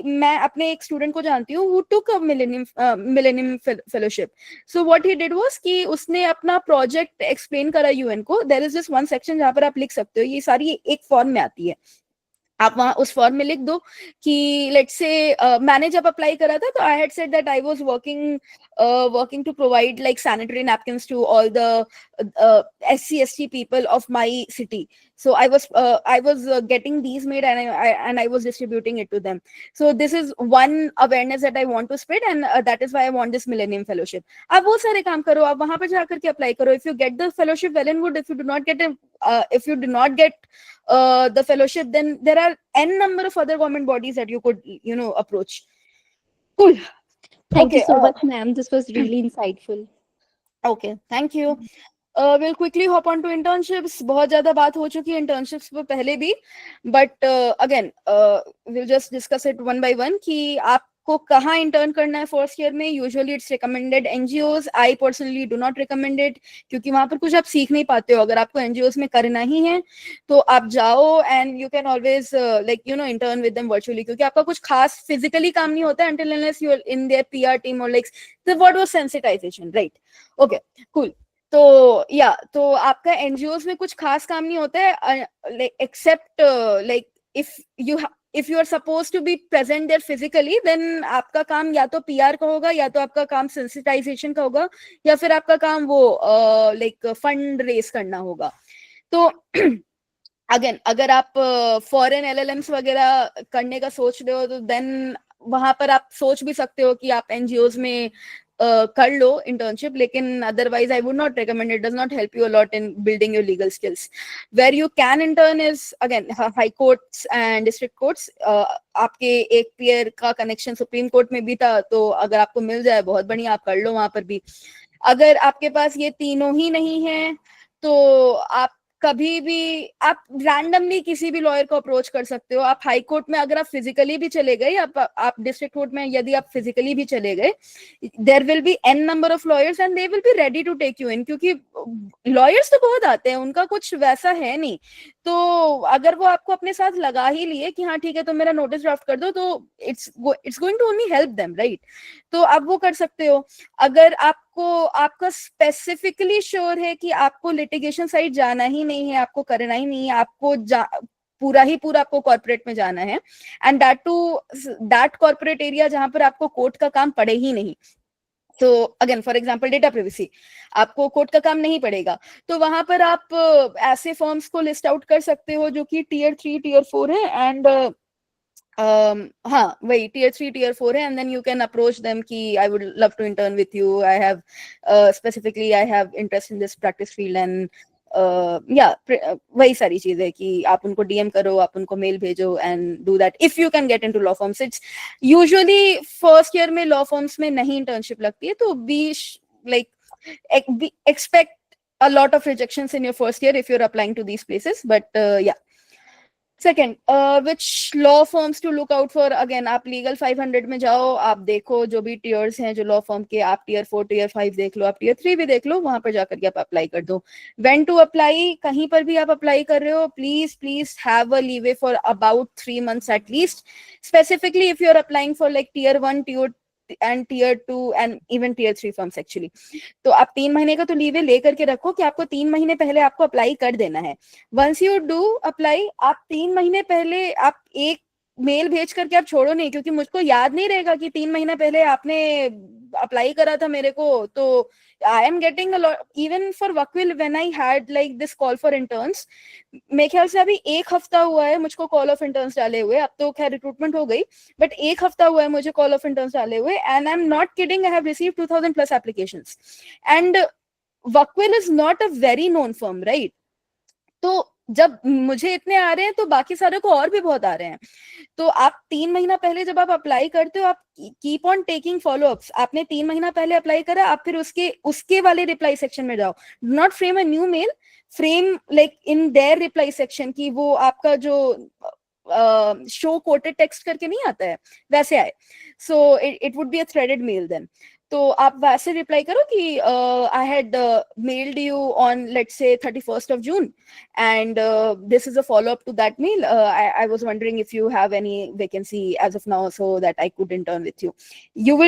मैं अपने एक student को जानती हूँ who took a millennium fellowship. So what he did was कि उसने अपना प्रोजेक्ट एक्सप्लेन करा यूएन को. There is this one section जहाँ पर आप लिख सकते हो, ये सारी एक फॉर्म में आती है, आप वहां उस फॉर्म में लिख दो कि लेट्स से मैंने जब अप्लाई करा था तो I had said that I was working to provide like sanitary napkins to all the SC ST people of my city. So I was getting these made and I was distributing it to them. So this is one awareness that I want to spread, and that is why I want this Millennium Fellowship. आप वो सारे काम करो, आप वहां पर जाकर के अप्लाई करो. If you get the fellowship, well and good. If you do not get the fellowship, then there are n number of other government bodies that you could approach. Cool. Thank you so much, ma'am. This was really insightful. Okay, thank you. We'll quickly hop on to internships. बहुत ज़्यादा बात हो चुकी है internships पर पहले भी, but again we'll just discuss it one by one कि आपको कहाँ intern करना है first year में. Usually it's recommended NGOs. I personally do not recommend it क्योंकि वहाँ पर कुछ आप सीख नहीं पाते हो. अगर आपको NGOs में करना ही है तो आप जाओ and you can always intern with them virtually, क्योंकि आपका कुछ खास physically काम नहीं होता है until unless you are in their PR team or like the word was sensitization, right? Okay, cool. तो तो आपका एनजीओस में कुछ खास काम नहीं होता है except like if you are supposed to be present there physically, then आपका काम या तो PR का होगा, या तो आपका काम sensitization का होगा, या फिर आपका काम वो like fund raise करना होगा. तो अगेन अगर आप फॉरेन LLMs वगैरह करने का सोच रहे हो तो देन वहां पर आप सोच भी सकते हो कि आप एनजीओस में कर लो internship, लेकिन otherwise I would not recommend. It does not help you a lot in building your legal skills. Where you can intern is again high courts and district courts. आपके एक peer का connection supreme court में भी था, तो अगर आपको मिल जाए बहुत बढ़िया, आप कर लो वहां पर भी. अगर आपके पास ये तीनों ही नहीं है तो आप कभी भी आप रैंडमली किसी भी लॉयर को अप्रोच कर सकते हो. आप हाई कोर्ट में अगर आप फिजिकली भी चले गए, आप डिस्ट्रिक्ट कोर्ट में यदि आप फिजिकली भी चले गए, there will be n number of lawyers and they will be ready to take you in, क्योंकि लॉयर्स तो बहुत आते हैं, उनका कुछ वैसा है नहीं. तो अगर वो आपको अपने साथ लगा ही लिए कि हाँ ठीक है तो मेरा नोटिस ड्राफ्ट कर दो, तो it's going to only help them, right? तो आप वो कर सकते हो. अगर आपका स्पेसिफिकली श्योर है कि आपको लिटिगेशन साइड जाना ही नहीं है, आपको करना ही नहीं है, आपको पूरा आपको कॉर्पोरेट में जाना है, एंड दैट कॉर्पोरेट एरिया जहां पर आपको कोर्ट का काम पड़े ही नहीं. तो again for example data privacy, आपको कोर्ट का काम नहीं पड़ेगा, तो वहां पर आप ऐसे फर्म्स को लिस्ट आउट कर सकते हो जो कि tier 3 tier 4 है, एंड हाँ वही tier 3 tier 4 है, and then you can approach them कि I would love to intern with you, I have specifically I have interest in this practice field and या वही सारी चीजें कि आप उनको डीएम करो, आप उनको मेल भेजो and do that if you can get into law firms. It's usually first year में लॉ फर्म्स में नहीं इंटर्नशिप लगती है, तो B like expect a lot of rejections in your first year if you're applying to these places, but yeah. Second, which law firms to look out for? Again, आप legal 500 में जाओ, आप देखो जो भी tiers हैं जो law firm के, आप tier 4 tier 5 देख लो, आप tier 3 भी देख लो, वहां पर जाकर के आप apply कर दो. When to apply? कहीं पर भी आप apply कर रहे हो, please have a leeway for about 3 months at least. Specifically if you're applying for like tier 1, tier 2 and even tier 3 firms actually. तो आप 3 महीने का तो लीवे लेकर के रखो कि आपको 3 महीने पहले आपको अप्लाई कर देना है. वंस यू डू अप्लाई, आप 3 महीने पहले आप एक मेल भेज करके आप छोड़ो नहीं, क्योंकि मुझको याद नहीं रहेगा कि 3 महीने पहले आपने अप्लाई करा था मेरे को. तो I am getting a lot even for Vakil when I had like this call for interns. मेरे ख्याल से अभी 1 हफ्ता हुआ है मुझको कॉल ऑफ इंटर्न्स डाले हुए. अब तो खैर रिक्रूटमेंट हो गई, बट 1 हफ्ता हुआ है मुझे कॉल ऑफ इंटर्न्स डाले हुए. And I am not kidding, I have received 2000 plus applications. And Vakil is not a very known firm, right? तो जब मुझे इतने आ रहे हैं तो बाकी सारे को और भी बहुत आ रहे हैं. तो आप 3 महीना पहले जब आप अप्लाई करते हो, आप keep on taking follow ups. आपने 3 महीना पहले अप्लाई करा, आप फिर उसके वाले रिप्लाई सेक्शन में जाओ. Do not frame a new mail, frame like in there reply section की वो आपका जो शो कोटेड टेक्स्ट करके नहीं आता है वैसे आए. So it would be a threaded mail then. तो आप वैसे रिप्लाई करो कि I had mailed you on let's say 31st of June and this is a follow up to that mail. I was wondering if you have any vacancy as of now so that I could intern with you. You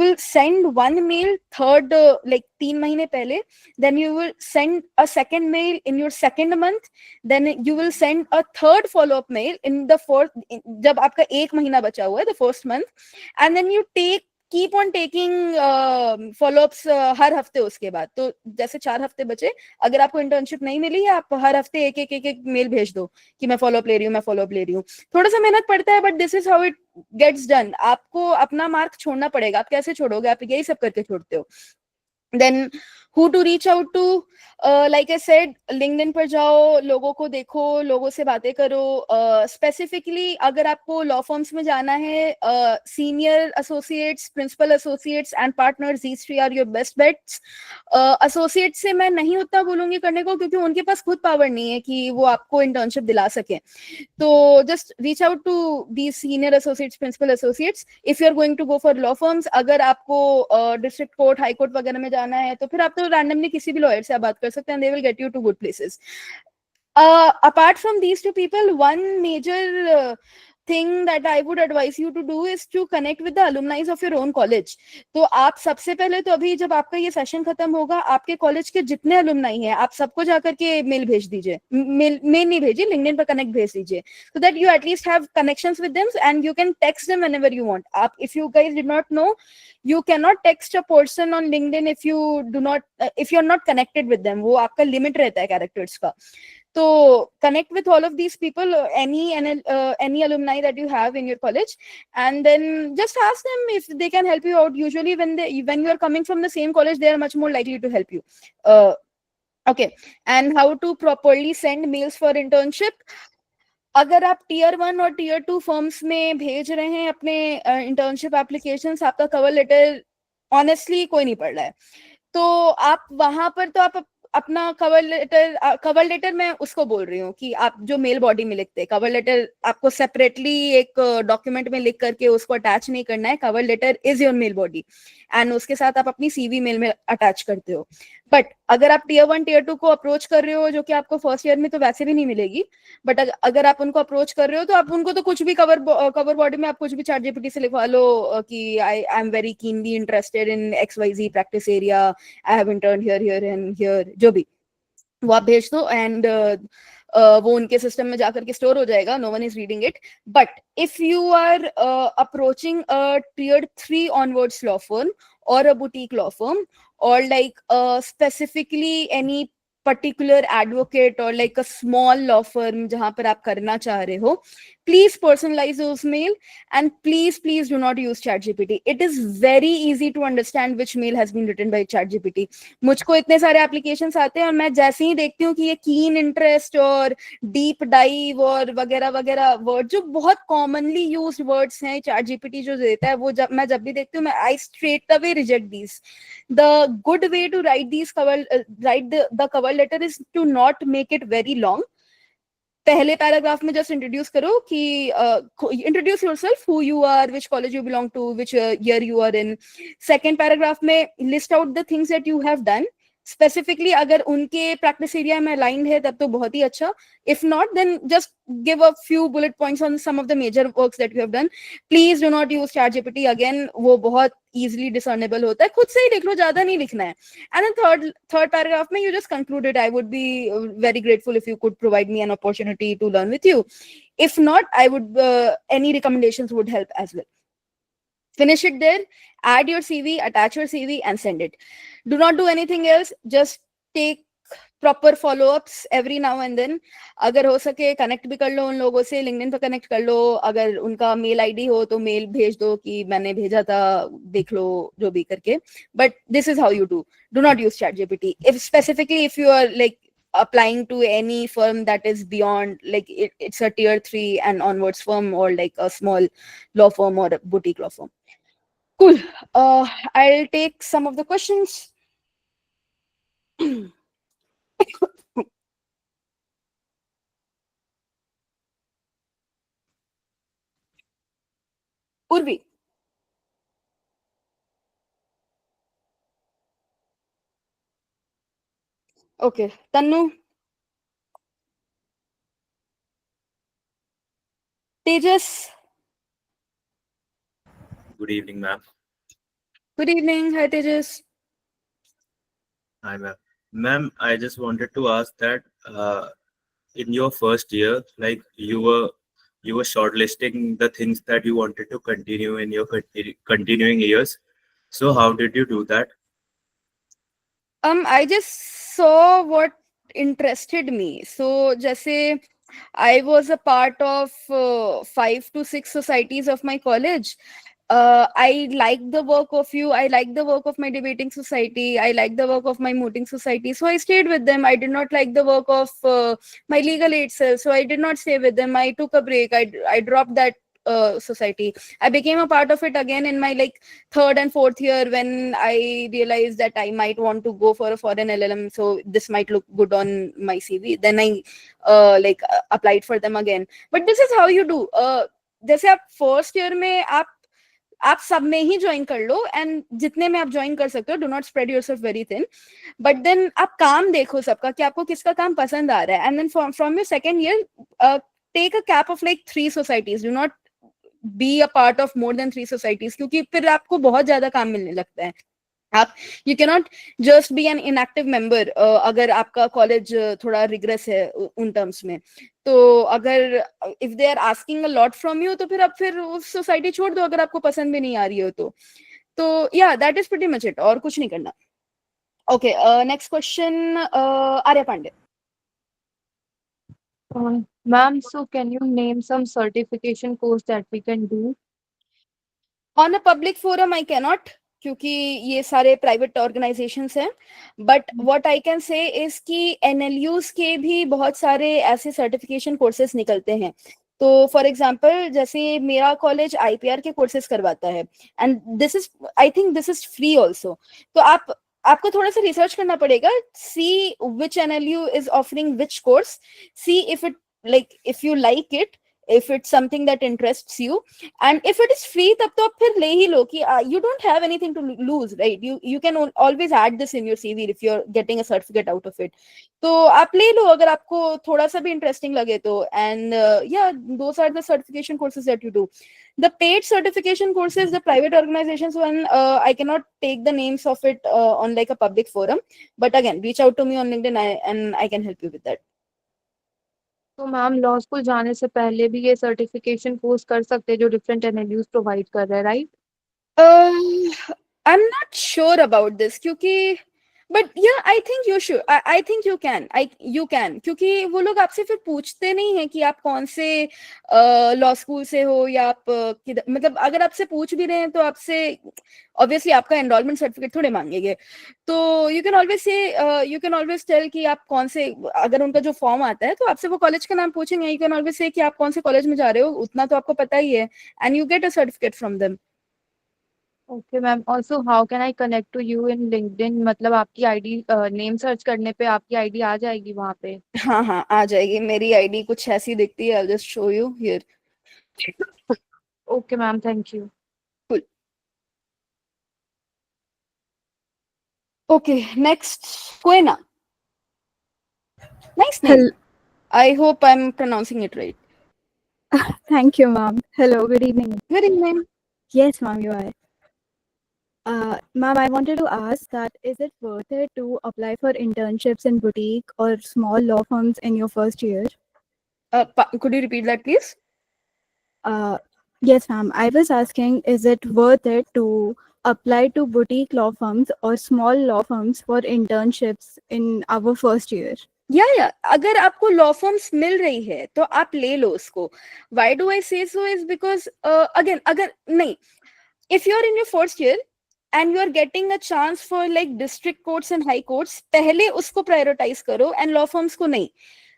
will send one mail third like 3 महीने पहले, then you will send a second mail in your second month, then you will send a third follow up mail in the fourth, जब आपका 1 महीना बचा हुआ है, the first month, and then you keep on taking followups हर हफ्ते. उसके बाद तो जैसे 4 हफ्ते बचे, अगर आपको इंटर्नशिप नहीं मिली है, आप हर हफ्ते एक मेल भेज दो कि मैं फॉलोअप ले रही हूँ. थोड़ा सा मेहनत पड़ता है, but this is how it gets done. आपको अपना मार्क छोड़ना पड़ेगा. आप कैसे छोड़ोगे? आप यही सब करके छोड़ते हो. Then who to reach out to? Like I said, LinkedIn पर जाओ, लोगों को देखो, लोगों से बातें करो. Specifically अगर आपको law firms में जाना है, senior associates, principal associates and partners, these 3 are your best bets. Associates से मैं नहीं उतना बोलूंगी करने को, क्योंकि उनके पास खुद पावर नहीं है कि वो आपको internship दिला सके. तो just reach out to these senior associates, principal associates. If you're going to go for law firms, अगर आपको district court, high court वगैरह में जाना है, तो फिर आप तो randomly किसी भी lawyer से आप बात कर सकते हैं. They will get you to good places. Apart from these 2 people, one major thing that I would advise you to do is to connect with the alumni of your own college. तो आप सबसे पहले तो अभी जब आपका ये session खत्म होगा, आपके कॉलेज के जितने alumni हैं, आप सबको जाकर के मेल भेज दीजिए. मेल नहीं भेजिए, LinkedIn पर कनेक्ट भेज दीजिए, so that you at least have connections with them and you can text them whenever you want. आप, if you guys did not know, you cannot text a person on LinkedIn if you're not connected with them. वो आपका limit रहता है characters का. So connect with all of these people, any alumni that you have in your college, and then just ask them if they can help you out. Usually when you are coming from the same college, they are much more likely to help you. Okay, and how to properly send mails for internship. अगर आप tier 1 और tier 2 firms में भेज रहे हैं अपने internship applications, आपका cover letter honestly कोई नहीं पढ़ रहा है, तो आप वहां पर तो आप अपना कवर लेटर मैं उसको बोल रही हूँ कि आप जो मेल बॉडी में लिखते हैं, कवर लेटर आपको सेपरेटली एक डॉक्यूमेंट में लिख करके उसको अटैच नहीं करना है. Cover letter is your mail body and उसके साथ आप अपनी सीवी मेल में अटैच करते हो. बट अगर आप tier 1 tier 2 को अप्रोच कर रहे हो, जो कि आपको फर्स्ट ईयर में तो वैसे भी नहीं मिलेगी, बट अगर आप उनको अप्रोच कर रहे हो, तो आप उनको तो कुछ भी कवर बॉडी में आप कुछ भी ChatGPT से लिखवा लो कि I am very keenly interested in XYZ practice area, I have intern here and here, जो भी वो आप भेज दो एंड वो उनके सिस्टम में जाकर के स्टोर हो जाएगा. No one is reading it. But if you are approaching a tier 3 onwards law firm or a boutique law firm or like specifically any particular advocate or like a small law firm जहां पर आप करना चाह रहे हो, Please personalize those mail, and please do not use ChatGPT. It is very easy to understand which mail has been written by ChatGPT. मुझको इतने सारे एप्लीकेशंस आते हैं और मैं जैसे ही देखती हूँ कि ये कीन इंटरेस्ट और डीप डाइव और वगैरह वगैरह वर्ड जो बहुत कॉमनली यूज्ड वर्ड्स हैं ChatGPT जो देता है, वो मैं जब भी देखती हूँ मैं I straight away reject these. The good way to write the cover letter is to not make it very long. पहले पैराग्राफ में जस्ट इंट्रोड्यूस करो कि introduce yourself, who you are, which college you belong to, which year you are in. Second paragraph में list out the things that you have done specifically. अगर उनके practice area में aligned है तब तो बहुत ही अच्छा. If not then just give a few bullet points on some of the major works that you have done. Please do not use ChatGPT again, वो बहुत easily discernible होता है. खुद से ही लिख लो, ज्यादा नहीं लिखना है. And then third paragraph में you just concluded, I would be very grateful if you could provide me an opportunity to learn with you. If not, I would any recommendations would help as well. Finish it there, add your CV, attach your CV and send it. Do not do anything else. Just take proper follow-ups every now and then. अगर हो सके connect भी कर लो उन लोगों से, LinkedIn पे connect कर लो. अगर उनका मेल आईडी हो तो मेल भेज दो कि मैंने भेजा था, देख लो जो भी करके. But this is how you do. Do not use ChatGPT. If you are like applying to any firm that is beyond, like it's a tier 3 and onwards firm, or like a small law firm or a boutique law firm. Cool. I'll take some of the questions. Urvi. Okay. Tannu. Tejas. Good evening, ma'am. Good evening. Hi, Tejas. Hi, ma'am. Ma'am, I just wanted to ask that in your first year, like you were shortlisting the things that you wanted to continue in your continuing years. So how did you do that? I just saw what interested me. So जैसे I was a part of 5 to 6 societies of my college. I like the work of you. I like the work of my debating society. I like the work of my mooting society. So I stayed with them. I did not like the work of my legal aid cell. So I did not stay with them. I took a break. I dropped that society. I became a part of it again in my like 3rd and 4th year when I realized that I might want to go for a foreign LLM. So this might look good on my CV. Then I applied for them again. But this is how you do. जैसे आप first year में आप सब में ही join कर लो, and जितने में आप ज्वाइन कर सकते हो, do not spread yourself very thin. But then आप काम देखो सबका कि आपको किसका काम पसंद आ रहा है. And then from your second year take a cap of like 3 societies. Do not be a part of more than 3 societies, क्योंकि फिर आपको बहुत ज्यादा काम मिलने लगता है. आप you cannot just be an inactive member अगर आपका कॉलेज थोड़ा रिग्रेस है उन टर्म्स में. तो अगर if they are asking a lot from you, तो फिर आप उस सोसाइटी छोड़ दो अगर आपको पसंद भी नहीं आ रही हो तो yeah that is pretty much it. और कुछ नहीं करना. Okay, next question, Arya Pandey. Ma'am, so can you name some certification course that we can do? On a public forum, I cannot, क्योंकि ये सारे प्राइवेट ऑर्गेनाइजेशंस हैं. But what I can say is कि NLUs के भी बहुत सारे ऐसे सर्टिफिकेशन कोर्सेज निकलते हैं. तो फॉर एग्जांपल जैसे मेरा कॉलेज IPR के कोर्सेज करवाता है, and this is, I think this is free also. तो आपको थोड़ा सा रिसर्च करना पड़ेगा. See which NLU is offering which course, see if you like it, if it's something that interests you, and if it is free, तब तो आप फिर ले ही लो कि you don't have anything to lose, right? You can always add this in your CV if you're getting a certificate out of it. तो आप ले लो अगर आपको थोड़ा सा भी interesting लगे तो. And yeah, those are the certification courses that you do. The paid certification courses, the private organizations one, I cannot take the names of it on like a public forum, but again, reach out to me on LinkedIn and I can help you with that. तो ma'am law school जाने से पहले भी ये certification course कर सकते हैं जो डिफरेंट NLUs प्रोवाइड कर रहे हैं, right? I'm not sure about this, क्योंकि बट या I think you should, I think you can, क्योंकि वो लोग आपसे फिर पूछते नहीं है कि आप कौन से लॉ स्कूल से हो या आप किधर, मतलब अगर आपसे पूछ भी रहे हैं तो आपसे ऑब्वियसली आपका एनरोलमेंट सर्टिफिकेट थोड़े मांगेंगे, तो you can always say, you can always tell कि आप कौन से, अगर उनका जो फॉर्म आता है तो आपसे वो कॉलेज का नाम पूछेंगे, यू कैन ऑलवेज से कि आप कौन से कॉलेज में जा रहे हो, उतना तो आपको पता ही है, and you get a certificate from them. Okay ma'am, also how can I connect to you in LinkedIn? मतलब आपकी आईडी नेम सर्च करने पे आपकी आईडी आ जाएगी वहां पे? हाँ हाँ आ जाएगी, मेरी आईडी कुछ ऐसी दिखती है, I just show you here. Okay ma'am, thank you. Cool. Okay, next, Koena. Nice name. I hope I'm pronouncing it right. Thank you, ma'am. Hello, good evening. Good evening. Yes, ma'am, you are. Ma'am, I wanted to ask that is it worth it to apply for internships in boutique or small law firms in your first year? Could you repeat that, please? Yes, ma'am. I was asking, is it worth it to apply to boutique law firms or small law firms for internships in our first year? या अगर आपको law firms मिल रही है तो आप ले लो उसको. Why do I से सो इज बिकॉज अगेन, अगर नहीं, if you are in your first year and you are getting a chance for like district courts and high courts, पहले उसको प्रायोरिटाइज करो एंड लॉ फर्म्स को नहीं.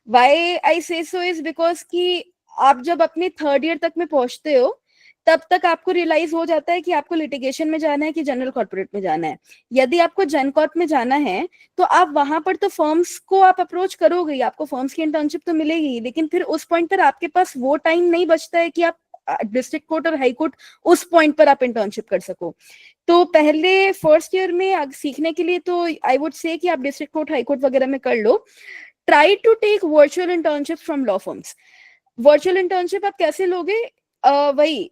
Why I से so is because कि आप जब अपने थर्ड ईयर तक में पहुंचते हो तब तक आपको रियलाइज हो जाता है कि आपको लिटिगेशन में जाना है कि जनरल कॉर्पोरेट में जाना है. यदि आपको जन कॉर्प में जाना है तो आप वहां पर तो फर्म्स को आप अप्रोच करोगे, आपको फर्म्स की इंटर्नशिप तो मिलेगी, लेकिन फिर उस पॉइंट पर आपके पास वो टाइम नहीं बचता है कि आप डिस्ट्रिक्ट कोर्ट और हाई कोर्ट उस पॉइंट पर आप इंटर्नशिप कर सको. तो पहले फर्स्ट ईयर में सीखने के लिए तो आई वुड से कि आप डिस्ट्रिक्ट कोर्ट हाई कोर्ट वगैरह में कर लो. Try to take virtual internship from law firms. Virtual internship आप कैसे लोगे? वही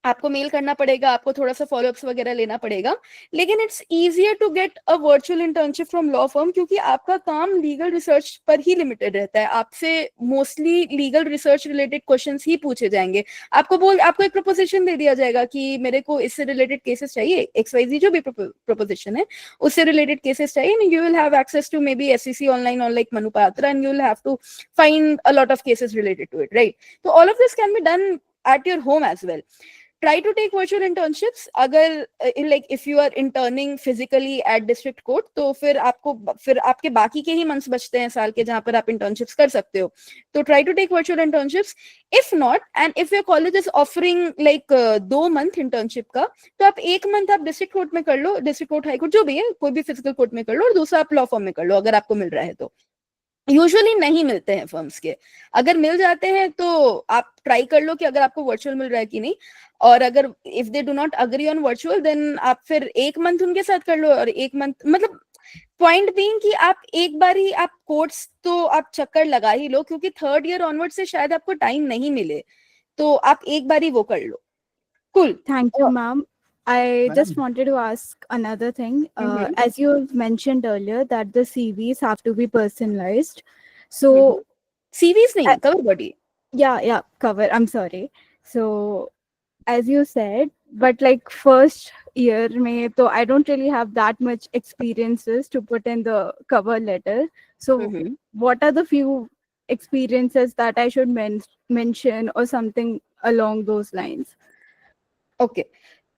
आपको मेल करना पड़ेगा, आपको थोड़ा सा फॉलोअप्स वगैरह लेना पड़ेगा, लेकिन it's easier to get a virtual internship from law firm क्योंकि आपका काम लीगल रिसर्च पर ही लिमिटेड रहता है. आपसे mostly legal research related questions ही पूछे जाएंगे. आपको एक प्रपोजिशन दे दिया जाएगा कि मेरे को इससे रिलेटेड केसेस चाहिए, XYZ जो भी प्रपोजिशन है उससे रिलेटेड केसेस चाहिए, and you will have access to maybe SEC online और like Manupatra, and you will have to find a lot of cases related to it, right? तो all of this can be done at your home as well. Try to take virtual internships. अगर like if you are interning physically at district court तो फिर आपके बाकी के ही months बचते हैं साल के जहां पर आप internships कर सकते हो. तो try to take virtual internships. If not, and if your college is offering like 2 month internship का, तो आप 1 month आप district court में कर लो, district court high court जो भी है, कोई भी physical court में कर लो, और दूसरा आप law firm में कर लो अगर आपको मिल रहा है तो. यूजुअली नहीं मिलते हैं फर्म्स के, अगर मिल जाते हैं तो आप ट्राई कर लो कि अगर आपको वर्चुअल मिल रहा है कि नहीं, और अगर if they do not agree on virtual then आप फिर 1 मंथ उनके साथ कर लो, और 1 मंथ मतलब पॉइंट बीइंग कि आप एक बार ही आप कोर्स तो आप चक्कर लगा ही लो, क्योंकि थर्ड ईयर ऑनवर्ड से शायद आपको टाइम नहीं मिले, तो आप एक बार ही वो कर लो. Cool. Thank you, ma'am. I just wanted to ask another thing. As you mentioned earlier, that the CVs have to be personalized. So, CVs nahi, cover body. Yeah, cover. I'm sorry. So, as you said, but like first year, so I don't really have that much experiences to put in the cover letter. So, what are the few experiences that I should mention or something along those lines? Okay.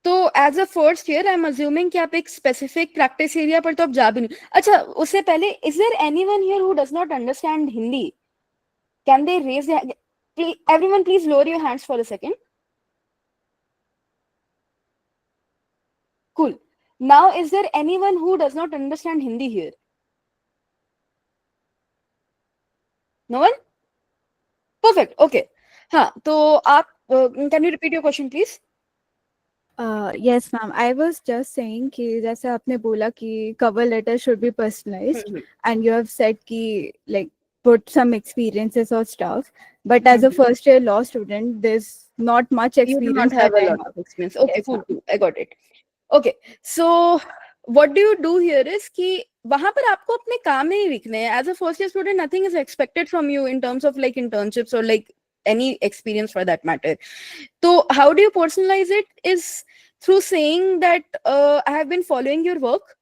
तो as a first year I am assuming कि आप एक specific practice area पर तो आप जा भी नहीं. अच्छा, उससे पहले, is there anyone here who does not understand Hindi? Can they raise everyone please lower your hands for a second. Cool. Now is there anyone who does not understand Hindi here? No one? Perfect. Okay. हाँ, तो आप can you repeat your question please? Yes, ma'am. I was just saying कि जैसे आपने बोला कि cover letter should be personalized, and you have said कि like put some experiences or stuff. But as a first year law student, there's not much experience. You do not have a lot of experience. Okay, Yes, cool, ma'am. cool. I got it. Okay, so what do you do here is कि वहां पर आपको अपने काम में ही लिखने हैं. As a first year student, nothing is expected from you in terms of like internships or like any experience for that matter. So how do you personalize it is through saying that I have been following your work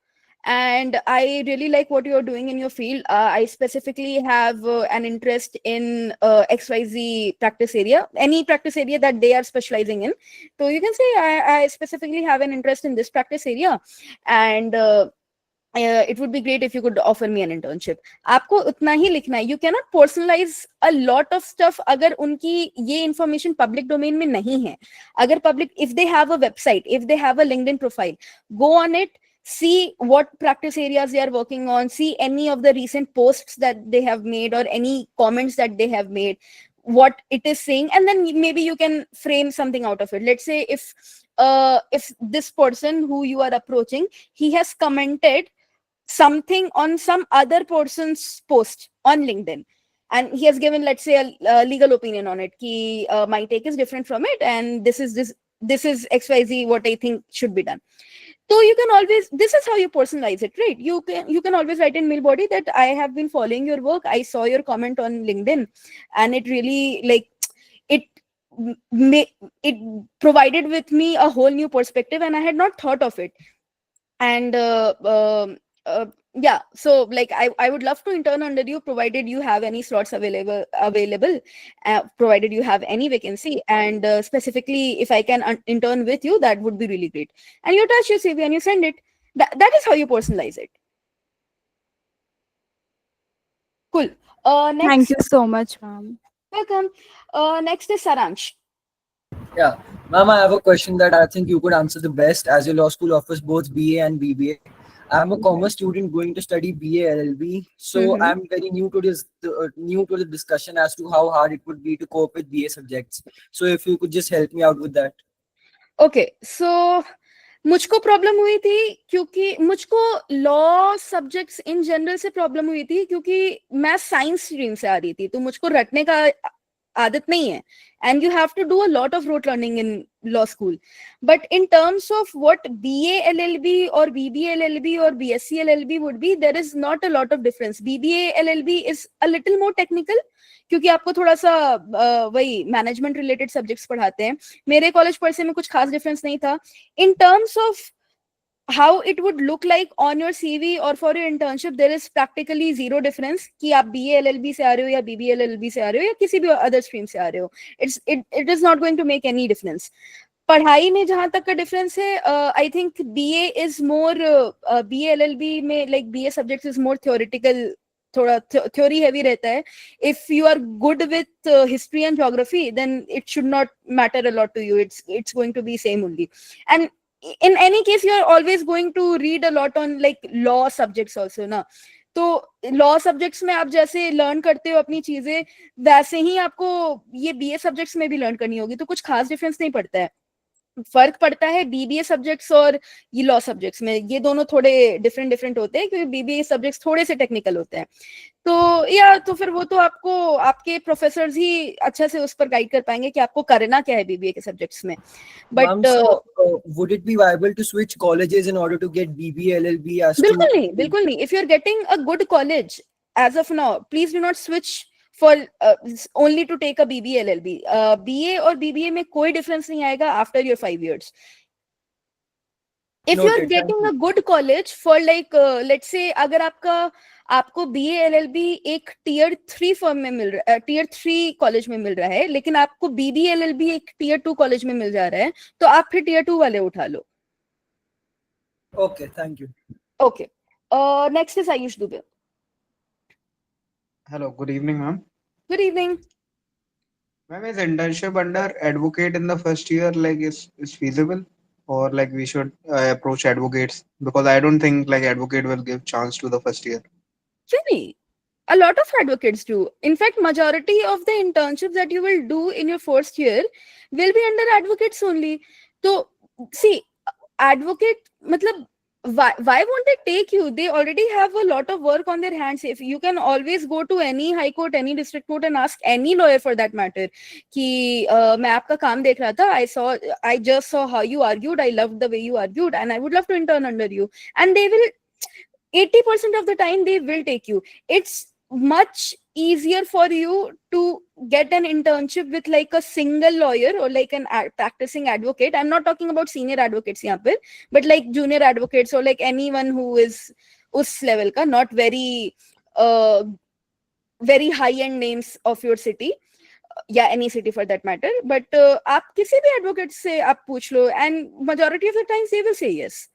and I really like what you're doing in your field. I specifically have an interest in XYZ practice area, any practice area that they are specializing in. So you can say I specifically have an interest in this practice area, and it would be great if you could offer me an internship. आपको उतना ही लिखना है. You cannot personalize a lot of stuff अगर उनकी ये information public domain में नहीं है. अगर public, if they have a website, if they have a LinkedIn profile, go on it, see what practice areas they are working on, see any of the recent posts that they have made or any comments that they have made, what it is saying, and then maybe you can frame something out of it. Let's say if this person who you are approaching, he has commented something on some other person's post on LinkedIn, and he has given, let's say, a legal opinion on it, ki my take is different from it, and this is XYZ what I think should be done. So you can always, this is how you personalize it, right? You can always write in mail body that I have been following your work, I saw your comment on LinkedIn, and it really, like, it provided with me a whole new perspective, and I had not thought of it. And yeah, so like I would love to intern under you, provided you have any slots available, provided you have any vacancy, and specifically if I can intern with you, that would be really great. And you attach your CV and you send it. That is how you personalize it. Cool. Next. Thank you so much, ma'am. Welcome. Next is Saransh. Yeah, ma'am, I have a question that I think you could answer the best, as your law school offers both BA and BBA. I'm a commerce student going to study BA LLB, so I'm very new to this, new to the discussion as to how hard it would be to cope with BA subjects. So if you could just help me out with that. Okay, so मुझको problem हुई थी क्योंकि मुझको law subjects in general से problem हुई थी क्योंकि मैं साइंस स्ट्रीम से आ रही थी, तो मुझको रटने का आदत नहीं है, and you have to do a lot of rote learning in law school. But in terms of what BA LLB or BBA LLB or BSc LLB would be, there is not a lot of difference. BBA LLB is a little more technical क्योंकि आपको थोड़ा सा वही management related subjects पढ़ाते हैं. मेरे college पढ़ने में कुछ खास डिफरेंस नहीं था. In terms of how it would look like on your CV or for your internship, there is practically zero difference कि आप BA LLB से आ रहे हो या BBA LLB से आ रहे हो या किसी भी other stream से आ रहे हो. It is not going to make any difference. पढ़ाई में जहां तक का डिफरेंस है, I think BA is more BA LLB में like BA subjects is more theoretical, थोड़ा theory heavy रहता है. If you are good with history and geography, then it should not matter a lot to you. It's going to be same only. And in any case, you are always going to read a lot on like law subjects also ना. तो law subjects में आप जैसे learn करते हो अपनी चीजें, वैसे ही आपको ये BA subjects में भी learn करनी होगी. तो कुछ खास difference नहीं पड़ता है. फर्क पड़ता है BBA सब्जेक्ट्स और ये लॉ सब्जेक्ट्स में. ये दोनों थोड़े डिफरेंट होते हैं क्योंकि BBA सब्जेक्ट्स थोड़े से टेक्निकल होते हैं. तो या तो फिर वो तो आपको आपके प्रोफेसर्स ही अच्छा से उस पर गाइड कर पाएंगे कि आपको करना क्या है BBA के सब्जेक्ट्स में. But would it be viable to switch colleges in order to get BBA LLB as बिल्कुल नहीं. If you're getting a good college as of now, please do not switch for only to take a BBA LLB. BA और BBA में कोई difference नहीं आएगा after your 5 years. If you're getting a good college for like let's say अगर आपको BA LLB एक tier 3 firm में मिल रहा है, tier 3 college में मिल रहा है, लेकिन आपको BBA LLB एक tier 2 college में मिल जा रहा है, तो आप फिर tier 2 वाले उठा लो. Okay, thank you. Okay. Next is Ayush Dubey. Hello, good evening, ma'am. Good evening. Ma'am, is internship under advocate in the first year like is feasible, or like we should approach advocates, because I don't think like advocate will give chance to the first year. Really? A lot of advocates do. In fact, majority of the internships that you will do in your first year will be under advocates only. So see, advocate matlab why won't they take you? They already have a lot of work on their hands. If you can always go to any high court, any district court and ask any lawyer for that matter कि मैं आपका काम देख रहा था, I just saw how you argued, I loved the way you argued, and I would love to intern under you. And they will 80% of the time they will take you. It's much easier for you to get an internship with like a single lawyer or like an practicing advocate. I'm not talking about senior advocates here, but like junior advocates or like anyone who is us level ka, not very very high end names of your city, yeah, any city for that matter. But आप किसी भी advocate से आप पूछ लो, and majority of the times they will say yes.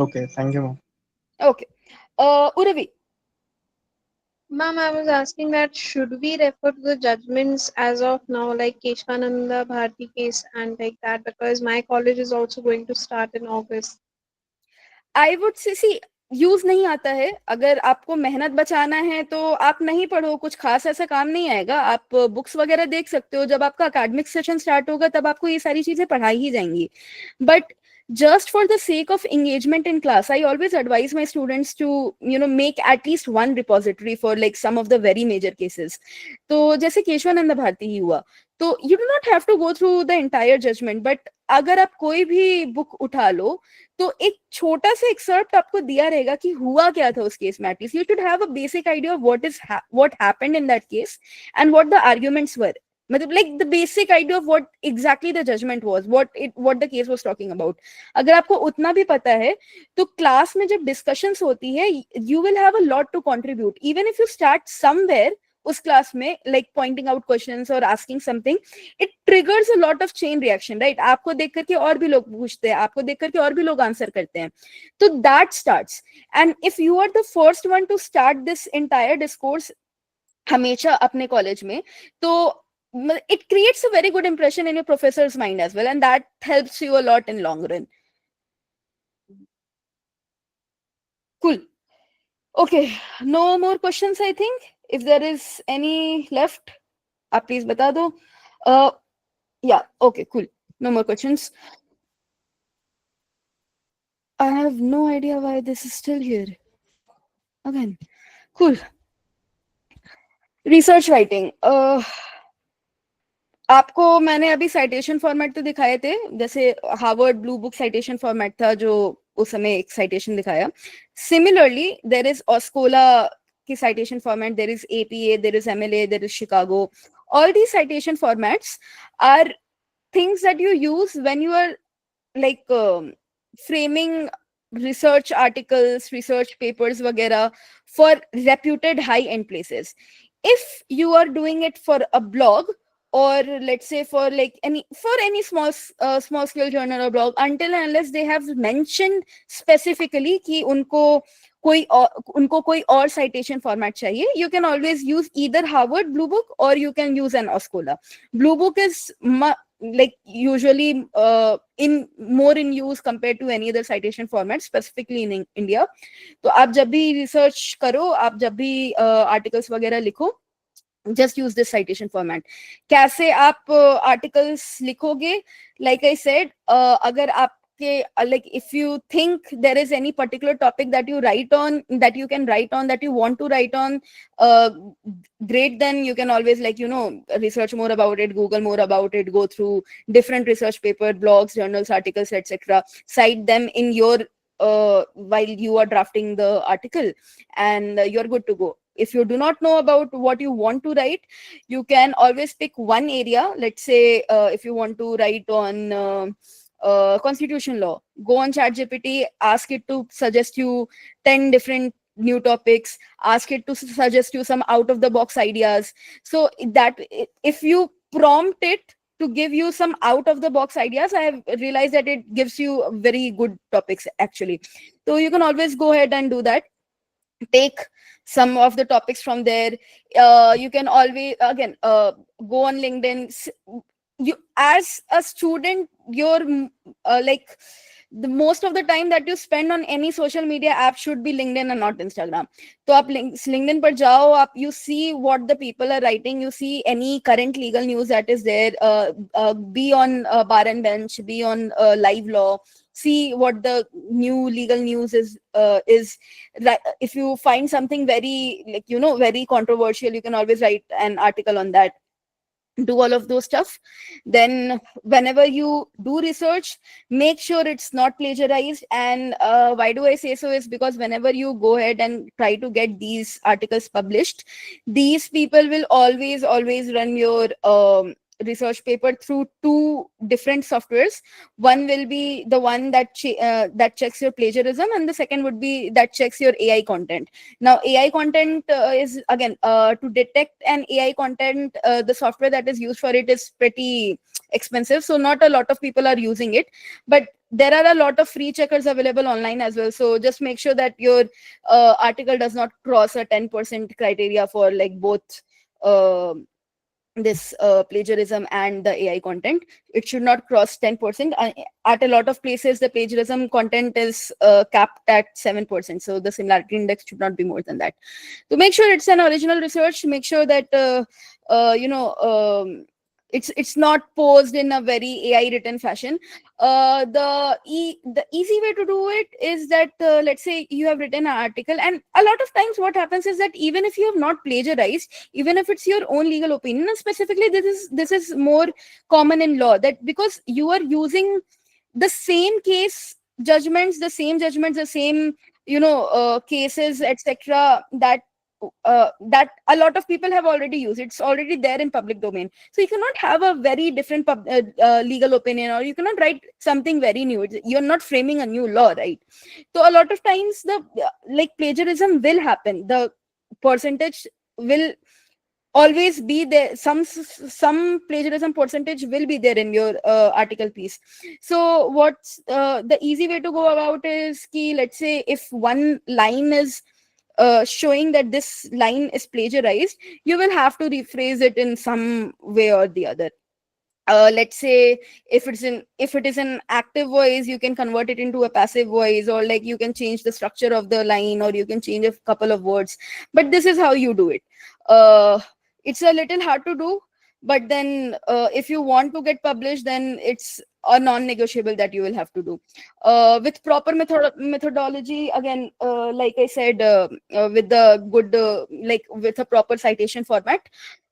Okay, thank you, ma'am. Okay. Uravi. Ma'am, I was asking that should we refer to the judgments as of now, like Keshwananda Bharti case and like that, because my college is also going to start in August. I would say, see, use नहीं आता है. अगर आपको मेहनत बचाना है तो आप नहीं पढ़ो, कुछ खास ऐसा काम नहीं आएगा. आप बुक्स वगैरह देख सकते हो. जब आपका अकेडमिक सेशन स्टार्ट होगा तब आपको ये सारी चीजें पढ़ाई ही जाएंगी. But just for the sake of engagement in class, I always advise my students to, you know, make at least one repository for like some of the very major cases. तो जैसे केशवानंद भारती ही हुआ, तो you do not have to go through the entire judgment, but अगर आप कोई भी book उठा लो तो एक छोटा सा एक्सर्प्ट आपको दिया रहेगा कि हुआ क्या था उस केस में. At least you should have a basic idea of what happened in that case and what the arguments were. मतलब like the basic idea of what exactly the judgment was, what the case was talking about. अगर आपको उतना भी पता है तो class में जब डिस्कशंस होती है, you will have a lot to contribute. Even if you start somewhere उस क्लास में, like pointing out questions or asking something, it triggers a lot of chain reaction, right? आपको देख करके और भी लोग पूछते हैं, आपको देख करके और भी लोग आंसर करते हैं. तो that starts. And if you are the first one to start this entire discourse हमेशा अपने कॉलेज में, तो it creates a very good impression in your professor's mind as well, and that helps you a lot in long run. Cool. Okay, no more questions, I think. If there is any left, please bata do. Yeah, okay, cool. No more questions. I have no idea why this is still here. Again, cool. Research writing. आपको मैंने अभी citation format तो दिखाए थे, जैसे Harvard blue book citation format था जो उस समय एक साइटेशन दिखाया. सिमिलरली देयर इज ऑस्कोला की citation format, there is APA, there is MLA, there is Chicago. All these citation formats are things that you use when you are like framing research articles, research papers वगैरह for reputed high-end places. If you are doing it for a blog, or let's say for like any small scale journal or blog, until and unless they have mentioned specifically कि उनको कोई और citation format चाहिए, you can always use either Harvard Blue Book or you can use an Oscola. Blue Book is like usually more in use compared to any other citation format, specifically in India. तो आप जब भी research करो, आप जब भी articles वगैरह लिखो, just use this citation format. कैसे आप articles लिखोगे? Like I said, अगर आपके like if you think there is any particular topic that you write on, that you can write on, that you want to write on, great, then you can always like, you know, research more about it, Google more about it, go through different research paper, blogs, journals, articles, etc. Cite them in your while you are drafting the article, and you're good to go. If you do not know about what you want to write, you can always pick one area. Let's say if you want to write on constitution law, go on ChatGPT, ask it to suggest you 10 different new topics, ask it to suggest you some out of the box ideas. So that if you prompt it to give you some out of the box ideas, I have realized that it gives you very good topics actually. So you can always go ahead and do that. Take some of the topics from there. You can always again go on LinkedIn. You as a student, you're like the most of the time that you spend on any social media app should be LinkedIn and not Instagram. So आप LinkedIn पर जाओ, you see what the people are writing, you see any current legal news that is there, be on Bar and Bench, be on Live Law, see what the new legal news is. If you find something very like, you know, very controversial, you can always write an article on that. do all of those stuff. Then whenever you do research, make sure it's not plagiarized. And why do I say so is because whenever you go ahead and try to get these articles published, these people will always run your research paper through two different softwares. One will be the one that that checks your plagiarism, and the second would be that checks your AI content. Now AI content is again to detect an AI content, the software that is used for it is pretty expensive, so not a lot of people are using it, but there are a lot of free checkers available online as well. So just make sure that your article does not cross a 10% criteria for like both this plagiarism and the AI content. It should not cross 10%. At a lot of places, the plagiarism content is capped at 7%. So the similarity index should not be more than that. So make sure it's an original research. Make sure that it's not posed in a very AI written fashion. The easy way to do it is that let's say you have written an article, and a lot of times what happens is that even if you have not plagiarized, even if it's your own legal opinion, and specifically this is more common in law, that because you are using the same case judgments, the same cases, etc., that a lot of people have already used. It's already there in public domain, so you cannot have a very different legal opinion, or you cannot write something very new. You're not framing a new law, right? So a lot of times the like plagiarism will happen. The percentage will always be there. Some plagiarism percentage will be there in your article piece. So what's the easy way to go about is key, let's say if one line is showing that this line is plagiarized, you will have to rephrase it in some way or the other. Let's say if it is an active voice, you can convert it into a passive voice, or like you can change the structure of the line, or you can change a couple of words, but this is how you do it. It's a little hard to do, but then if you want to get published, then it's a non-negotiable that you will have to do with proper methodology. Again, like I said, with the good like with a proper citation format.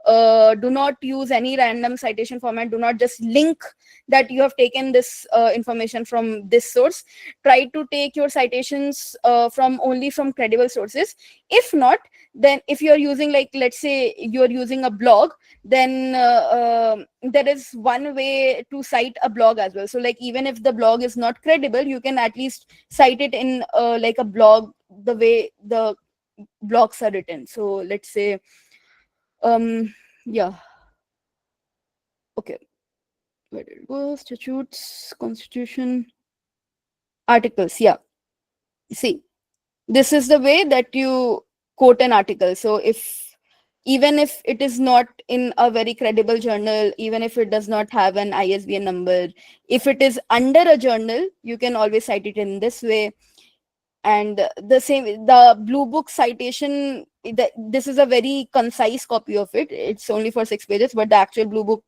Do not use any random citation format. Do not just link that you have taken this information from this source. Try to take your citations only from credible sources. If not, then if you're using, like, let's say you're using a blog, then there is one way to cite a blog as well. So like even if the blog is not credible, you can at least cite it in like a blog, the way the blogs are written. So let's say yeah, okay, where did it go? Statutes, constitution, articles. Yeah, see, this is the way that you quote an article. So even if it is not in a very credible journal, even if it does not have an ISBN number, if it is under a journal, you can always cite it in this way. And the Blue Book citation, this is a very concise copy of it. It's only for 6 pages, but the actual Blue Book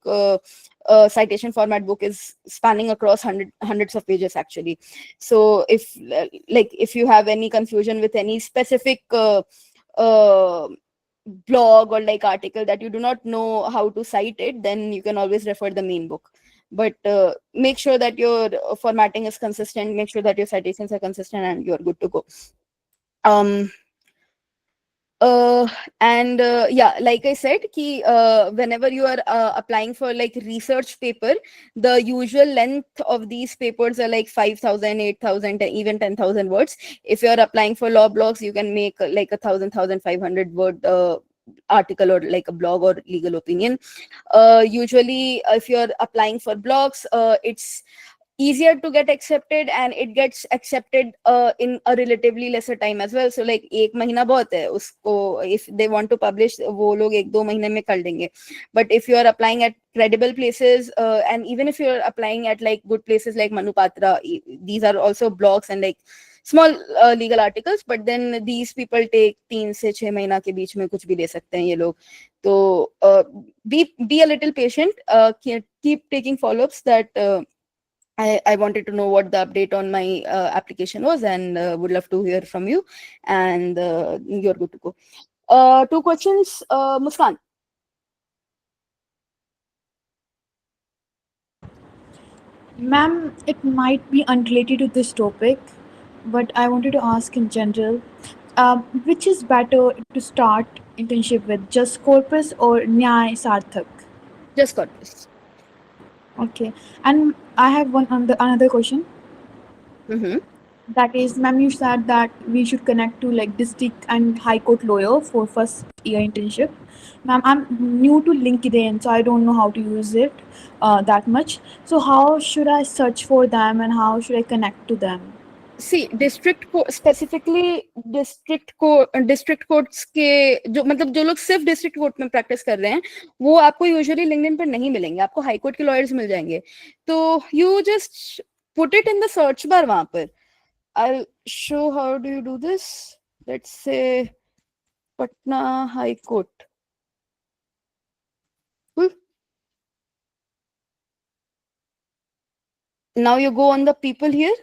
citation format book is spanning across hundreds of pages actually. So if you have any confusion with any specific blog or like article that you do not know how to cite it, then you can always refer the main book. But make sure that your formatting is consistent, make sure that your citations are consistent, and you're good to go. Yeah, like I said, whenever you are applying for like research paper, the usual length of these papers are like 5,000, 8,000, even 10,000 words. If you're applying for law blogs, you can make like 1,500 word article or like a blog or legal opinion. Usually if you're applying for blogs, it's easier to get accepted, and it gets accepted in a relatively lesser time as well. So like 1 mahina bahut hai usko, if they want to publish, wo log 1-2 mahine mein kar denge. But if you are applying at credible places, and even if you're applying at like good places like Manupatra, these are also blogs and like small legal articles, but then these people take 3 से 6 महीना के बीच में कुछ भी ले सकते हैं ये लोग. तो be a little patient, keep taking follow-ups. That I wanted to know what the update on my application was, and would love to hear from you, and you're good to go. 2 questions, Muskan. Ma'am, it might be unrelated to this topic, but I wanted to ask in general, which is better to start internship with, Just Corpus or Nyay Sarthak? Just Corpus. Okay, and I have another question. Mm-hmm. That is, ma'am, you said that we should connect to like district and high court lawyer for first year internship. Ma'am, I'm new to LinkedIn, so I don't know how to use it that much. So how should I search for them and how should I connect to them? See district को specifically district courts के जो मतलब जो लोग सिर्फ district court में practice कर रहे हैं वो आपको यूजुअली लिंक्डइन पर नहीं मिलेंगे, आपको हाई कोर्ट के लॉयर्स मिल जाएंगे. तो you just put it in the search bar वहां पर. I show how do you do this. Let's say Patna high court. Now you go on the people here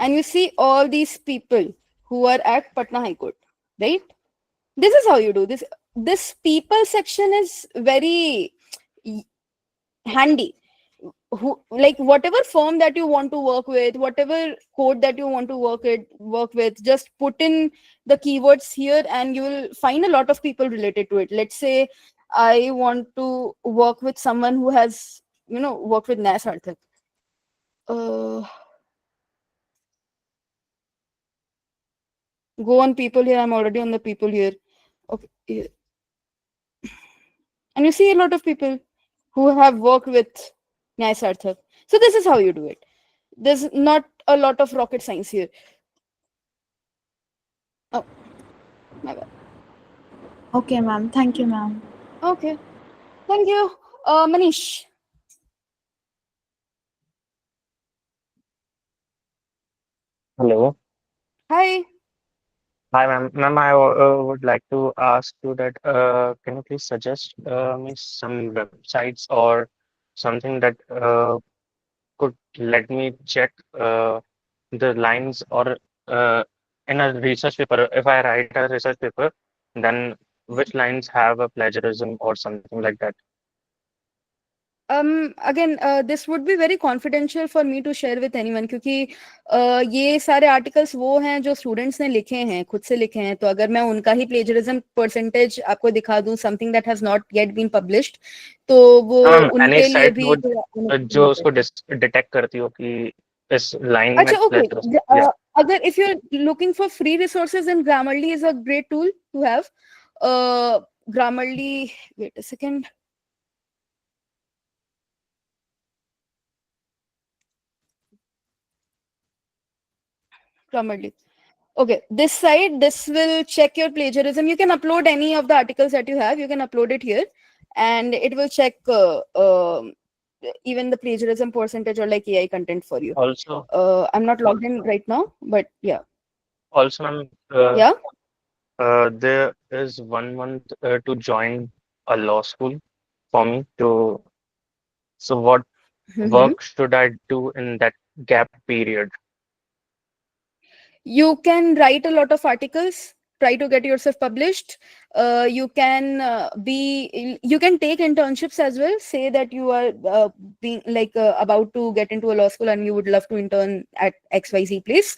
and you see all these people who are at Patna High Court, right? This is how you do this. This people section is very handy. Who, like whatever firm that you want to work with, whatever code that you want to work with, just put in the keywords here and you will find a lot of people related to it. Let's say I want to work with someone who has, you know, worked with Nyay Sarthak. Go on people here. I'm already on the people here. Okay. Here. And you see a lot of people who have worked with Nyay Sarthak. So this is how you do it. There's not a lot of rocket science here. Oh, my bad. Okay, ma'am. Thank you, ma'am. Okay. Thank you. Manish. Hello. Hi. Hi, ma'am. Ma'am, I would like to ask you that can you please suggest me some websites or something that could let me check the lines or in a research paper, if I write a research paper, then which lines have a plagiarism or something like that? Again, this would be very confidential for me to share with anyone क्योंकि ये सारे articles वो हैं जो students ने लिखे हैं, खुद से लिखे हैं. तो अगर मैं उनका ही plagiarism percentage आपको दिखा दूं, something that has not yet been published, तो वो Any उनके लिए site भी जो उसको डिटेक्ट करती हो कि इस लाइन में अच्छा, okay. plagiarism, yeah. Agar if you're looking for free resources, then Grammarly is a great tool to have. Grammarly, wait a second. Grammarly. Okay, this site, this will check your plagiarism. You can upload any of the articles that you have. You can upload it here, and it will check even the plagiarism percentage or like AI content for you. Also, I'm not logged in right now, but yeah. Also, ma'am, Yeah. there is 1 month to join a law school for me to. So what work should I do in that gap period? You can write a lot of articles, try to get yourself published. You can you can take internships as well. Say that you are being like about to get into a law school and you would love to intern at XYZ place.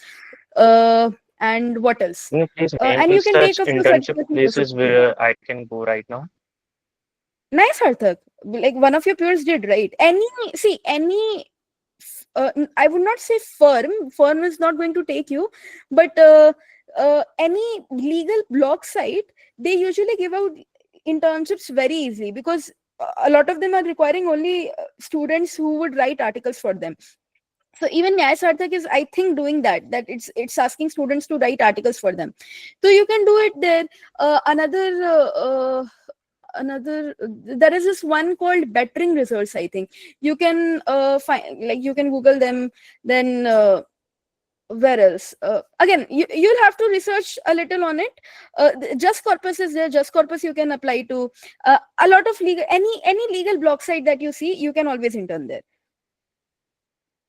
And what else? Can you please name And me you can such take a few internship places certifications. where I can go right now? Nyay Sarthak, like one of your peers did, right? Any I would not say firm is not going to take you, but any legal blog site, they usually give out internships very easily because a lot of them are requiring only students who would write articles for them. So even Nyay Sarthak is, I think, doing that it's asking students to write articles for them, so you can do it there. Another there is this one called Bettering Results. I think you can find, like you can Google them. Then where else? Again, you'll have to research a little on it. Just Corpus is there. Just Corpus you can apply to. A lot of legal, any legal blog site that you see, you can always intern there.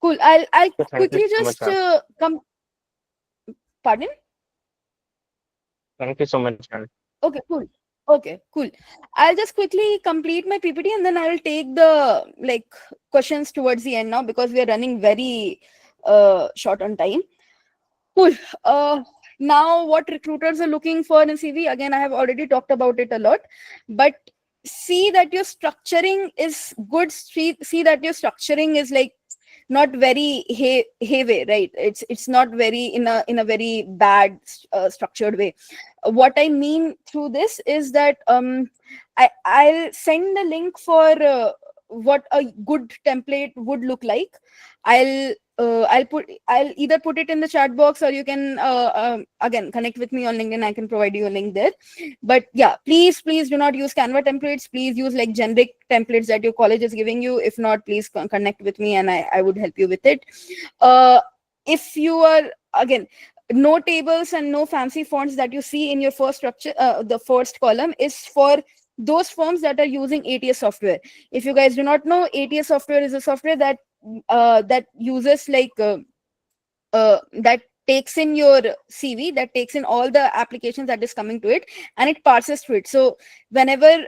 Cool. I'll Thank you quickly so just much, ma'am. come. Pardon? Thank you so much, ma'am. Okay, cool. Okay, cool. I'll just quickly complete my PPT and then I will take the questions towards the end now because we are running very short on time. Cool. Now what recruiters are looking for in CV, again, I have already talked about it a lot, but see that your structuring is good. See that your structuring is not very heavy, right? It's not very in a very bad structured way. What I mean through this is that I'll send the link for what a good template would look like. I'll either put it in the chat box, or you can again connect with me on LinkedIn. I can provide you a link there. But yeah, please do not use Canva templates. Please use generic templates that your college is giving you. If not, please connect with me and I would help you with it. If you are, again, no tables and no fancy fonts that you see in your first structure, the first column is for those firms that are using ATS software. If you guys do not know, ATS software is a software that uses that takes in your CV, that takes in all the applications that is coming to it, and it parses through it. So whenever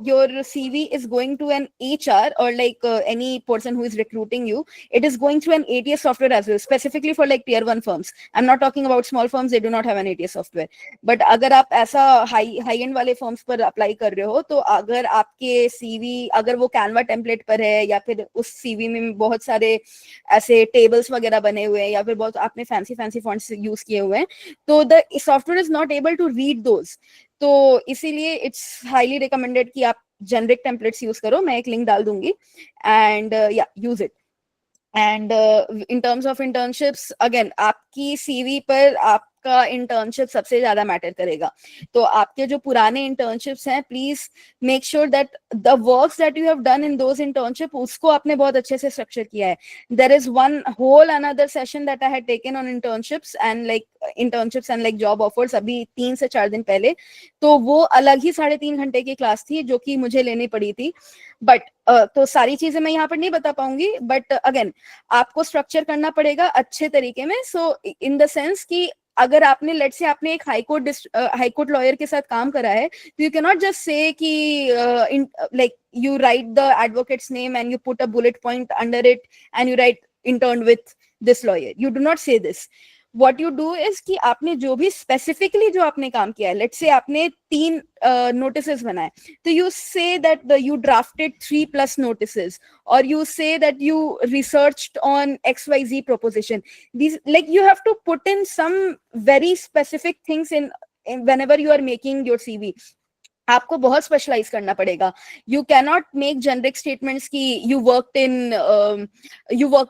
your CV is going to an HR or any person who is recruiting you, it is going through an ATS software as well, specifically for tier 1 firms. I'm not talking about small firms, they do not have an ATS software. But अगर आप ऐसा high end वाले firms पर apply कर रहे हो, तो अगर आपके CV अगर वो Canva template पर है, या फिर उस CV में बहुत सारे ऐसे tables वगैरह बने हुए हैं, या फिर बहुत आपने fancy fonts यूज किए हुए हैं, तो the software is not able to read those. तो इसीलिए इट्स हाईली रिकमेंडेड कि आप जेनरिक टेम्पलेट्स यूज करो. मैं एक लिंक डाल दूंगी एंड या use it. And in terms of internships, again आपकी सीवी पर आपका इंटर्नशिप सबसे ज्यादा मैटर करेगा. तो आपके जो पुराने इंटर्नशिप्स हैं, please make sure that the works that you have done in those internship, उसको आपने बहुत अच्छे से स्ट्रक्चर किया है. There is one whole another session that I had taken on internships and job offers अभी 3 से 4 दिन पहले. तो वो अलग ही 3.5 घंटे की क्लास थी जो कि मुझे लेनी पड़ी थी. बट तो सारी चीजें मैं यहाँ पर नहीं बता पाऊंगी, बट अगेन आपको स्ट्रक्चर करना पड़ेगा अच्छे तरीके में. सो इन द सेंस कि अगर आपने लेट्स से आपने एक हाईकोर्ट लॉयर के साथ काम करा है, तो you can not just say कि you write the advocate's name and you put a bullet point under it and you write interned with this lawyer. You do not say this. What you do is कि आपने जो भी specifically जो आपने काम किया है, let's say आपने 3 notices बनाए, तो you say that you drafted 3+ notices, or you say that you researched on XYZ proposition. These you have to put in some very specific things in whenever you are making your CV. आपको बहुत specialise करना पड़ेगा. You cannot make generic statements कि you worked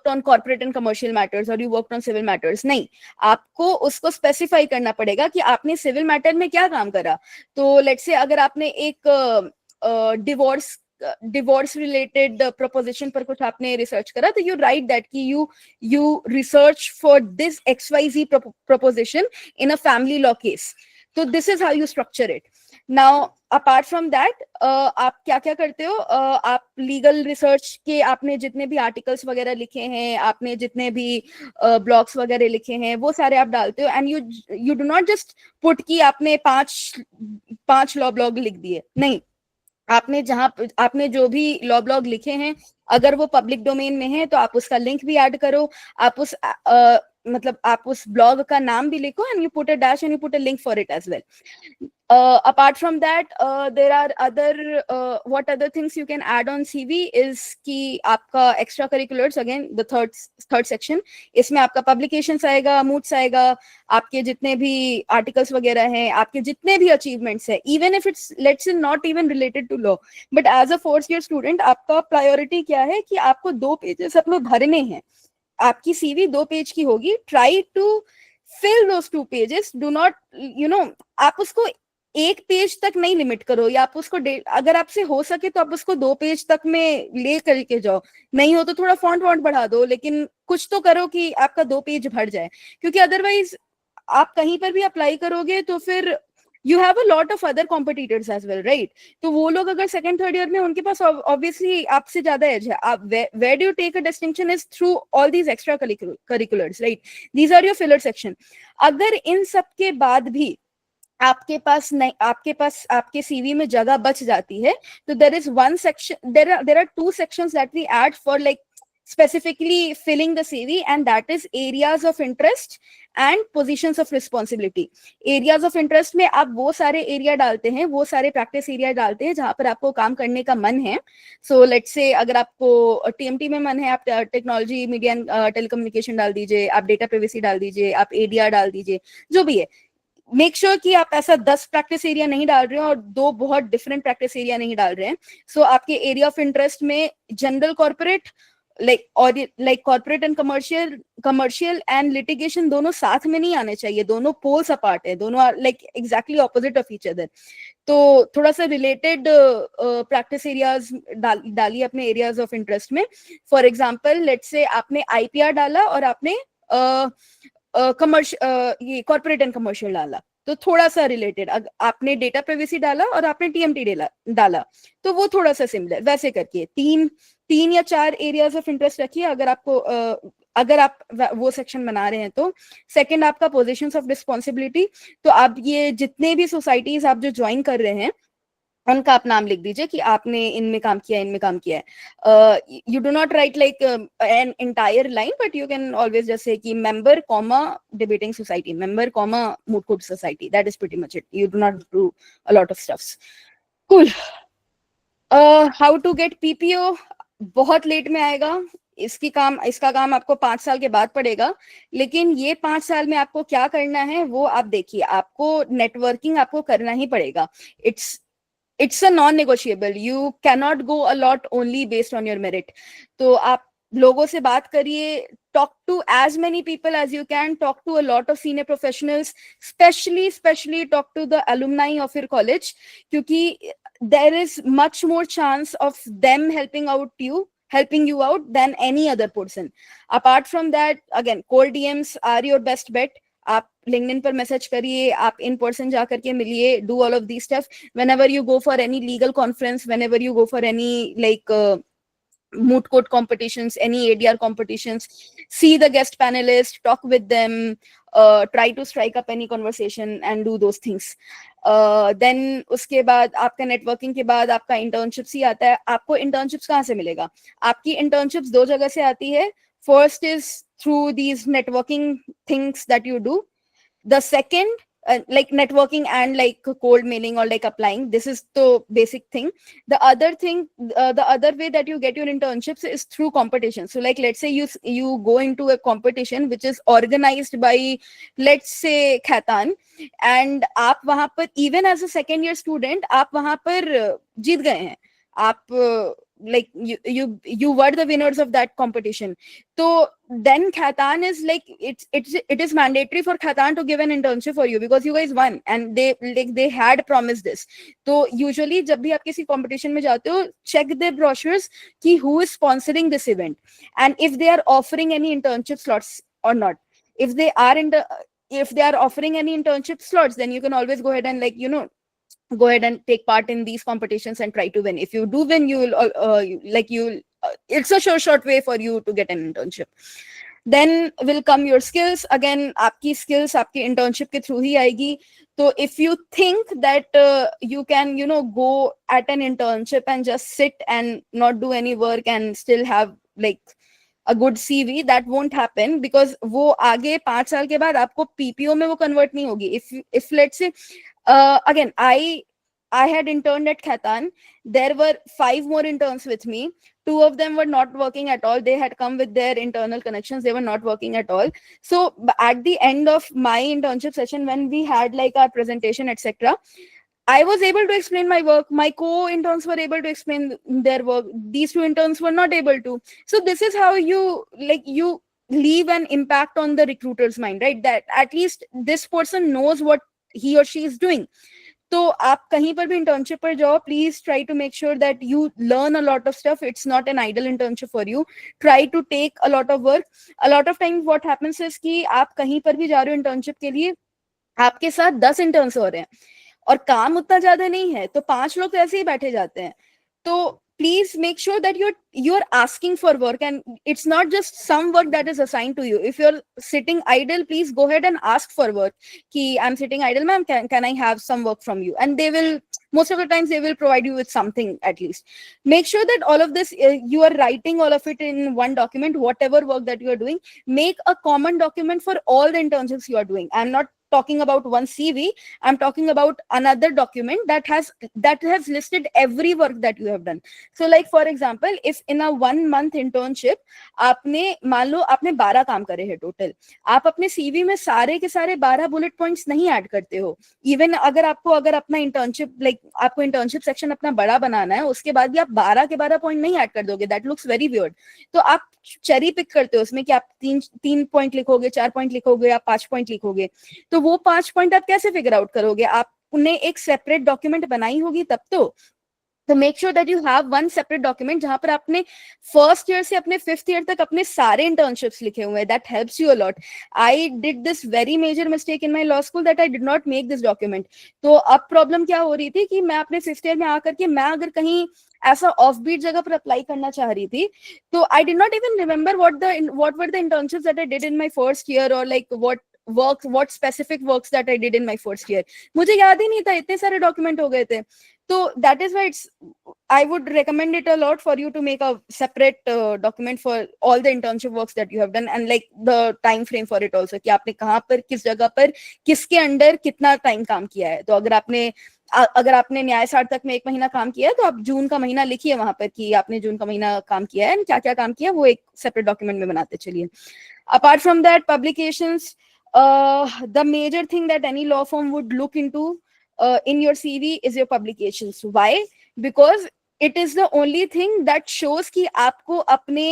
on corporate and commercial matters और you worked on civil matters. नहीं, आपको उसको specify करना पड़ेगा कि आपने सिविल मैटर में क्या काम करा. तो लेट्स से अगर आपने एक डिवोर्स रिलेटेड प्रोपोजिशन पर कुछ आपने रिसर्च करा, तो यू राइट दैट कि you research for this XYZ proposition in a family law case. तो this is how you structure it. Now apart from that, आप क्या क्या करते हो, आप लीगल रिसर्च के आपने जितने भी आर्टिकल्स वगैरह लिखे हैं, आपने जितने भी ब्लॉग्स वगैरह लिखे हैं, वो सारे आप डालते हो. And you do not just put कि आपने 5 लॉ ब्लॉग लिख दिए. नहीं, आपने जो भी लॉ ब्लॉग लिखे हैं, अगर वो पब्लिक डोमेन में है तो आप उसका लिंक भी ऐड करो. आप उस ब्लॉग का नाम भी लिखो and you put a dash and you put a link for it as well. Apart from that, there are what other things you can add on CV is कि आपका extra curriculars, again the third section, इसमें आपका publications आएगा, moots आएगा, आपके जितने भी articles वगैरह हैं, आपके जितने भी achievements हैं, even if it's let's say not even related to law, but as a 4th year student आपका priority क्या है कि आपको 2 pages अपने भरने हैं. आपकी CV 2 पेज की होगी. Try to fill those 2 pages. Do not, आप उसको 1 पेज तक नहीं लिमिट करो, या आप उसको अगर आपसे हो सके तो आप उसको 2 पेज तक में ले करके जाओ. नहीं हो तो थोड़ा फॉन्ट बढ़ा दो, लेकिन कुछ तो करो कि आपका 2 पेज भर जाए. क्योंकि अदरवाइज आप कहीं पर भी अप्लाई करोगे तो फिर you have a lot of other competitors as well, right? तो वो लोग अगर 2nd 3rd year में, उनके पास obviously आपसे ज्यादा edge है. आप where do you take a distinction is through all these extra curriculars, right? These are your filler section. अगर इन सब के बाद भी आपके पास नहीं, आपके सीवी में जगह बच जाती है, तो there is one section, there are two sections that we add for like specifically filling the CV, and that is areas of interest and positions of responsibility. Areas of interest में आप वो सारे एरिया डालते हैं, वो सारे practice area डालते हैं जहां पर आपको काम करने का मन है. सो लेट्स से अगर आपको टीएमटी में मन है, आप टेक्नोलॉजी मीडिया एंड टेलीकम्युनिकेशन डाल दीजिए, आप डेटा प्राइवेसी डाल दीजिए, आप एडीआर डाल दीजिए, जो भी है. मेक श्योर कि आप ऐसा 10 प्रैक्टिस एरिया नहीं डाल रहे हैं और 2 बहुत डिफरेंट प्रैक्टिस एरिया नहीं डाल रहे हैं. सो आपके एरिया ऑफ इंटरेस्ट में general corporate, like corporate and commercial and litigation दोनों साथ में नहीं आने चाहिए, दोनों poles apart है, दोनों like exactly opposite of each other. तो थोड़ा सा related practice areas डालिए अपने areas of interest में. For example, let's say आपने IPR डाला और आपने ये corporate and commercial डाला, तो थोड़ा सा रिलेटेड. आपने डेटा प्राइवेसी डाला और आपने टीएमटी डाला, तो वो थोड़ा सा सिमिलर. वैसे करके 3 या 4 एरियाज ऑफ इंटरेस्ट रखिए अगर आपको अगर आप वो सेक्शन बना रहे हैं तो. सेकंड आपका पोजीशंस ऑफ रिस्पॉन्सिबिलिटी, तो आप ये जितने भी सोसाइटीज आप जो ज्वाइन कर रहे हैं उनका आप नाम लिख दीजिए कि आपने इनमें काम किया, इनमें काम किया है. You do not write like an entire line, but you can always just say कि member comma debating society, member comma moot court society. That is pretty much it. You do not do a lot of stuffs. Cool. How to get PPO बहुत late में आएगा. इसका काम आपको 5 साल के बाद पड़ेगा, लेकिन ये 5 साल में आपको क्या करना है वो आप देखिए. आपको नेटवर्किंग आपको करना ही पड़ेगा. It's a non-negotiable. You cannot go a lot only based on your merit. तो आप लोगों से बात करिए, talk to as many people as you can, talk to a lot of senior professionals, especially talk to the alumni of your college, क्योंकि there is much more chance of them helping you out than any other person. Apart from that, again, cold DMs are your best bet. आप LinkedIn पर message करिए, आप in person जाकर के मिलिए, do all of the stuff. Whenever you go for any legal conference, whenever you go for any like moot court competitions, any ADR competitions, see the guest panelists, talk with them, try to strike up any conversation and do those things. Then उसके बाद आपका networking के बाद आपका internships ही आता है. आपको internships कहाँ से मिलेगा? आपकी इंटर्नशिप्स 2 जगह से आती है. First is through these networking things that you do. The second, like networking and like cold mailing or like applying, this is the basic thing. The other thing, the other way that you get your internships is through competition. So like let's say you go into a competition which is organized by, let's say, Khaitan, and आप वहाँ पर even as a second year student आप वहाँ पर जीत गए हैं. आप like you were the winners of that competition. So then Khaitan is like it is mandatory for Khaitan to give an internship for you because you guys won and they had promised this. So usually जब भी आप किसी competition में जाते हो, check their brochures कि who is sponsoring this event and if they are offering any internship slots or not. If they are offering any internship slots, then you can always go ahead and like go ahead and take part in these competitions and try to win. If you do win, you will it's a short way for you to get an internship. Then will come your skills. Again, आपकी skills आपके internship के through ही आएगी. So if you think that you can go at an internship and just sit and not do any work and still have like a good CV, that won't happen because वो आगे 5 साल के बाद आपको PPO में वो convert नहीं होगी. If let's say again, I had interned at Khaitan. There were 5 more interns with me. 2 of them were not working at all. They had come with their internal connections. They were not working at all. So at the end of my internship session, when we had like our presentation, etc., I was able to explain my work. My co-interns were able to explain their work. These 2 interns were not able to. So this is how you leave an impact on the recruiter's mind, right? That at least this person knows what he or she is doing. तो आप कहीं पर भी internship पर जाओ, please try to make sure that you learn a lot of stuff. It's not an idle internship for you. Try to take a lot of work. A lot of time what happens is कि आप कहीं पर भी जा रहे हो internship के लिए, आपके साथ 10 इंटर्न्स हो रहे हैं और काम उतना ज्यादा नहीं है, तो 5 लोग तो ऐसे ही बैठे जाते हैं. तो please make sure that you're asking for work, and it's not just some work that is assigned to you. If you're sitting idle, please go ahead and ask for work. Ki I'm sitting idle, ma'am, can I have some work from you? And they will, most of the times they will provide you with something at least. Make sure that all of this, you are writing all of it in one document. Whatever work that you are doing, make a common document for all the internships you are doing. I'm not talking about one CV. I'm talking about another document that has listed every work that you have done. So like for example, if in a 1 month internship आपने मान लो आपने 12 काम करे हैं total, आप अपने CV में सारे के सारे 12 बुलेट पॉइंट्स नहीं ऐड करते हो. इवन अगर अपना इंटर्नशिप आपको इंटर्नशिप सेक्शन अपना बड़ा बनाना है, उसके बाद भी आप 12 के 12 पॉइंट नहीं ऐड कर दोगे. That looks very weird. तो आप चेरी पिक करते हो उसमें कि आप 3 पॉइंट लिखोगे, 4 पॉइंट लिखोगे या 5 पॉइंट लिखोगे. तो वो 5 पॉइंट आप कैसे फिगर आउट करोगे? आपने एक सेपरेट डॉक्यूमेंट बनाई होगी तब तो make sure that you have one separate document जहां पर आपने फर्स्ट ईयर से अपने 5th ईयर तक अपने सारे इंटर्नशिप्स लिखे हुए हैं. That helps you a lot. I did this very major mistake in my law school that I did not make this document. तो अब प्रॉब्लम क्या हो रही थी कि मैं अपने 5th ईयर में आकर के मैं अगर कहीं ऐसा ऑफ बीट जगह पर अप्लाई करना चाह रही थी, तो आई did not even remember what were the internships that I did in my first year, और like what specific works that I did in my first year. मुझे याद ही नहीं था, इतने सारे डॉक्यूमेंट हो गए थे. So that is why I would recommend it a lot for you to make a separate document for all the internship works that you have done, and like the time frame for it also, कि आपने कहाँ पर, किस जगह पर, किसके under कितना time काम किया है. तो अगर आपने न्याय सार्थक में 1 महीना काम किया है, तो आप जून का महीना लिखिए वहां पर कि आपने जून का महीना काम किया है, क्या क्या काम किया, वो एक सेपरेट डॉक्यूमेंट में बनाते चलिए. Apart from that, publications, the major thing that any law firm would look into in your CV is your publications. Why? Because it is the only thing that shows कि आपको अपने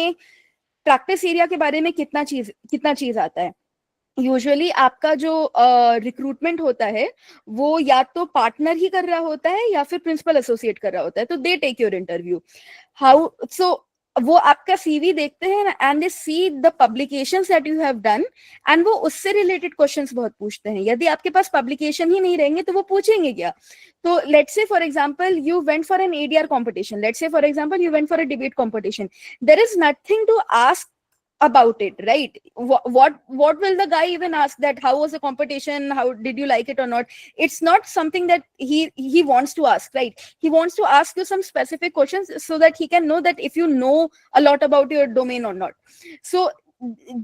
practice area के बारे में कितना चीज आता है. यूजुअली आपका जो रिक्रूटमेंट होता है वो या तो पार्टनर ही कर रहा होता है या फिर प्रिंसिपल एसोसिएट कर रहा होता है. तो दे टेक योर इंटरव्यू. वो आपका सीवी देखते हैं and they see the publications that you have done, and वो उससे रिलेटेड क्वेश्चंस बहुत पूछते हैं. यदि आपके पास पब्लिकेशन ही नहीं रहेंगे तो वो पूछेंगे क्या? तो let's say for example you went for an ADR competition, let's say for example you went for a debate competition. There is nothing to ask about it, right? What will the guy even ask? That how was the competition, how did you like it or not? It's not something that he wants to ask, right? He wants to ask you some specific questions so that he can know that if you know a lot about your domain or not. So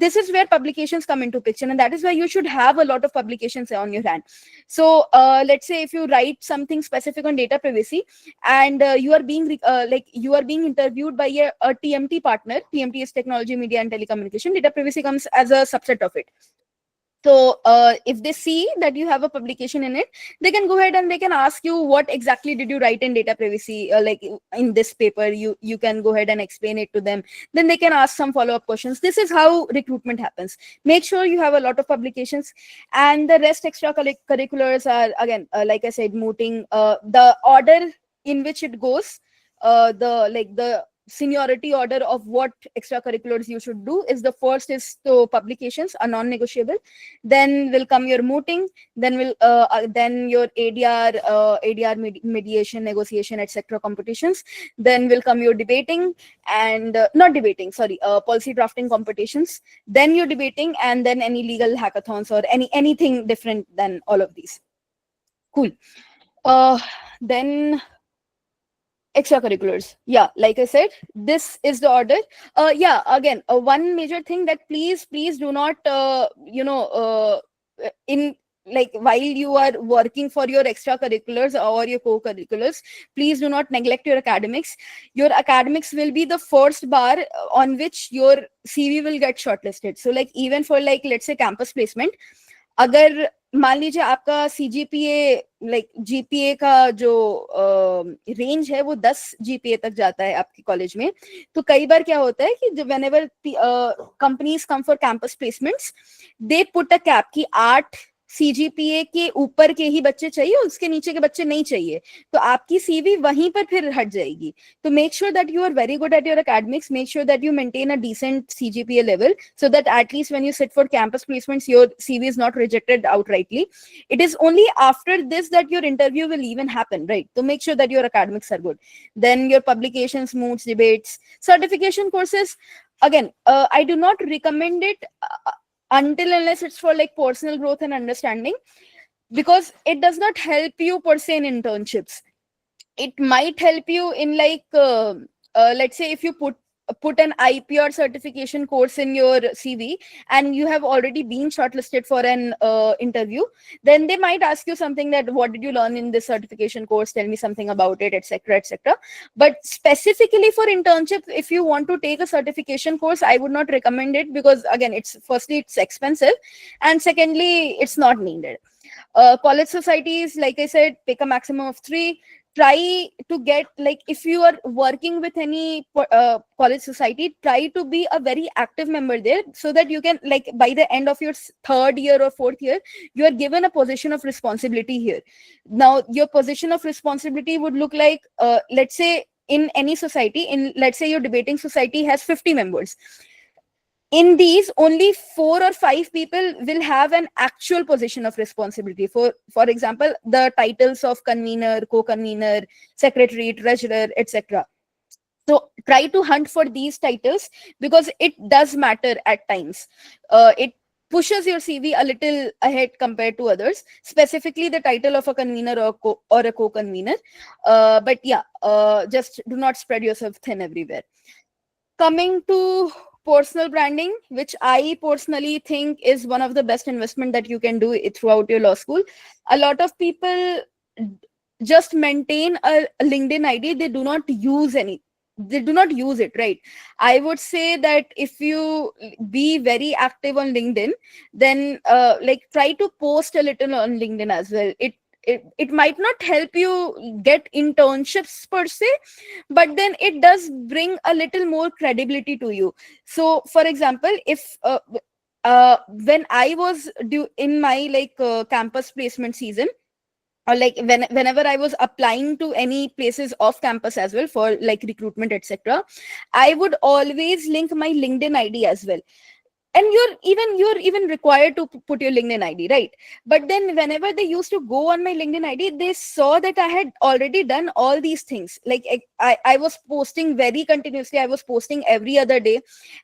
this is where publications come into picture, and that is why you should have a lot of publications on your hand. So let's say if you write something specific on data privacy and you are being interviewed by a TMT partner. TMT is technology, media and telecommunication. Data privacy comes as a subset of it. So if they see that you have a publication in it, they can go ahead and they can ask you what exactly did you write in data privacy, like in this paper. You can go ahead and explain it to them. Then they can ask some follow-up questions. This is how recruitment happens. Make sure you have a lot of publications, and the rest extracurriculars are again like I said, mooting. The order in which it goes, the seniority order of what extracurriculars you should do is, the first is to publications, a non-negotiable. Then will come your mooting. Then your ADR mediation, negotiation, etc. competitions. Then will come your debating and not debating, sorry, policy drafting competitions. Then your debating, and then any legal hackathons or anything different than all of these. Cool. Then extracurriculars, yeah, like I said, this is the order. Again, one major thing that please do not in like while you are working for your extracurriculars or your co-curriculars, please do not neglect your academics. Your academics will be the first bar on which your CV will get shortlisted. So like even for like let's say campus placement, अगर मान लीजिए आपका CGPA like GPA का जो range है वो 10 GPA तक जाता है आपके कॉलेज में, तो कई बार क्या होता है कि whenever companies come for campus placements, they put a cap कि 8 CGPA के ऊपर के ही बच्चे चाहिए, उसके नीचे के बच्चे नहीं चाहिए, तो आपकी CV वहीं पर फिर हट जाएगी. तो make sure that you are very good at your academics, make sure that you maintain a decent CGPA level, so that at least when you sit for campus placements, your CV is not rejected outrightly. It is only after this that your interview will even happen, right? So make sure that your academics are good. Then your publications, moods, debates, certification courses. Again, I do not recommend it until unless it's for like personal growth and understanding, because it does not help you per se in internships. It might help you in like let's say if you put an IPR certification course in your CV and you have already been shortlisted for an interview, then they might ask you something that what did you learn in this certification course, tell me something about it, etc., etc. But specifically for internships, if you want to take a certification course, I would not recommend it, because again, it's firstly it's expensive, and secondly it's not needed. College societies, like I said, pick a maximum of 3. Try to get, like, if you are working with any college society, try to be a very active member there, so that you can, like, by the end of your 3rd year or 4th year, you are given a position of responsibility here. Now your position of responsibility would look like, let's say in any society, in let's say your debating society has 50 members. In these, only 4 or 5 people will have an actual position of responsibility. For example, the titles of convener, co-convener, secretary, treasurer, etc. So try to hunt for these titles, because it does matter at times. It pushes your CV a little ahead compared to others, specifically the title of a convener or a co-convener. But yeah, just do not spread yourself thin everywhere. Coming to personal branding, which I personally think is one of the best investment that you can do throughout your law school. A lot of people just maintain a LinkedIn ID. They do not use it, right? I would say that if you be very active on LinkedIn, then like try to post a little on LinkedIn as well. It might not help you get internships per se, but then it does bring a little more credibility to you. So for example, if when I was in my like campus placement season, or like whenever I was applying to any places off campus as well for like recruitment, etc., I would always link my LinkedIn ID as well. And you're even required to put your LinkedIn ID, right? But then whenever they used to go on my LinkedIn ID, they saw that I had already done all these things. Like I was posting very continuously. I was posting every other day,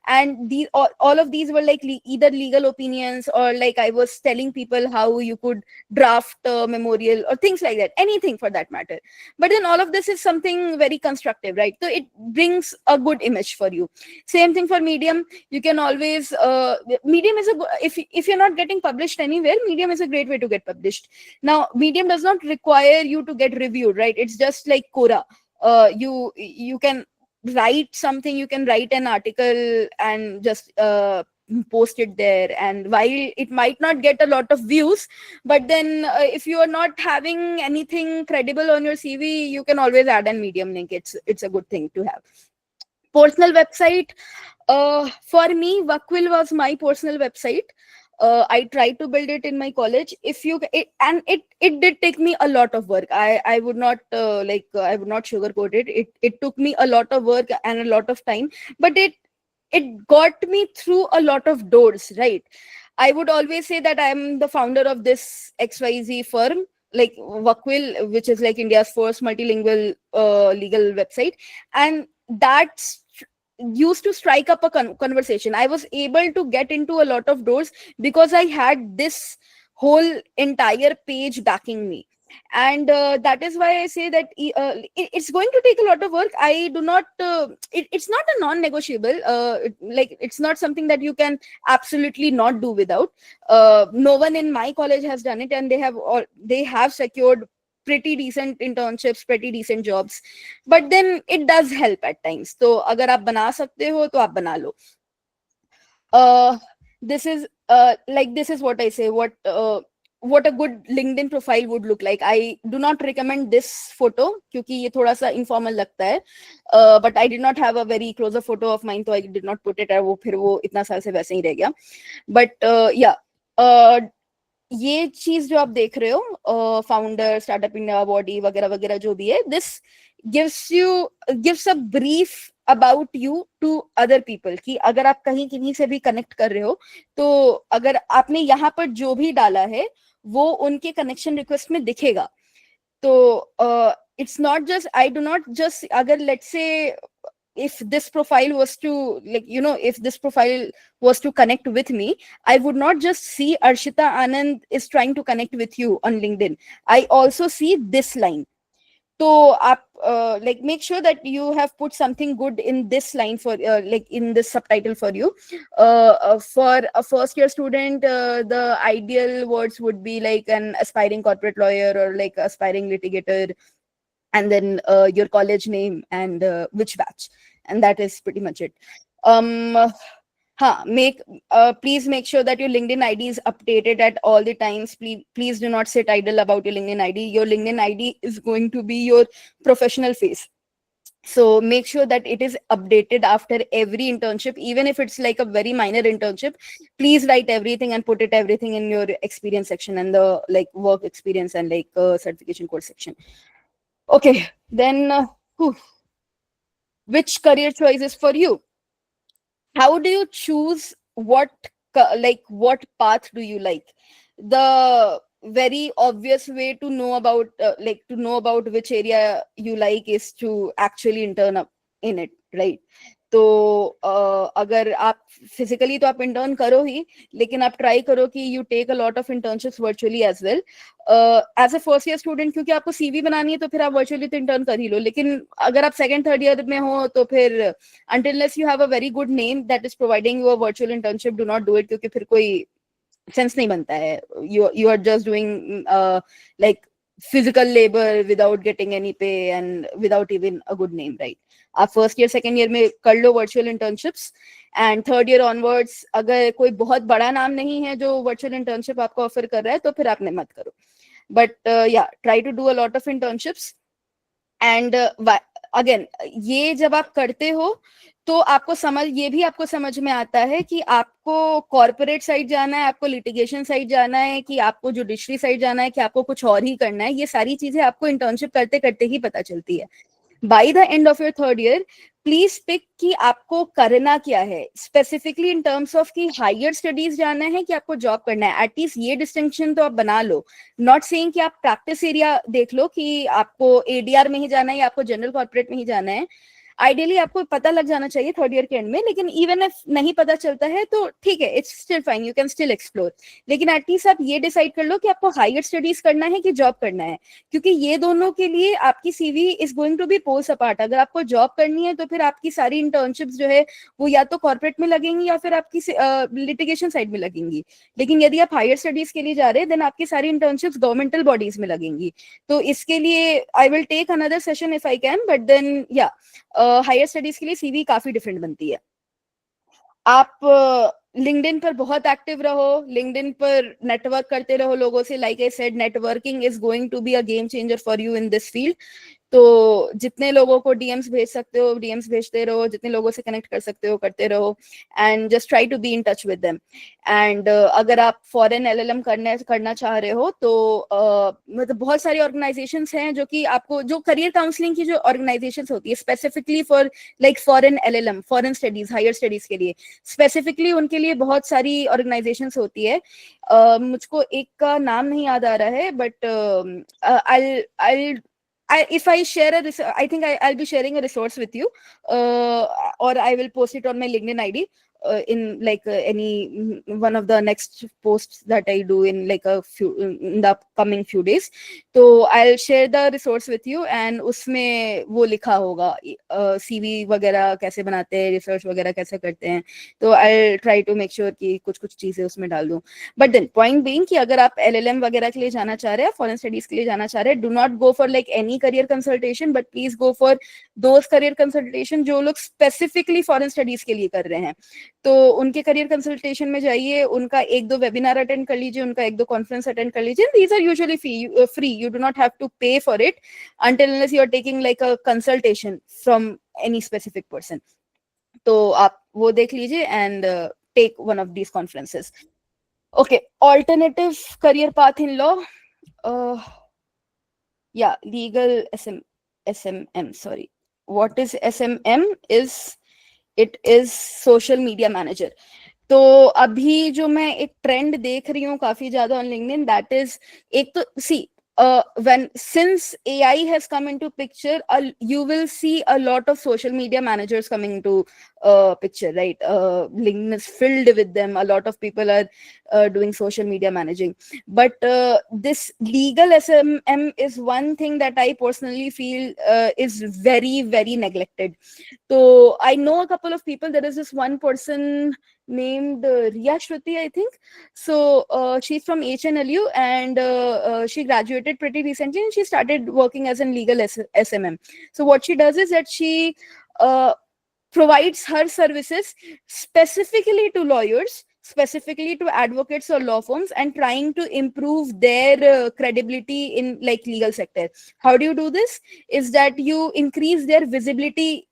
and all of these were like either legal opinions, or like I was telling people how you could draft a memorial or things like that, anything for that matter. But then all of this is something very constructive, right? So it brings a good image for you. Same thing for Medium. You can always Medium is if you're not getting published anywhere, Medium is a great way to get published. Now Medium does not require you to get reviewed, right? It's just like Quora. You can write something, you can write an article and just post it there, and while it might not get a lot of views, but then if you are not having anything credible on your CV, you can always add a Medium link. It's a good thing to have. Personal website. For me, Vakvil was my personal website. I tried to build it in my college. It did take me a lot of work. I would not I would not sugarcoat it. It took me a lot of work and a lot of time, but it got me through a lot of doors, right? I would always say that I am the founder of this XYZ firm, like Vakvil, which is like India's first multilingual legal website, and that's used to strike up a conversation. I was able to get into a lot of doors because I had this whole entire page backing me, and that is why I say that it's going to take a lot of work. I do not it's not a non-negotiable, like it's not something that you can absolutely not do without. No one in my college has done it, and they have secured pretty decent internships, pretty decent jobs, but then it does help at times. So agar aap bana sakte ho to aap bana lo. This is what I say, what a good LinkedIn profile would look like. I do not recommend this photo क्योंकि ये थोड़ा सा informal लगता है, but I did not have a very closer photo of mine, so I did not put it. वो फिर वो इतना साल से वैसे ही रह गया. But yeah, ये चीज जो आप देख रहे हो, फाउंडर, स्टार्टअप इंडिया, बॉडी वगैरह वगैरह जो भी है, this gives a brief about you to other people, कि अगर आप कहीं किन्हीं से भी कनेक्ट कर रहे हो, तो अगर आपने यहाँ पर जो भी डाला है वो उनके कनेक्शन रिक्वेस्ट में दिखेगा. तो it's not just, I do not just, agar let's say if this profile was to, like, if this profile was to connect with me, I would not just see Arshita Anand is trying to connect with you on LinkedIn. I also see this line. So like, make sure that you have put something good in this line for like in this subtitle for you. For a first year student, the ideal words would be like an aspiring corporate lawyer, or like aspiring litigator, and then your college name and which batch, and that is pretty much it. Please make sure that your LinkedIn ID is updated at all the times. Please do not sit idle about your LinkedIn ID. Your LinkedIn ID is going to be your professional face. So make sure that it is updated after every internship, even if it's like a very minor internship. Please write everything and put everything in your experience section and the like work experience and like certification course section. Okay, then which career choice is for you? How do you choose what path do you like? The very obvious way to know about which area you like is to actually intern up in it, right? तो अगर आप physically तो आप intern करो ही, लेकिन आप try करो कि you take a lot of internships virtually as well. As a first year student, क्योंकि आपको सीवी बनानी है तो फिर आप वर्चुअली तो इंटर्न कर ही लो. लेकिन अगर आप सेकंड थर्ड ईयर में हो तो फिर until you have a very good name that is providing you a virtual internship, do not do it, क्योंकि फिर कोई सेंस नहीं बनता है. You are just doing like physical labor without getting any pay and without even a good name, right? आप first year second year में कर लो virtual internships, and third year onwards अगर कोई बहुत बड़ा नाम नहीं है जो वर्चुअल इंटर्नशिप आपको ऑफर कर रहा है तो फिर आपने मत करो. But yeah try to do a lot of internships. And again, ये जब आप करते हो तो आपको समझ में आता है कि आपको कॉर्पोरेट साइड जाना है, आपको लिटिगेशन साइड जाना है, कि आपको जुडिशरी साइड जाना है, कि आपको कुछ और ही करना है. ये सारी चीजें आपको इंटर्नशिप करते करते ही पता चलती है. By the end of your third year, please pick कि आपको करना क्या है स्पेसिफिकली इन टर्म्स ऑफ कि हायर स्टडीज जाना है कि आपको जॉब करना है. एटलीस्ट ये डिस्टिंक्शन तो आप बना लो. नॉट सेइंग कि आप प्रैक्टिस एरिया देख लो कि आपको एडीआर में ही जाना है या आपको जनरल कॉर्पोरेट में ही जाना है. आइडियली आपको पता लग जाना चाहिए थर्ड ईयर के एंड में, लेकिन इवन इफ नहीं पता चलता है तो ठीक है, it's still fine, you can still explore. लेकिन एटलीस्ट आप ये डिसाइड कर लो कि आपको हायर स्टडीज करना है कि जॉब करना है, क्योंकि ये दोनों के लिए आपकी CV is going to be poles apart. अगर आपको जॉब करनी है तो फिर आपकी सारी इंटर्नशिप्स जो है वो या तो कॉर्पोरेट में लगेंगी या फिर आपकी लिटिगेशन साइड में लगेंगी. लेकिन यदि आप हायर स्टडीज के लिए जा रहे हैं देन आपकी सारी इंटर्नशिप्स गवर्नमेंटल बॉडीज में लगेंगी. तो इसके लिए I will take another session if I can, but then yeah higher studies के लिए सीवी काफी डिफरेंट बनती है. आप लिंक्डइन पर बहुत एक्टिव रहो, लिंक्डइन पर नेटवर्क करते रहो लोगों से. Like I said, networking is going to be a game changer for you in this field. तो जितने लोगों को डीएम्स भेज सकते हो डीएम्स भेजते रहो, जितने लोगों से कनेक्ट कर सकते हो करते रहो, and just try to be in touch with them. And अगर आप फॉरेन एलएलएम करना चाह रहे हो तो मतलब बहुत सारी ऑर्गेनाइजेशंस हैं जो कि आपको, जो करियर काउंसलिंग की जो ऑर्गेनाइजेशंस होती है specifically for like foreign LLM, foreign studies, higher studies के लिए स्पेसिफिकली उनके लिए बहुत सारी ऑर्गेनाइजेशंस होती है. मुझको एक का नाम नहीं याद आ रहा है, but if I share I think I'll be sharing a resource with you, or I will post it on my LinkedIn ID in like any one of the next posts that I do in like in the upcoming few days. तो I'll share the resource with you, and उसमें वो लिखा होगा CV वगैरह कैसे बनाते हैं, research वगैरह कैसे करते हैं. तो I'll try to make sure कि कुछ चीजें उसमें डाल दूं. But then point being कि अगर आप LLM वगैरह के लिए जाना चाह रहे हैं, फॉरेन स्टडीज के लिए जाना चाह रहे हैं, do not go for like any career consultation, but please go for those career consultation जो लोग specifically फॉरेन स्टडीज के लिए कर रहे हैं. तो उनके करियर कंसल्टेशन में जाइए, उनका एक दो वेबिनार अटेंड कर लीजिए, उनका एक दो कॉन्फ्रेंस अटेंड कर लीजिए. These are usually free, you do not have to pay for it until unless you are taking like a consultation from any specific person. तो आप वो देख लीजिए and take one of these conferences. Okay, alternative career path in law. Uh, yeah, legal SMM. Sorry, what is SMM? It is social media manager. तो अभी जो मैं एक ट्रेंड देख रही हूँ काफी ज्यादा ऑन लिंक्डइन, दैट इज एक तो सी when since AI has come into picture, you will see a lot of social media managers coming into picture, right? LinkedIn is filled with them. A lot of people are doing social media managing, but this legal SMM is one thing that I personally feel is very, very neglected. So I know a couple of people. There is this one person named Riya Shruti, I think. So she's from HNLU, and she graduated pretty recently, and she started working as a legal SMM. So what she does is that she provides her services specifically to lawyers, specifically to advocates or law firms, and trying to improve their credibility in like legal sector. How do you do this? Is that you increase their visibility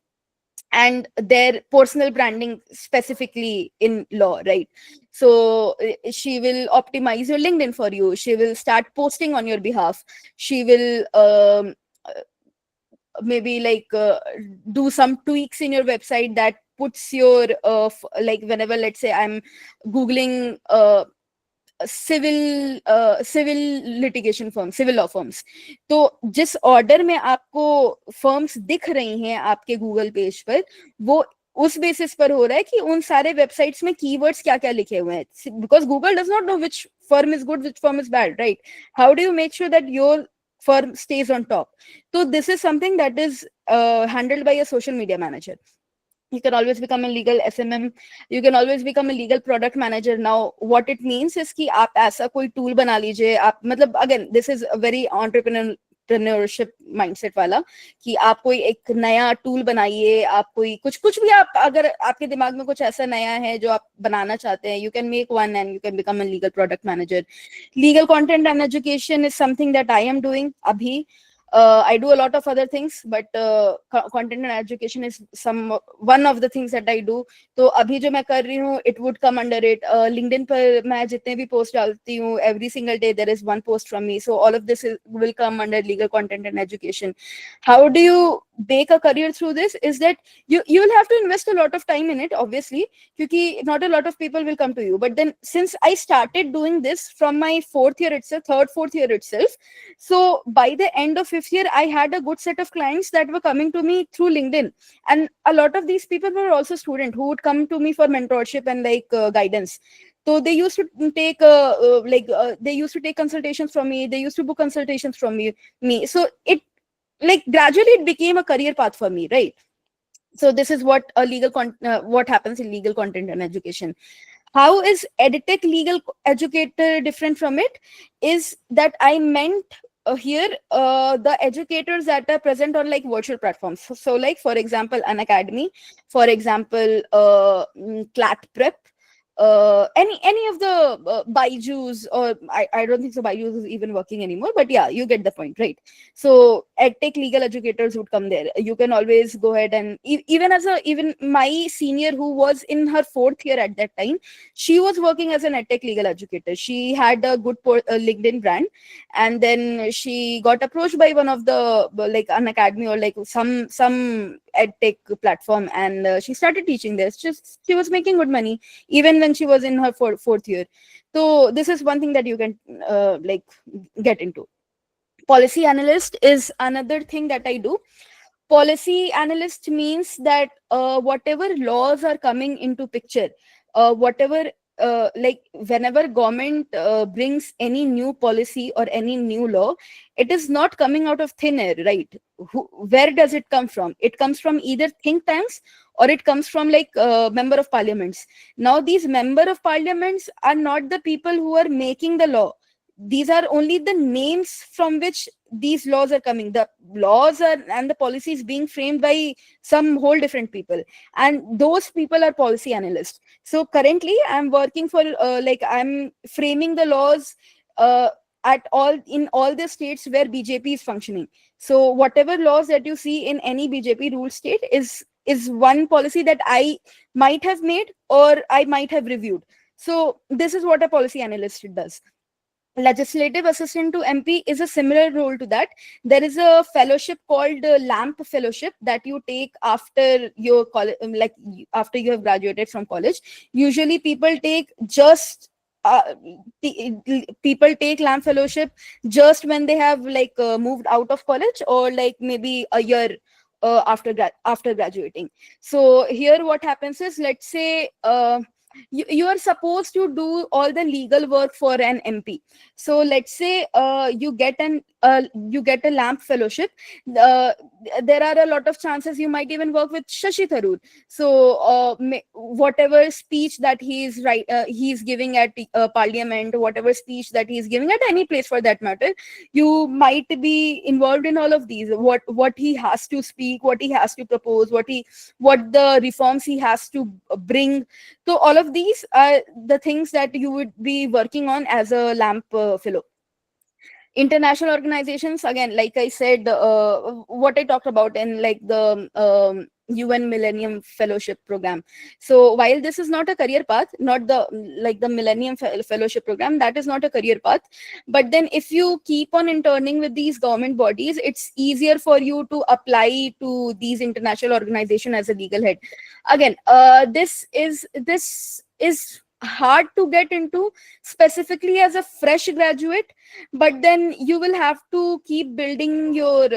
and their personal branding specifically in law, right? So she will optimize your LinkedIn for you. She will start posting on your behalf. She will maybe like do some tweaks in your website that puts your like whenever, let's say, I'm googling civil litigation firm, civil law firms, तो जिस order में आपको firms दिख रही हैं आपके Google page पर, वो उस बेसिस पर हो रहा है कि उन सारे वेबसाइट्स में कीवर्ड्स क्या क्या लिखे हुए हैं, because Google does not know which firm is good, which firm is bad, right? How do you make sure that your firm stays on top? So this is something that is handled by a social media manager. You can always become a legal SMM. You can always become a legal product manager. Now what it means is कि आप ऐसा कोई tool बना लीजिए, आप मतलब again this is a very entrepreneurship mindset वाला, कि आप कोई एक नया tool बनाइए, आप कोई कुछ भी, आप अगर आपके दिमाग में कुछ ऐसा नया है जो आप बनाना चाहते हैं, you can make one and you can become a legal product manager. Legal content and education is something that I am doing abhi. I do a lot of other things, but content and education is one of the things that I do. तो अभी जो मैं कर रही हूँ, it would come under it. LinkedIn पर मैं जितने भी post डालती हूँ, every single day there is one post from me. So all of this will come under legal content and education. How do you make a career through this? Is that you will have to invest a lot of time in it, obviously, because not a lot of people will come to you. But then since I started doing this from my fourth year itself, so by the end of fifth year, I had a good set of clients that were coming to me through LinkedIn, and a lot of these people were also students who would come to me for mentorship and like guidance. So they used to take they used to take consultations from me. They used to book consultations from me. So it like gradually it became a career path for me, right? So this is what what happens in legal content and education. How is EdTech legal educator different from it? Is that I meant here the educators that are present on like virtual platforms. So like for example, Unacademy, for example, CLAT Prep, any of the Byju's, or I don't think so Byju's is even working anymore, but yeah, you get the point, right? So EdTech legal educators would come there. You can always go ahead and even my senior who was in her fourth year at that time, she was working as an EdTech legal educator. She had a good LinkedIn brand, and then she got approached by one of the like Unacademy or like some EdTech platform, and she started teaching this. Just she was making good money even when she was in her fourth year. So this is one thing that you can like get into. Policy analyst is another thing that I do. Policy analyst means that whatever laws are coming into picture, whatever like whenever government brings any new policy or any new law, it is not coming out of thin air, right? Where does it come from? It comes from either think tanks or it comes from like member of parliaments. Now these member of parliaments are not the people who are making the law. These are only the names from which these laws are coming. The laws are and the policies being framed by some whole different people, and those people are policy analysts. So currently I'm working for like I'm framing the laws in all the states where BJP is functioning. So whatever laws that you see in any BJP ruled state is one policy that I might have made or I might have reviewed. So this is what a policy analyst does. Legislative assistant to MP is a similar role to that. There is a fellowship called LAMP fellowship that you take after your college, after you have graduated from college. Usually people take just people take LAMP fellowship just when they have moved out of college, or like maybe a year after graduating. So here what happens is, let's say you are supposed to do all the legal work for an MP. So let's say you get a LAMP fellowship. There are a lot of chances you might even work with Shashi Tharoor. So whatever speech that he's giving at parliament, whatever speech that he's giving at any place for that matter, you might be involved in all of these. What he has to speak, what he has to propose, what the reforms he has to bring. So all of these are the things that you would be working on as a LAMP fellow. International organizations, again, like I said, what I talked about in the UN Millennium Fellowship Program. So while this is not a career path, not the Millennium Fellowship Program, that is not a career path. But then if you keep on interning with these government bodies, it's easier for you to apply to these international organizations as a legal head. Again, this is hard to get into specifically as a fresh graduate, but then you will have to keep building your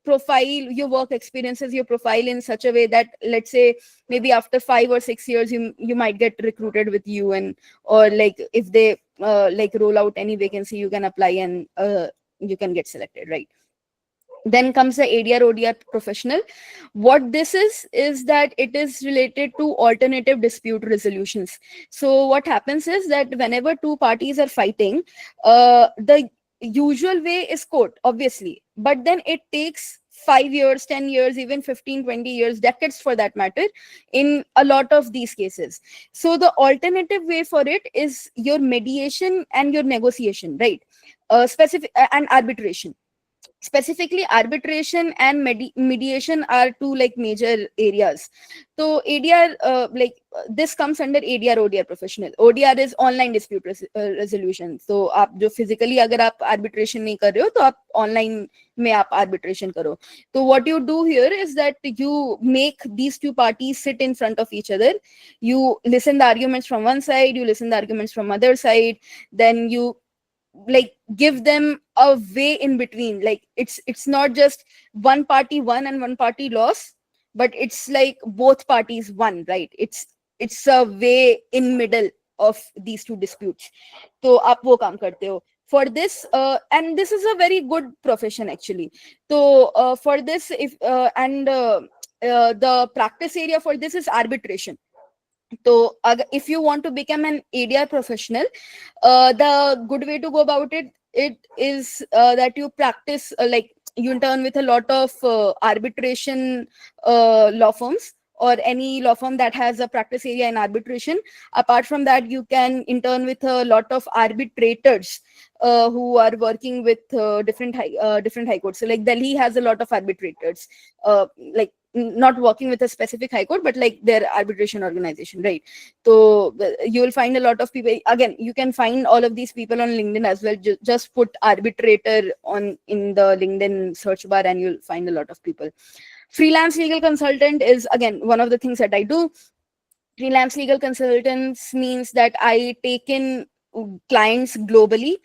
profile, your work experiences, your profile in such a way that, let's say, maybe after 5 or 6 years you might get recruited with UN, or like if they roll out any vacancy, you can apply and you can get selected, right? Then comes the ADR ODR professional. What this is that it is related to alternative dispute resolutions. So what happens is that whenever two parties are fighting, the usual way is court, obviously, but then it takes 5 years, 10 years, even 15, 20 years, decades for that matter, in a lot of these cases. So the alternative way for it is your mediation and your negotiation, right? Specific and arbitration. Specifically, arbitration and mediation are two major areas. So ADR, this comes under ADR ODR professional. ODR is online dispute resolution. So आप जो physically अगर आप arbitration नहीं कर रहे हो, तो आप online में आप arbitration करो. So what you do here is that you make these two parties sit in front of each other. You listen the arguments from one side, you listen the arguments from other side, then you give them a way in between. It's not just one party won and one party lost, but it's like both parties won, right? It's a way in middle of these two disputes. So aap wo kaam karte ho for this, and this is a very good profession actually. So for this, if the practice area for this is arbitration. So if you want to become an ADR professional, the good way to go about it is that you practice, you intern with a lot of arbitration law firms, or any law firm that has a practice area in arbitration. Apart from that, you can intern with a lot of arbitrators who are working with different high courts. So Delhi has a lot of arbitrators, not working with a specific high court, but their arbitration organization, right? So you will find a lot of people. Again, you can find all of these people on LinkedIn as well. Just put arbitrator in the LinkedIn search bar and you'll find a lot of people. Freelance legal consultant is again one of the things that I do. Freelance legal consultants means that I take in clients globally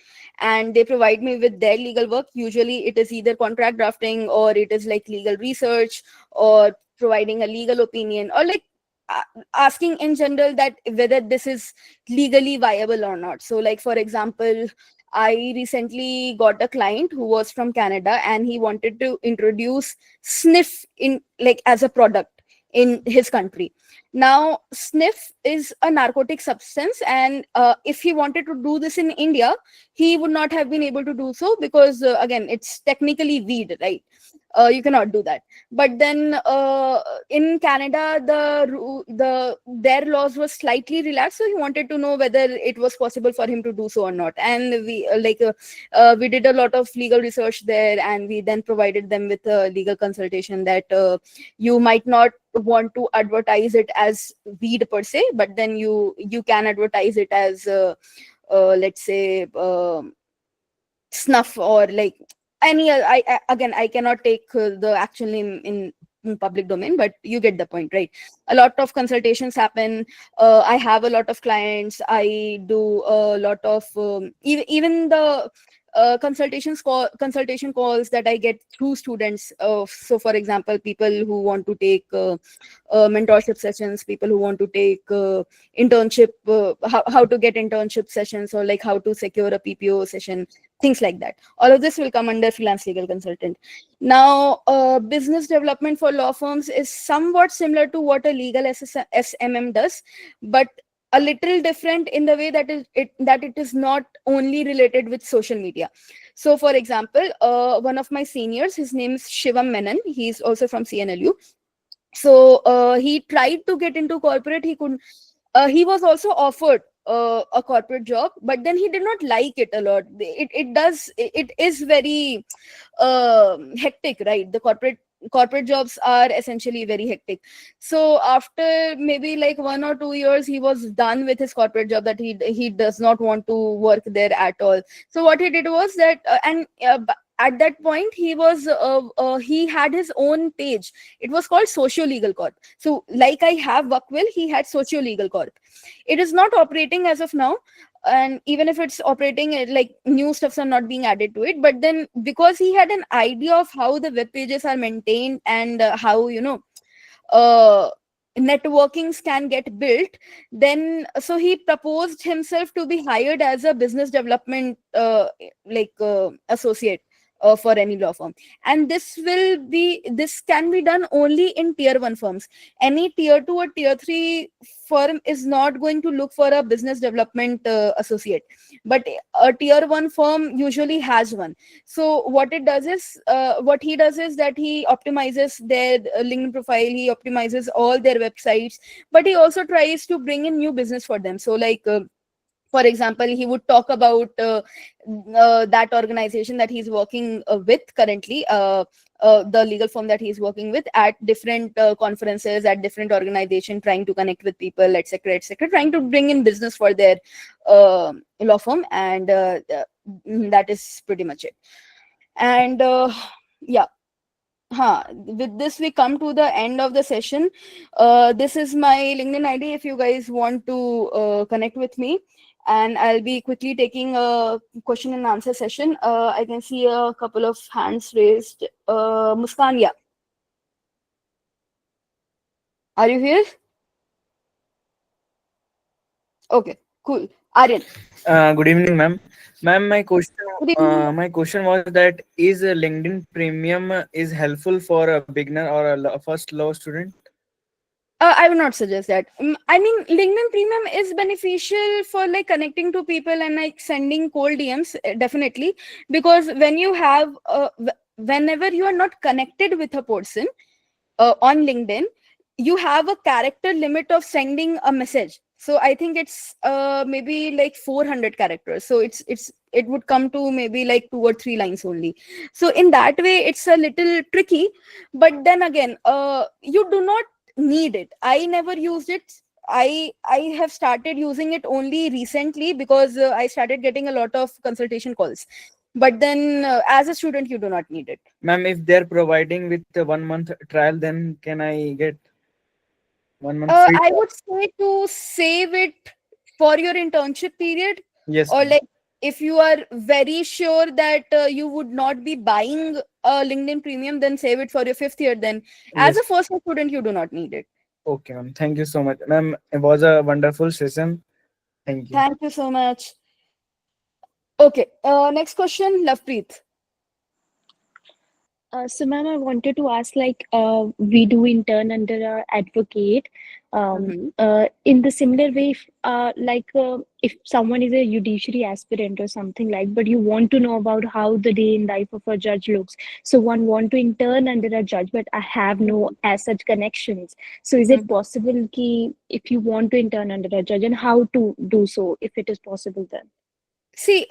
and they provide me with their legal work. Usually it is either contract drafting, or it is legal research, or providing a legal opinion, or asking in general that whether this is legally viable or not. So for example, I recently got a client who was from Canada and he wanted to introduce sniff in as a product in his country. Now, sniff is a narcotic substance, and if he wanted to do this in India, he would not have been able to do so because, again, it's technically weed, right? You cannot do that. But then in Canada, their laws were slightly relaxed, so he wanted to know whether it was possible for him to do so or not. And we did a lot of legal research there, and we then provided them with a legal consultation that you might not want to advertise it as weed per se, but then you can advertise it as let's say snuff, or like any I cannot take the actual name in public domain, but you get the point, right? A lot of consultations happen. I have a lot of clients. I do a lot of even the consultation calls that I get through students. So for example, people who want to take mentorship sessions, people who want to take internship, how to get internship sessions, or like how to secure a PPO session, things like that. All of this will come under freelance legal consultant. Now, business development for law firms is somewhat similar to what a legal SMM does, but a little different in the way that it is not only related with social media. So for example, one of my seniors, his name is Shivam Menon. He's also from CNLU. So he tried to get into corporate. He couldn't. He was also offered a corporate job, but then he did not like it a lot. It is very hectic, right? The corporate jobs are essentially very hectic. So after maybe like 1 or 2 years, he was done with his corporate job, that he does not want to work there at all. So what he did was that at that point he had his own page. It was called Socio Legal Corp. So like I have Workwill, he had Socio Legal Corp. It is not operating as of now, and even if it's operating, like new stuffs are not being added to it. But then because he had an idea of how the web pages are maintained and how networkings can get built, then so he proposed himself to be hired as a business development associate for any law firm. And this can be done only in tier 1 firms. Any tier 2 or tier 3 firm is not going to look for a business development associate, but a tier 1 firm usually has one. So what he does is that he optimizes their LinkedIn profile, he optimizes all their websites, but he also tries to bring in new business for them. So like for example, he would talk about that organization that he's working with currently, the legal firm that he's working with, at different conferences, at different organizations, trying to connect with people, etc., trying to bring in business for their law firm. And that is pretty much it. And yeah. With this, we come to the end of the session. This is my LinkedIn ID if you guys want to connect with me. And I'll be quickly taking a question and answer session. I can see a couple of hands raised. Muskan, yeah. Are you here? Okay, cool. Aryan. Good evening, ma'am. Ma'am, my question was that is a LinkedIn Premium is helpful for a beginner or a first law student? I would not suggest that. I mean, LinkedIn Premium is beneficial for like connecting to people and like sending cold DMs, definitely, because when you have whenever you are not connected with a person on LinkedIn, you have a character limit of sending a message. So I think it's maybe like 400 characters. So it would come to maybe like 2 or 3 lines only. So in that way, it's a little tricky. But then again, you do not need it. I never used it. I have started using it only recently because I started getting a lot of consultation calls. But then as a student, you do not need it. Ma'am, if they're providing with the 1 month trial, then can I get 1 month free? I would say to save it for your internship period. Yes. Or like if you are very sure that you would not be buying a LinkedIn Premium, then save it for your 5th year. Then as a first year student, you do not need it. Okay, ma'am. Thank you so much. Ma'am, it was a wonderful session. Thank you. Thank you so much. Okay, next question, Lovepreet. So, ma'am, I wanted to ask, like, we do intern under a advocate. In the similar way, if someone is a judiciary aspirant or something like, but you want to know about how the day in life of a judge looks. So, one want to intern under a judge, but I have no as such connections. So, is it possible ki if you want to intern under a judge, and how to do so, if it is possible then? See,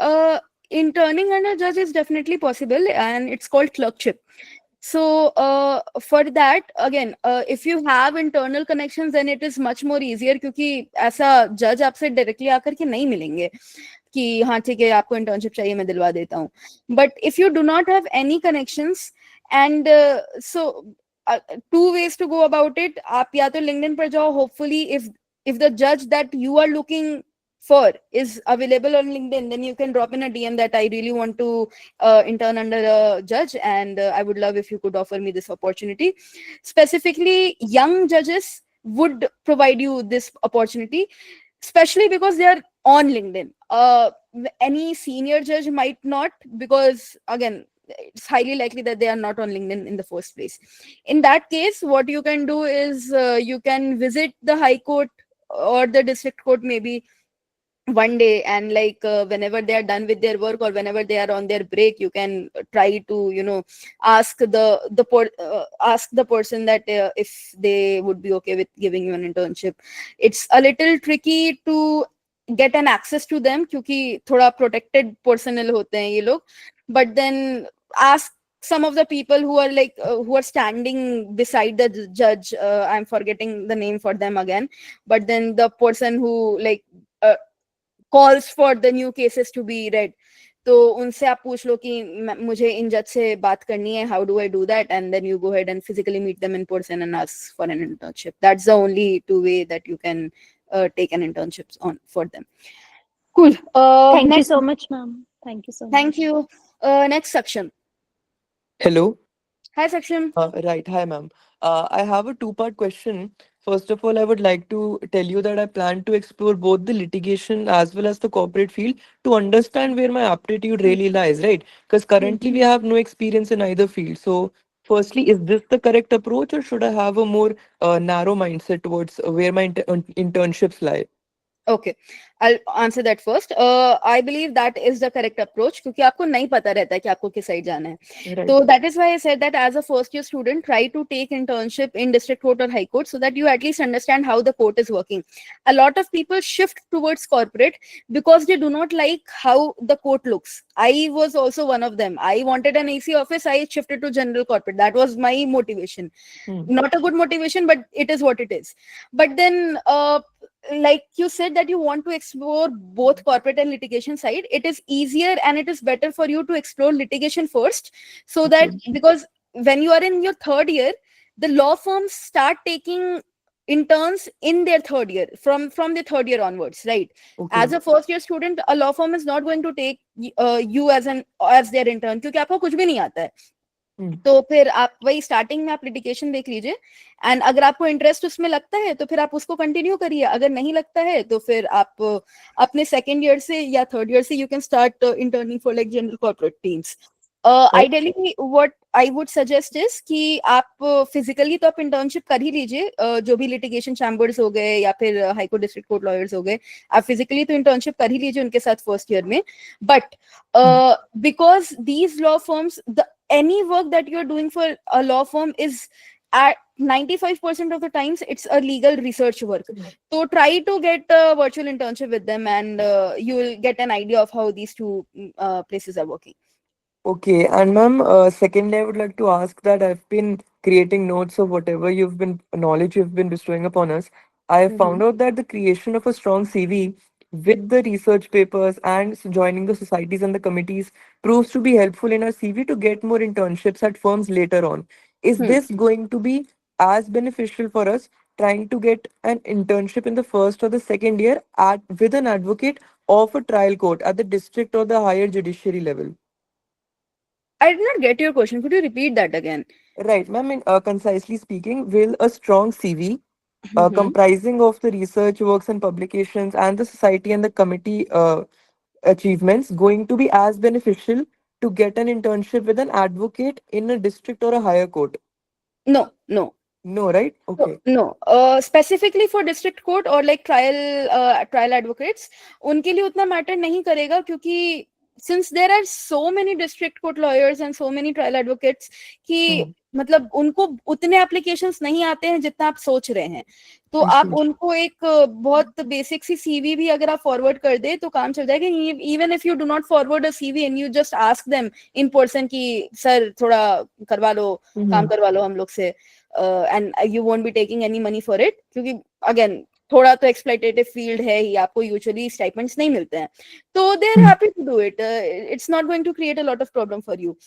interning under a judge is definitely possible, and it's called clerkship. So for that, again, if you have internal connections, then it is much more easier, क्योंकि ऐसा जज आपसे directly आकर के नहीं मिलेंगे कि हाँ ठीक है आपको इंटर्नशिप चाहिए मैं दिलवा देता हूँ. But if you do not have any connections, and so two ways to go about it. आप या तो LinkedIn पर जाओ. Hopefully, if the judge that you are looking for is available on LinkedIn, then you can drop in a DM that I really want to intern under a judge, and I would love if you could offer me this opportunity. Specifically, young judges would provide you this opportunity, especially because they are on LinkedIn. Any senior judge might not, because again, it's highly likely that they are not on LinkedIn in the first place. In that case, what you can do is you can visit the High Court or the District Court maybe one day, and whenever they are done with their work or whenever they are on their break, you can try to ask the person that if they would be okay with giving you an internship. It's a little tricky to get an access to them क्योंकि थोड़ा protected personnel होते हैं ये लोग, but then ask some of the people who are who are standing beside the judge. I'm forgetting the name for them again, but then the person who calls for the new cases to be read. तो उनसे आप पूछ लो कि मुझे इन जज से बात करनी है, how do I do that? And then you go ahead and physically meet them in person and ask for an internship. That's the only two way that you can take an internship on for them. Cool. Thank you so much, ma'am. Thank you so much. Thank you. Next section. Hello. Hi, section. Right. Hi, ma'am. I have a two-part question. First of all, I would like to tell you that I plan to explore both the litigation as well as the corporate field to understand where my aptitude really lies, right? Because currently we have no experience in either field. So, firstly, is this the correct approach, or should I have a more narrow mindset towards where my internships lie? Okay, I'll answer that first. I believe that is the correct approach क्योंकि आपको नहीं पता रहता है कि आपको किस side जाना है. Right. So that is why I said that as a first year student, try to take internship in district court or high court so that you at least understand how the court is working. A lot of people shift towards corporate because they do not like how the court looks. I was also one of them. I wanted an AC office. I shifted to general corporate. That was my motivation. Not a good motivation, but it is what it is. But then like you said that you want to explore both corporate and litigation side, it is easier and it is better for you to explore litigation first, so that because when you are in your third year, the law firms start taking interns in their third year from the third year onwards, right? As a first year student, a law firm is not going to take you as their intern क्योंकि आपको कुछ भी नहीं आता है. तो फिर आप वही स्टार्टिंग में आप लिटिगेशन देख लीजिए, एंड अगर आपको इंटरेस्ट उसमें लगता है तो फिर आप उसको कंटिन्यू करिए. अगर नहीं लगता है तो फिर आप अपने सेकेंड ईयर से या थर्ड ईयर से you can start interning for like general corporate teams. Ideally what I would suggest is कि आप फिजिकली तो आप इंटर्नशिप कर ही लीजिए, जो भी लिटिगेशन चैम्बर्स हो गए या फिर high court district court lawyers हो गए, आप फिजिकली तो इंटर्नशिप कर ही लीजिए उनके साथ फर्स्ट ईयर में. But because these law firms, any work that you're doing for a law firm is at 95% of the times it's a legal research work. So try to get a virtual internship with them, and you will get an idea of how these two places are working. Okay, and ma'am, secondly, I would like to ask that I've been creating notes of whatever knowledge you've been bestowing upon us. I have found out that the creation of a strong CV with the research papers and joining the societies and the committees proves to be helpful in our CV to get more internships at firms later on. Is this going to be as beneficial for us trying to get an internship in the first or the second year with an advocate of a trial court at the district or the higher judiciary level? I did not get your question. Could you repeat that again? Right, ma'am. Concisely speaking, will a strong CV comprising of the research works and publications and the society and the committee achievements going to be as beneficial to get an internship with an advocate in a district or a higher court? No, no. No, right? Okay. No, specifically for district court or like trial advocates, उनके लिए उतना matter नहीं करेगा क्योंकि since there are so many district court lawyers and so many trial advocates कि मतलब उनको उतने applications नहीं आते हैं जितना आप सोच रहे हैं, तो आप उनको एक बहुत basic सी CV भी अगर आप forward कर दे तो काम चल जाएगा. Even if you do not forward a CV and you just ask them in person कि सर थोड़ा करवा लो, काम करवा लो हम लोग से, and you won't be taking any money for it क्योंकि again थोड़ा तो exploitative field है ही, आपको usually stipends नहीं मिलते हैं, तो they're happy to do it. It's not going to create a lot of problem for you.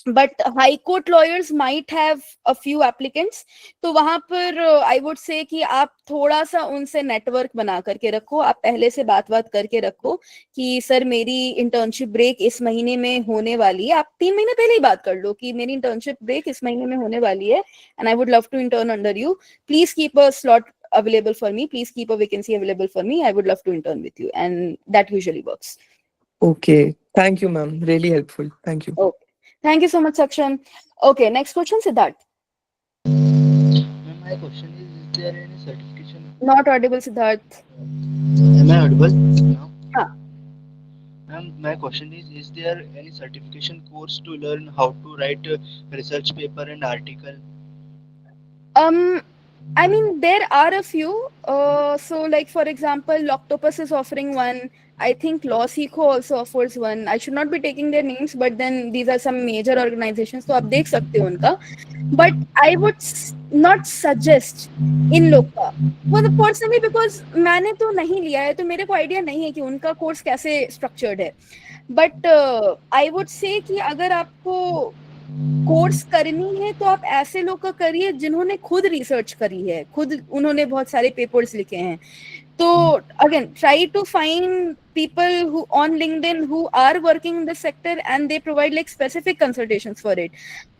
But high court lawyers might have a few applicants, तो वहां पर I would say कि आप थोड़ा सा उनसे नेटवर्क बना करके रखो, आप पहले से बात करके रखो कि सर मेरी इंटर्नशिप ब्रेक इस महीने में होने वाली है. आप 3 महीने पहले ही बात कर लो कि मेरी इंटर्नशिप ब्रेक इस महीने में होने वाली है and I would love to intern under you. Please keep a slot available for me. Please keep a vacancy available for me. I would love to intern with you, and that usually works. Okay. Thank you, ma'am. Really helpful. Thank you. Okay. Thank you so much, Sakshan. Okay, next question, Siddharth. My question is there any certification? Not audible, Siddharth. Am I audible now? Huh. My question is there any certification course to learn how to write a research paper and article? I mean, there are a few. So like, for example, Loctopus is offering one. I think Law Seco also offers one. I should not be taking their names, but then these are some major organizations, so आप देख सकते हो उनका. But I would not suggest इन लोग का. Well, personally, because मैंने तो नहीं लिया है, तो मेरे को आइडिया नहीं है कि उनका कोर्स कैसे स्ट्रक्चर्ड है. But I would say कि अगर आपको कोर्स करनी है तो आप ऐसे लोग का करिए जिन्होंने खुद रिसर्च करी है, खुद उन्होंने बहुत सारे पेपर्स लिखे हैं. तो again, try to find people who on LinkedIn who are working in the sector and they provide like specific consultations for it.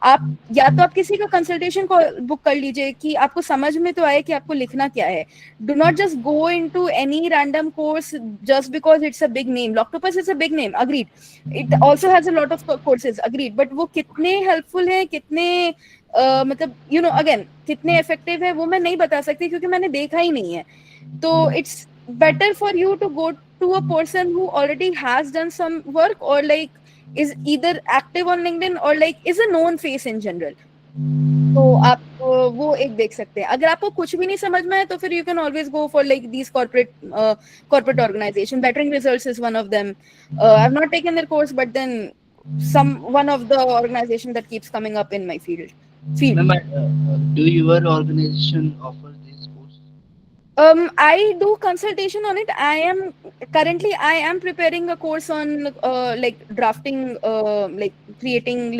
आप या तो आप किसी का कंसल्टेशन को बुक कर लीजिए कि आपको समझ में तो आए कि आपको लिखना क्या है. Do not just go into any random course just because it's a big name. Loctopus is a big name, agreed. It also has a lot of courses, agreed. But वो कितने helpful है, कितने मतलब you know again कितने effective है वो मैं नहीं बता सकती क्योंकि मैंने देखा ही नहीं है. So it's better for you to go to a person who already has done some work or like is either active on LinkedIn or like is a known face in general. तो आप वो एक देख सकते हैं. अगर आपको कुछ भी नहीं समझ में है तो फिर you can always go for like these corporate organization. Bettering Results is one of them. I've not taken their course, but then one of the organization that keeps coming up in my field. Do your organization offer this course? I do consultation on it. I am preparing a course on like drafting, like creating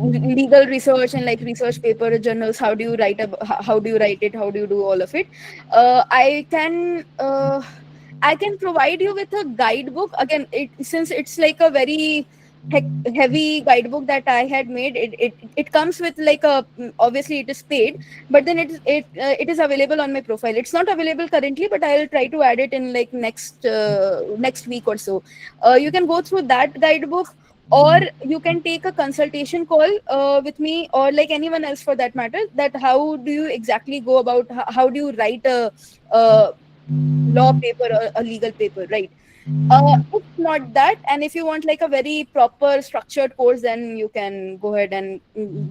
legal research and like research paper journals. How do you write it? How do you do all of it? I can provide you with a guidebook. Again, since it's like a very heavy guidebook that I had made, it comes with like obviously it is paid, but then it is available on my profile. It's not available currently, but I'll try to add it in like next week or so. You can go through that guidebook, or you can take a consultation call with me or like anyone else for that matter, that how do you exactly go about how do you write a law paper or a legal paper, right? If not that, and if you want like a very proper structured course, then you can go ahead and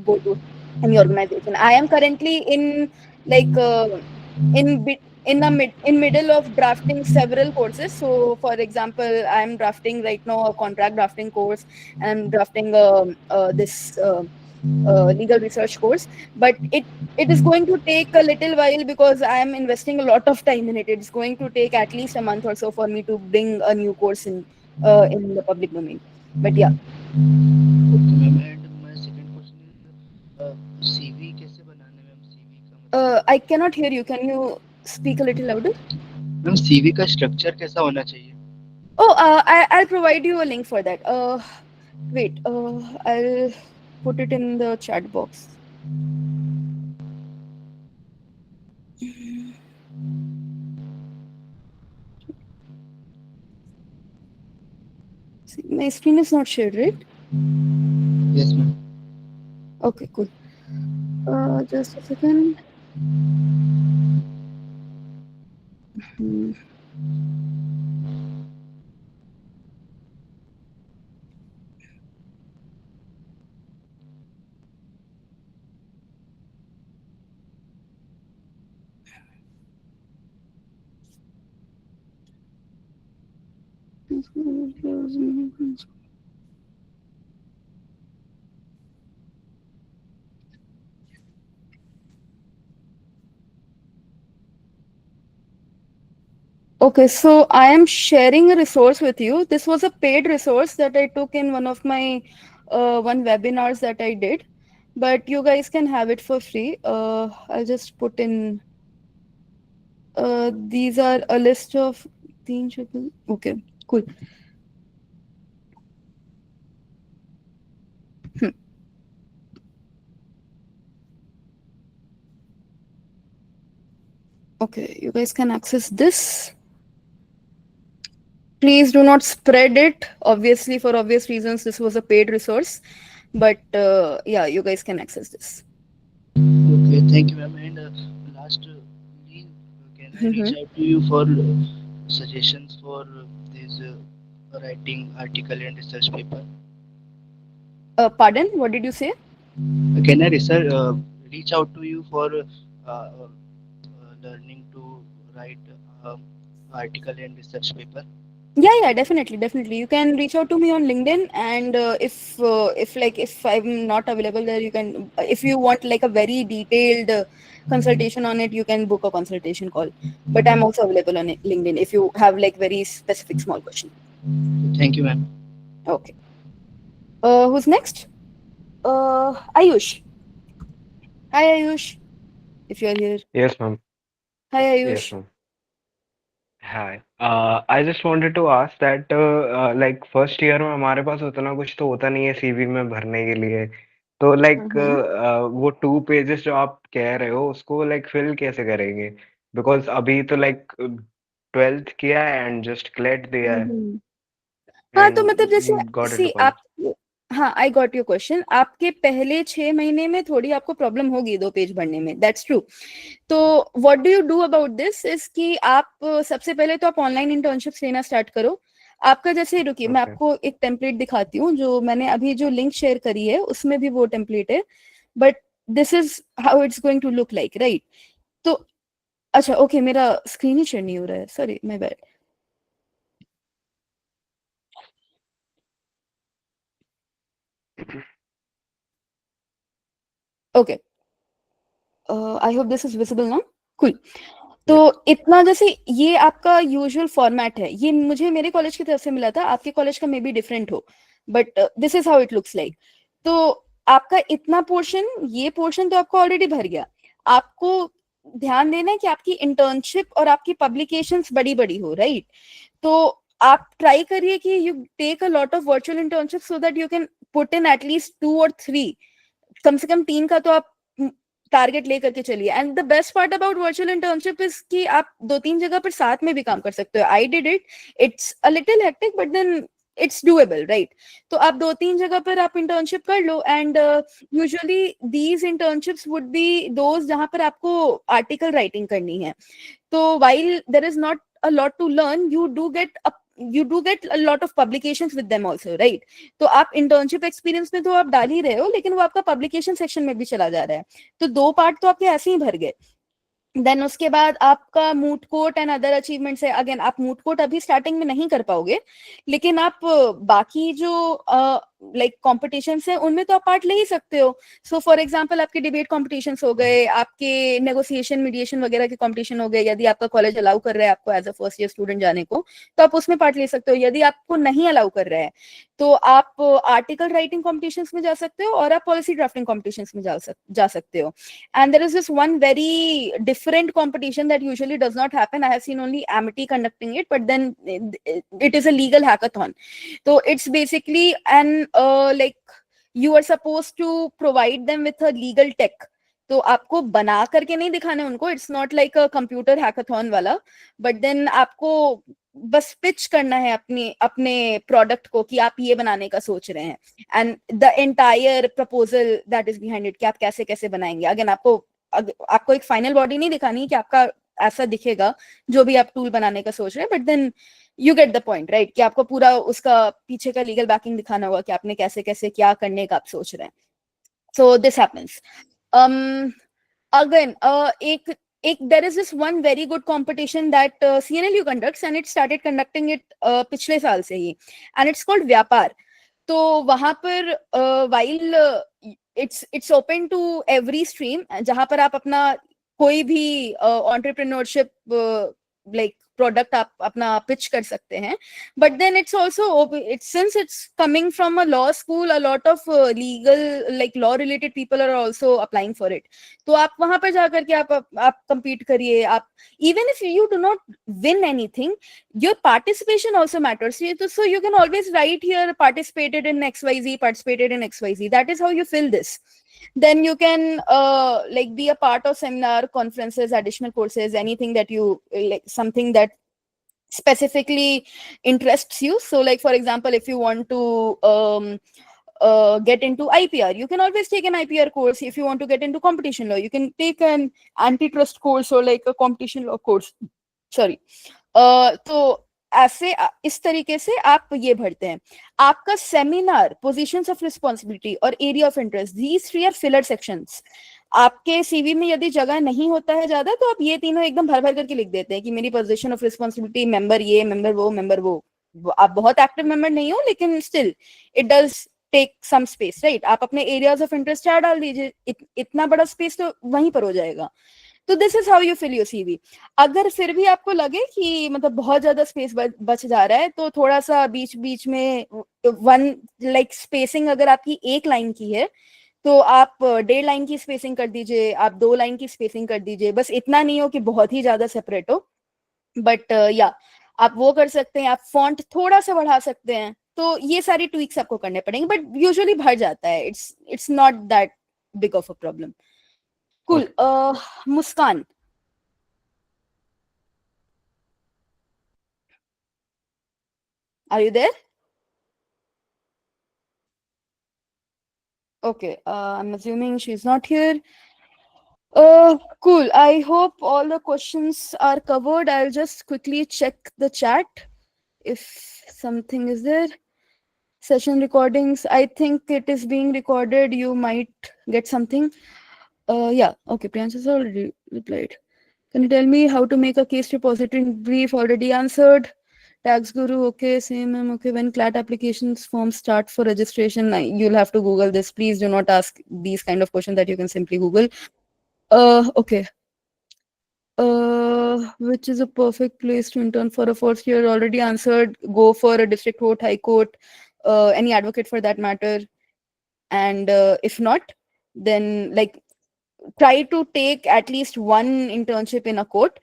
go to any organization. I am currently in like in middle of drafting several courses. So for example, I'm drafting right now a contract drafting course, and I'm drafting this legal research course, but it is going to take a little while because I am investing a lot of time in it. It's going to take at least a month or so for me to bring a new course in the public domain. But yeah. Okay, ma'am. And my second question is CV कैसे बनाना है ma'am? CV का I cannot hear you. Can you speak a little louder? Ma'am CV का structure कैसा होना चाहिए? Oh, I'll provide you a link for that. Wait. I'll put it in the chat box. See, my screen is not shared, right? Yes, ma'am. Okay, cool. Just a second. Hmm. Okay, so I am sharing a resource with you. This was a paid resource that I took in one of my one webinars that I did, but you guys can have it for free. I'll just put in. These are a list of okay, cool. Okay, you guys can access this. Please do not spread it. Obviously, for obvious reasons, this was a paid resource. But yeah, you guys can access this. Okay, thank you, ma'am. And lastly, can I reach out to you for suggestions for this writing article and research paper? Pardon? What did you say? Can I reach out to you for learning to write article and research paper? Yeah, definitely. You can reach out to me on LinkedIn, and if I'm not available there, you can. If you want like a very detailed consultation on it, you can book a consultation call. But I'm also available on LinkedIn if you have like very specific small question. Thank you, ma'am. Okay. Who's next? Ayush. Hi, Ayush. If you're here. Yes, ma'am. Hi, Yes, Ayush. ma'am. Hi. I just wanted to ask that like first year में हमारे पास उतना कुछ तो होता नहीं है CV में भरने के लिए तो लाइक वो 2 पेजेस जो आप कह रहे हो उसको लाइक फिल कैसे करेंगे बिकॉज अभी तो लाइक 12th किया है एंड जस्ट क्लेट दिया है हाँ, तो मतलब जैसे गॉट इनटू सी आप हाँ, आई गॉट योर क्वेश्चन. आपके पहले 6 महीने में थोड़ी आपको प्रॉब्लम होगी 2 पेज भरने में. That's true. तो what do you do about this is कि आप सबसे पहले तो आप ऑनलाइन इंटर्नशिप्स लेना स्टार्ट करो. आपका जैसे रुकिए मैं आपको एक टेम्पलेट दिखाती हूँ जो मैंने अभी जो लिंक शेयर करी है उसमें भी वो टेम्पलेट है. But this is how it's going to look like, right? तो अच्छा, ओके, मेरा स्क्रीन ही शेयर नहीं हो रहा है. Sorry, my bad. Okay, I hope this is visible now. Cool. तो इतना जैसे ये आपका यूजुअल फॉर्मेट है. ये मुझे मेरे कॉलेज की तरफ से मिला था. आपके कॉलेज का मे बी डिफरेंट हो, but this is how it looks like. तो आपका इतना पोर्शन, ये पोर्शन तो आपको ऑलरेडी भर गया. आपको ध्यान देना है कि आपकी इंटर्नशिप और आपकी पब्लिकेशंस बड़ी बड़ी हो, राइट? तो आप ट्राई करिए कि you take a lot of virtual internship so that you can put in at least 2 और 3, कम से कम 3 का तो आप टारगेट लेकर के चलिए. And the best part about virtual internship is कि आप 2-3 जगह पर साथ में भी काम कर सकते हो. I did it. It's a little hectic but then it's doable, right? तो आप 2-3 जगह पर आप इंटर्नशिप कर लो. And usually these internships would be those जहां पर आपको आर्टिकल राइटिंग करनी है. तो while there is not a lot to learn, you do get a lot of publications with them also, right? तो आप इंटर्नशिप एक्सपीरियंस में तो आप डाल ही रहे हो, लेकिन वो आपका पब्लिकेशन सेक्शन में भी चला जा रहा है. तो 2 पार्ट तो आपके ऐसे ही भर गए. देन उसके बाद आपका moot court and other achievements है. अगेन आप मूट कोर्ट अभी स्टार्टिंग में नहीं कर पाओगे, लेकिन आप बाकी जो लाइक कॉम्पिटिशन्स है उनमें तो आप पार्ट ले ही सकते हो. सो फॉर एग्जांपल आपके डिबेट कॉम्पिटिशन्स हो गए, आपके नेगोशिएशन मीडिएशन वगैरह के कॉम्पिटिशन हो गए. यदि आपका कॉलेज अलाउ कर रहा है आपको as a first year student जाने को, तो आप उसमें पार्ट ले सकते हो. यदि आपको नहीं अलाउ कर रहा है तो आप आर्टिकल राइटिंग कॉम्पिटिशन्स में जा सकते हो और आप पॉलिसी ड्राफ्टिंग कॉम्पिटिशन्स में जा सकते हो. And there is this one very different competition that usually does not happen. I have seen only Amity conducting it, but then it is a legal hackathon. So it's basically like you are supposed to provide them with a legal tech. तो आपको बना करके नहीं दिखाना उनको. It's not like a computer hackathon वाला, but then आपको बस पिच करना है अपने प्रोडक्ट को कि आप ये बनाने का सोच रहे हैं, and the entire proposal that is behind it कि आप कैसे कैसे बनाएंगे. अगेन आपको एक फाइनल बॉडी नहीं दिखानी कि आपका ऐसा दिखेगा जो भी आप टूल बनाने का सोच रहे हैं, but then you get the point right, कि आपको पूरा उसका पीछे का लीगल बैकिंग दिखाना होगा कि आपने कैसे कैसे क्या करने का आप सोच रहे हैं. So this happens. Again, there is this one very good competition that CNLU conducts, and it started conducting it पिछले साल से ही, and it's called व्यापार. तो वहां पर while it's open to every stream, जहां पर आप अपना कोई भी entrepreneurship like product आप अपना pitch कर सकते हैं, but then it's also since it's coming from a law school, a lot of legal like law related people are also applying for it. तो आप वहां पर जाकर के आप compete करिए. आप even if you do not win anything, your participation also matters. So you can always write here participated in XYZ, participated in XYZ. That is how you fill this. Then you can like be a part of seminar, conferences, additional courses, anything that you like, something that specifically interests you. So like for example, if you want to get into IPR, you can always take an IPR course. If you want to get into competition law, you can take an antitrust course or like a competition law course. Sorry. तो ऐसे इस तरीके से आप ये भरते हैं. आपका सेमिनार, पोजीशंस ऑफ रिस्पॉन्सिबिलिटी और area of interest, these three are filler sections. आपके सीवी में यदि जगह नहीं होता है ज्यादा, तो आप ये तीनों एकदम भर भर करके लिख देते हैं कि मेरी पोजीशन ऑफ रिस्पॉन्सिबिलिटी मेंबर ये, मेंबर वो, मेंबर वो. आप बहुत एक्टिव मेंबर नहीं हो, लेकिन still it does take some space right. आप अपने एरियाज ऑफ इंटरेस्ट क्या डाल दीजिए, इतना बड़ा स्पेस तो वहीं पर हो जाएगा. तो this is how you fill your CV. अगर फिर भी आपको लगे कि मतलब बहुत ज्यादा स्पेस बच जा रहा है, तो थोड़ा सा बीच बीच में वन लाइक स्पेसिंग अगर आपकी एक लाइन की है, तो आप 1.5 लाइन की स्पेसिंग कर दीजिए, आप 2 लाइन की स्पेसिंग कर दीजिए. बस इतना नहीं हो कि बहुत ही ज्यादा सेपरेट हो, बट या आप वो कर सकते हैं. आप फॉन्ट थोड़ा सा बढ़ा सकते हैं. तो ये सारी ट्वीक्स आपको करने पड़ेंगे, बट यूजुअली भर जाता है. It's not that big of a problem. Cool. Muskan. Are you there? Okay. I'm assuming she's not here. Cool. I hope all the questions are covered. I'll just quickly check the chat if something is there. Session recordings. I think it is being recorded. You might get something. Yeah, okay, Priyansh has already replied. Can you tell me how to make a case repository in brief? Already answered. Tax Guru, okay, same, okay. When CLAT applications forms start for registration, you'll have to Google this. Please do not ask these kind of questions that you can simply Google. Okay. Which is a perfect place to intern for a first year? Already answered. Go for a district court, high court, any advocate for that matter. And if not, then like try to take at least one internship in a court,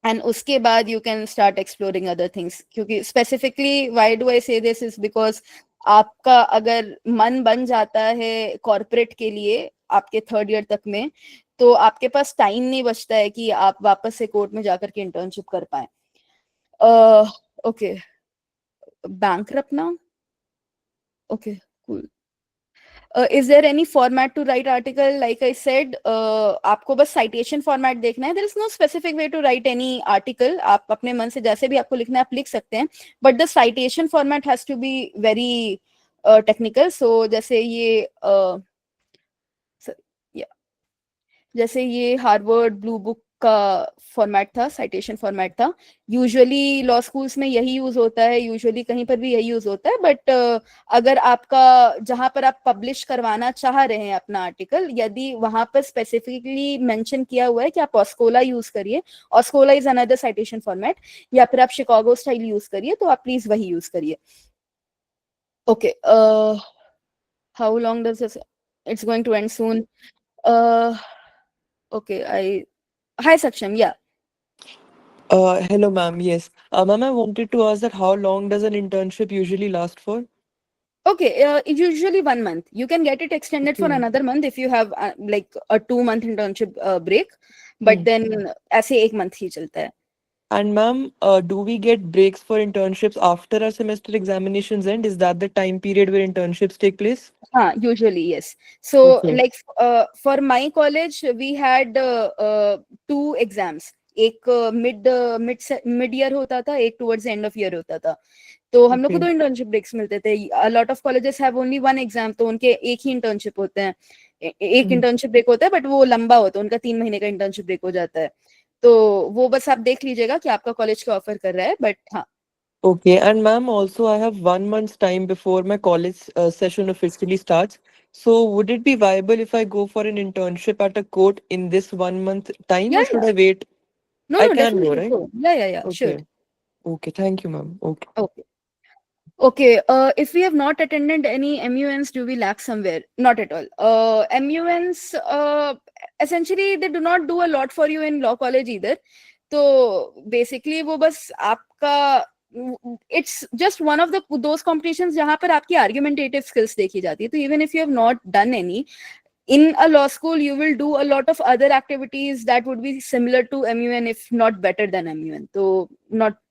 and uske baad you can start exploring other things. Kyunki specifically, why do I say this is because आपका अगर मन बन जाता है corporate के लिए आपके 3rd year तक में, तो आपके पास टाइम नहीं बचता है कि आप वापस से कोर्ट में जाकर के इंटर्नशिप कर पाए. Okay. Bankrupt now. Okay, cool. Is there any format to write article? Like I said, आपको बस citation format देखना है. There is no specific way to write any article. आप अपने मन से जैसे भी आपको लिखना है आप लिख सकते हैं. But the citation format has to be very technical. So जैसे ये जैसे ये हार्वर्ड ब्लू बुक का फॉर्मेट था, साइटेशन फॉर्मेट था. यूजुअली लॉ स्कूल्स में यही यूज होता है, यूजुअली कहीं पर भी यही यूज होता है. बट अगर आपका जहां पर आप पब्लिश करवाना चाह रहे हैं अपना आर्टिकल, यदि वहां पर स्पेसिफिकली मेंशन किया हुआ है कि आप ऑस्कोला यूज करिए, ऑस्कोला इज अनदर साइटेशन फॉर्मेट, या फिर आप शिकागो स्टाइल यूज करिए, तो आप प्लीज वही यूज करिए. Okay. How long does this? It's going to end soon. Okay, Hi Saksham, yeah. Hello ma'am, yes. Ma'am, I wanted to ask that how long does an internship usually last for? Okay, usually 1 month. You can get it extended for another month if you have like a 2-month internship break, but then ऐसे 1 month ही चलता है. And ma'am, do we get breaks for internships after our semester examinations end? Is that the time period where internships take place? Usually, yes. So, Okay. like, for my college, we had two exams. एक mid year होता था, एक towards and year होता था. तो हम लोग को Okay. दो इंटर्नशिप ब्रेक्स मिलते थे. A lot of colleges have only one exam, तो उनके एक ही इंटर्नशिप होते हैं. एक Hmm. इंटर्नशिप ब्रेक होता है, बट वो लंबा होता है, उनका 3 महीने का इंटर्नशिप ब्रेक हो जाता है. तो वो बस आप देख लीजिएगा कि आपका कॉलेज क्या ऑफर कर रहा है, बट हाँ. Okay, and ma'am, also I have 1 month's time before my college session officially starts. So would it be viable if I go for an internship at a court in this 1 month time, Yeah, or should yeah. I wait? No, I no, can go, definitely right? go. Yeah, sure. Okay. Okay, thank you, ma'am. Okay. Okay. Okay, if we have not attended any MUNs, do we lack somewhere? Not at all. MUNs, essentially, they do not do a lot for you in law college either. So basically, वो बस आपका it's just one of those competitions जहाँ पर आपकी argumentative skills देखी जाती है. तो even if you have not done any, in a law school, you will do a lot of other activities that would be similar to MUN, if not better than MUN. So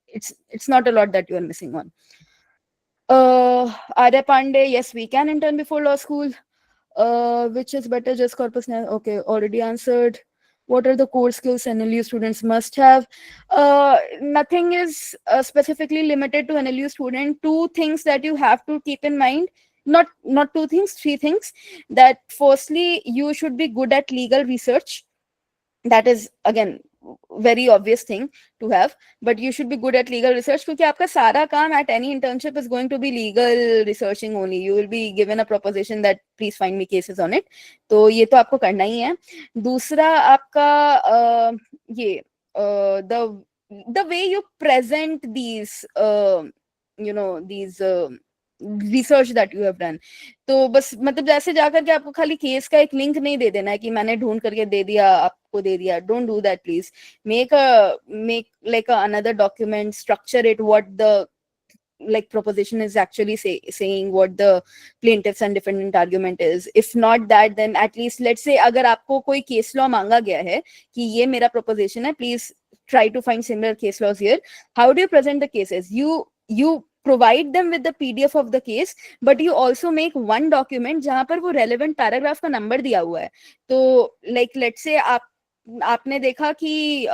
it's not a lot that you are missing on. Arya Pandey, yes, we can intern before law school. Which is better, just corpus? Okay, already answered. What are the core skills NLU students must have? Nothing is specifically limited to NLU student. Two things that you have to keep in mind. Not two things, three things. That firstly, you should be good at legal research. That is again very obvious thing to have, but you should be good at legal research क्योंकि आपका सारा काम at any internship is going to be legal researching only. You will be given a proposition that please find me cases on it. तो ये तो आपको करना ही है. दूसरा आपका ये the way you present these these research that you have done. तो बस मतलब जैसे जाकर के आपको खाली केस का एक लिंक नहीं दे देना है कि मैंने ढूंढ करके दे दिया, आपको दे दिया. Don't do that, please. Make like another document, structure it, what the like proposition is actually saying, what the plaintiffs and defendant argument is. If not that, then at least let's say अगर आपको कोई case law मांगा गया है कि ये मेरा proposition है, please try to find similar case laws here. How do you present the cases? You provide them with the PDF of the case, but you also make one document जहाँ पर वो relevant paragraph का number दिया हुआ है. तो like let's say आपने देखा कि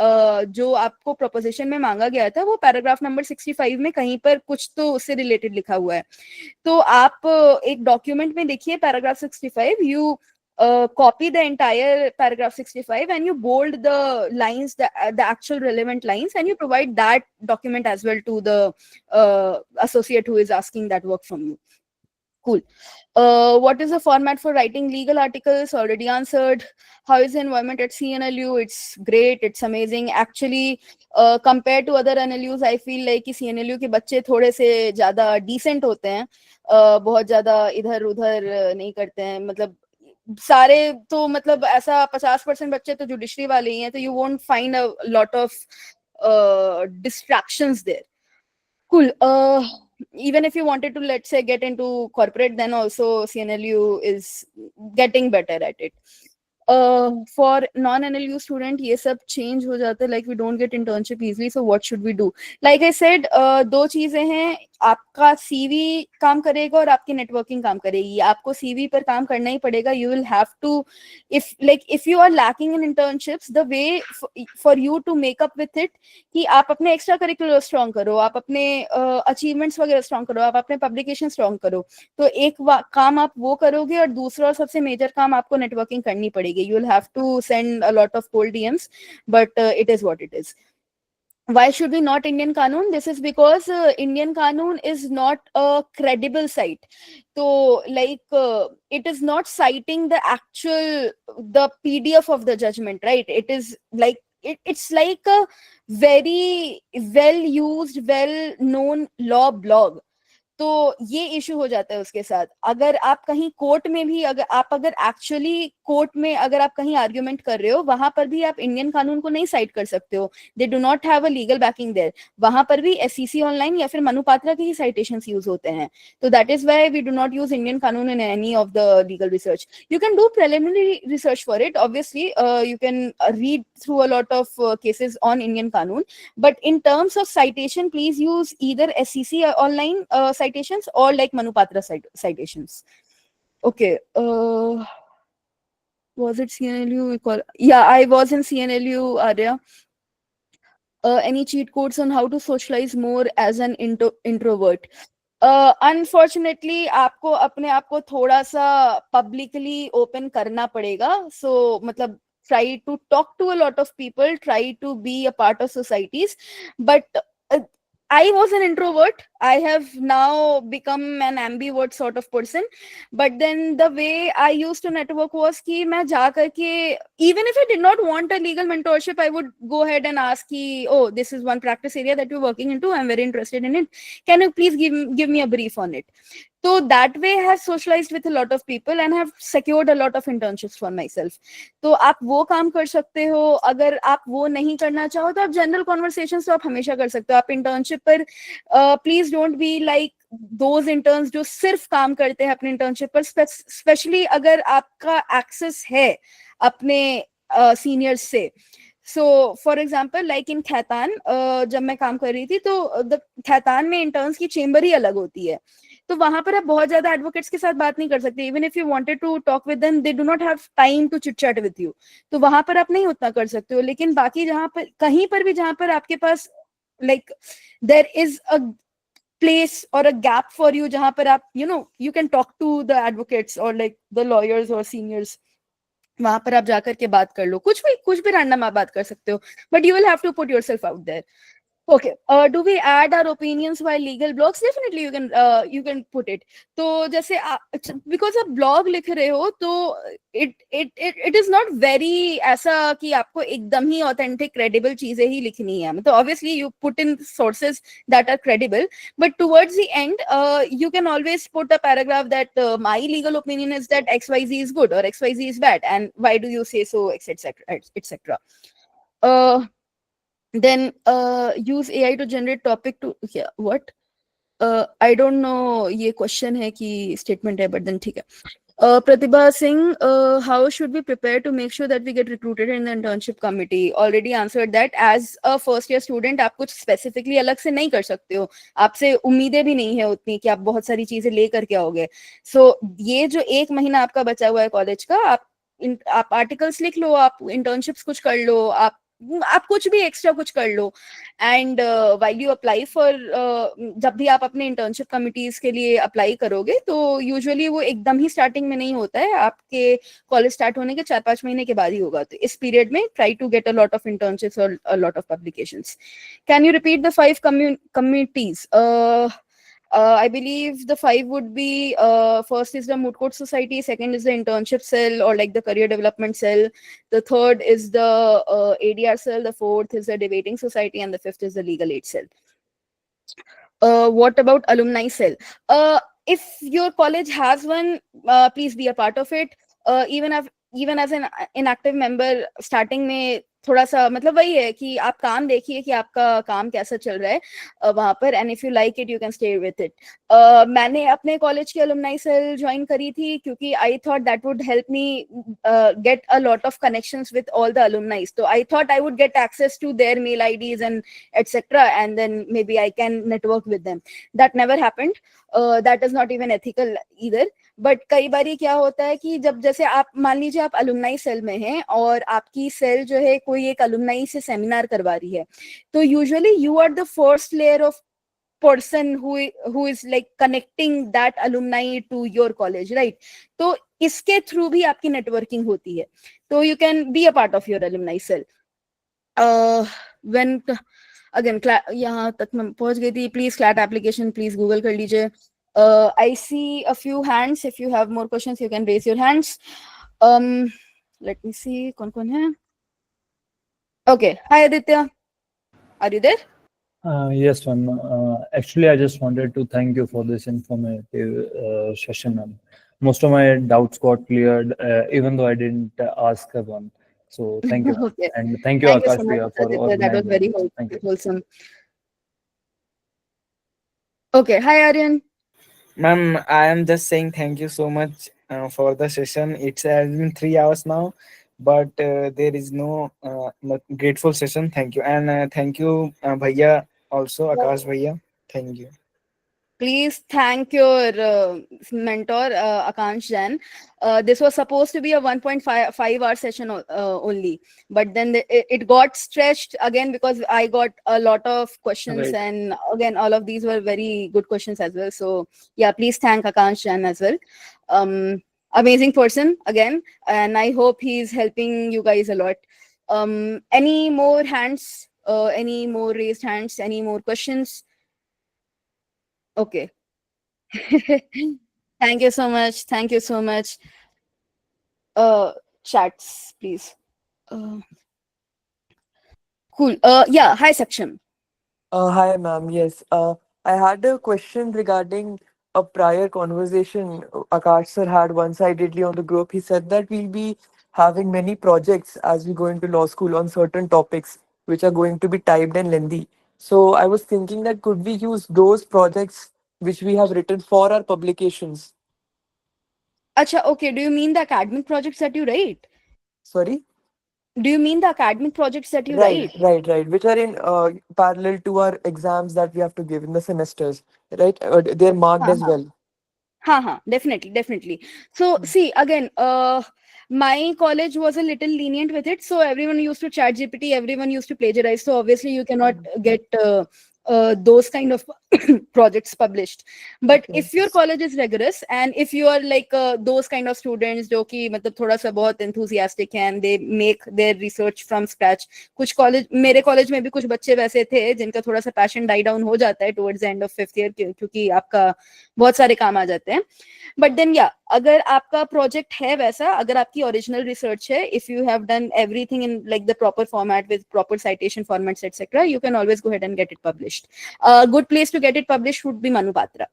जो आपको proposition में मांगा गया था वो paragraph number 65 में कहीं पर कुछ तो उससे related लिखा हुआ है. तो आप एक document में देखिए paragraph 65, you copy the entire paragraph 65 and you bold the lines, the actual relevant lines, and you provide that document as well to the associate who is asking that work from you. Cool. What is the format for writing legal articles? Already answered. How is the environment at CNLU? It's great. It's amazing. Actually, compared to other NLUs, I feel like कि CNLU के बच्चे थोड़े से ज़्यादा decent होते हैं. बहुत ज़्यादा इधर उधर नहीं करते हैं. मतलब सारे तो मतलब ऐसा 50% बच्चे तो जुडिशरी वाले ही हैं, तो you won't find a lot of distractions there. Cool. Even if you wanted to, let's say, get into corporate, then also CNLU is getting better at it. For non-NLU student, ये सब change हो जाता है, like we don't get internship easily. So what should we do? Like I said, दो चीजें हैं. आपका CV काम करेगा और आपकी networking काम करेगी. आपको CV पर काम करना ही पड़ेगा. You will have to, if you are lacking in internships, the way for you to make up with it, कि आप अपने extra curricular strong करो, आप अपने achievements वगैरह strong करो, आप अपने publication strong करो. तो एक काम आप वो करोगे और दूसरा और सबसे major काम आपको networking करनी पड़ेगी. You will have to send a lot of cold DMs, but it is what it is. Why should we not Indian Qanun? This is because Indian Qanun is not a credible site. So like it is not citing the PDF of the judgment, right? It is like it's like a very well used, well known law blog. तो ये issue हो जाता है उसके साथ। अगर आप कहीं कोर्ट में भी अगर एक्चुअली कोर्ट में अगर आप कहीं आर्ग्यूमेंट कर रहे हो, वहां पर भी आप इंडियन कानून को नहीं साइट कर सकते हो। They do not have a legal backing there. वहां पर भी एससीसी ऑनलाइन या फिर मनुपात्रा के ही साइटेशंस यूज होते हैं। तो that is why we do not use Indian कानून in any of the legal research. You can do preliminary research for it. Obviously, you can read through a lot of cases on Indian Kanun. But in terms of citation, please use either SCC online citations or like Manupatra citations. Okay. Was it CNLU? Yeah, I was in CNLU, Arya. Any cheat codes on how to socialize more as an introvert? Unfortunately आपको अपने आप को थोड़ा सा publicly open करना पड़ेगा। सो मतलब try to talk to a lot of people, try to be a part of societies. But I was an introvert. I have now become an ambivert sort of person. But then the way I used to network was कि मैं जा करके, even if I did not want a legal mentorship, I would go ahead and ask कि, oh, this is one practice area that you're working into. I'm very interested in it. Can you please give me a brief on it? So that way I have socialized with a lot of people and have secured a lot of internships for myself. तो आप वो काम कर सकते हो। अगर आप वो नहीं करना चाहो तो आप जनरल कॉन्वर्सेशंस तो आप हमेशा कर सकते हो। आप इंटर्नशिप पर please don't be like those interns जो सिर्फ काम करते हैं अपने इंटर्नशिप पर, स्पेशली अगर आपका एक्सेस है अपने सीनियर्स से। So for example like in Khaitan, जब मैं काम कर रही थी तो खैतान में इंटर्न्स की चेम्बर ही अलग होती है। तो वहां पर आप बहुत ज्यादा एडवोकेट्स के साथ बात नहीं कर सकते। Even if you wanted to talk with them, they do not have time to chit chat with you. तो वहां पर आप नहीं उतना कर सकते हो। लेकिन बाकी जहां पर कहीं पर भी जहां पर आपके पास like there is a place और अ गैप फॉर यू, जहां पर आप you can talk to the advocates और लाइक द लॉयर्स और सीनियर्स, वहां पर आप जाकर के बात कर लो। कुछ भी रैंडम आप बात कर सकते हो, but you will have to put yourself out there. Okay. Do we add our opinions while legal blogs? Definitely, you can put it. तो जैसे because आप blog लिख रहे हो तो it is not very ऐसा कि आपको एकदम ही authentic credible चीजें ही लिखनी है। मतलब obviously you put in sources that are credible, but towards the end you can always put a paragraph that my legal opinion is that XYZ is good or XYZ is bad, and why do you say so, etc. etc. Then use AI to generate topic to what I don't know ये question है कि statement है, but then ठीक है। Pratibha Singh, how should we prepare to make sure that we get recruited in the internship committee? Already answered that. As a first year student, आप कुछ specifically अलग से नहीं कर सकते हो। आपसे उम्मीदें भी नहीं है उतनी कि आप बहुत सारी चीजें ले करके आओगे। So ये जो 1 महीना आपका बचा हुआ है कॉलेज का, आप आर्टिकल्स लिख लो, आप इंटर्नशिप्स कुछ कर लो, आप कुछ भी एक्स्ट्रा कुछ कर लो। And while you apply for, जब भी आप अपने इंटर्नशिप कमिटीज के लिए अप्लाई करोगे तो यूजुअली वो एकदम ही स्टार्टिंग में नहीं होता है, आपके कॉलेज स्टार्ट होने के 4-5 महीने के बाद ही होगा। तो इस पीरियड में try to get a lot of internships और a lot of publications. Can you repeat the 5 committees? I believe the 5 would be, first is the Moot Court Society, second is the internship cell or like the career development cell, the third is the ADR cell, the fourth is the debating society, and the fifth is the legal aid cell. What about alumni cell? If your college has one, please be a part of it. Even as an inactive member, starting में थोड़ा सा मतलब वही है कि आप काम देखिए कि आपका काम कैसा चल रहा है वहां पर, and if you like it you can stay with it. मैंने अपने कॉलेज की अलुमनाई सेल ज्वाइन करी थी क्योंकि I thought that would help me get a lot of connections with all the alumnis. तो I thought I would get access to their mail IDs and etcetera, and then maybe I can network with them. That never happened. That is not even ethical either. But कई बारी क्या होता है कि जब जैसे आप मान लीजिए आप अलुमनाई सेल में हैं और आपकी सेल जो है कोई एक अलुमनाई से सेमिनार करवा रही है, तो usually you are the first layer of person who is like connecting that alumni to your college, right? तो इसके थ्रू भी आपकी नेटवर्किंग होती है। तो you can be a part of your alumni cell. When again यहाँ तक मैं पहुंच गई थी। Please CLAT application please Google कर लीजिए। I see a few hands. If you have more questions, you can raise your hands. Let me see. कौन कौन है? Okay. Hi Aditya. Are you there? Yes, ma'am. Actually, I just wanted to thank you for this informative session, ma'am. Most of my doubts got cleared, even though I didn't ask one. So thank you, ma'am. Okay. And thank you, Thank you so Akash much, Priya, Mr. for Aditya. That was very organizing this. Thank you. wholesome. Okay. Hi, Aryan. Ma'am, I am just saying thank you so much for the session. It has been 3 hours now, but there is no grateful session. Thank you. And thank you, Bhaiya, also, Akash Bhaiya. Thank you. Please thank your mentor, Akansh Jain. This was supposed to be a 1.5 hour session only, but then it got stretched again because I got a lot of questions, Right. and again, all of these were very good questions as well. So, yeah, please thank Akansh Jain as well. Amazing person again, and I hope he's helping you guys a lot. Any more hands? Any more raised hands? Any more questions? Okay. Thank you so much. Thank you so much. Chats, please. Cool. Yeah. Hi, Saksham. Hi, ma'am. Yes. I had a question regarding a prior conversation Akash sir had one-sidedly on the group. He said that we'll be having many projects as we go into law school on certain topics which are going to be typed and lengthy. So I was thinking that could we use those projects which we have written for our publications? Acha, okay. Do you mean the academic projects that you write? Sorry? Do you mean the academic projects that you Right, write? right. Which are in parallel to our exams that we have to give in the semesters, right? They're marked as Uh-huh. well. Definitely. So see again, my college was a little lenient with it. So everyone used to chat GPT, everyone used to plagiarize. So obviously you cannot get those kind of projects published. But Okay. if your college is rigorous and if you are like those kind of students जो कि मतलब थोड़ा सा बहुत enthusiastic हैं and they make their research from scratch. कुछ college मेरे college में भी कुछ बच्चे वैसे थे जिनका थोड़ा सा passion die down हो जाता है towards the end of 5th year क्योंकि आपका बहुत सारे काम आ जाते हैं. But then yeah, अगर आपका project है वैसा, अगर आपकी original research है, if you have done everything in like the proper format with proper citation formats etc., you can always go ahead and get it published. A good place to get it published would be Manupatra.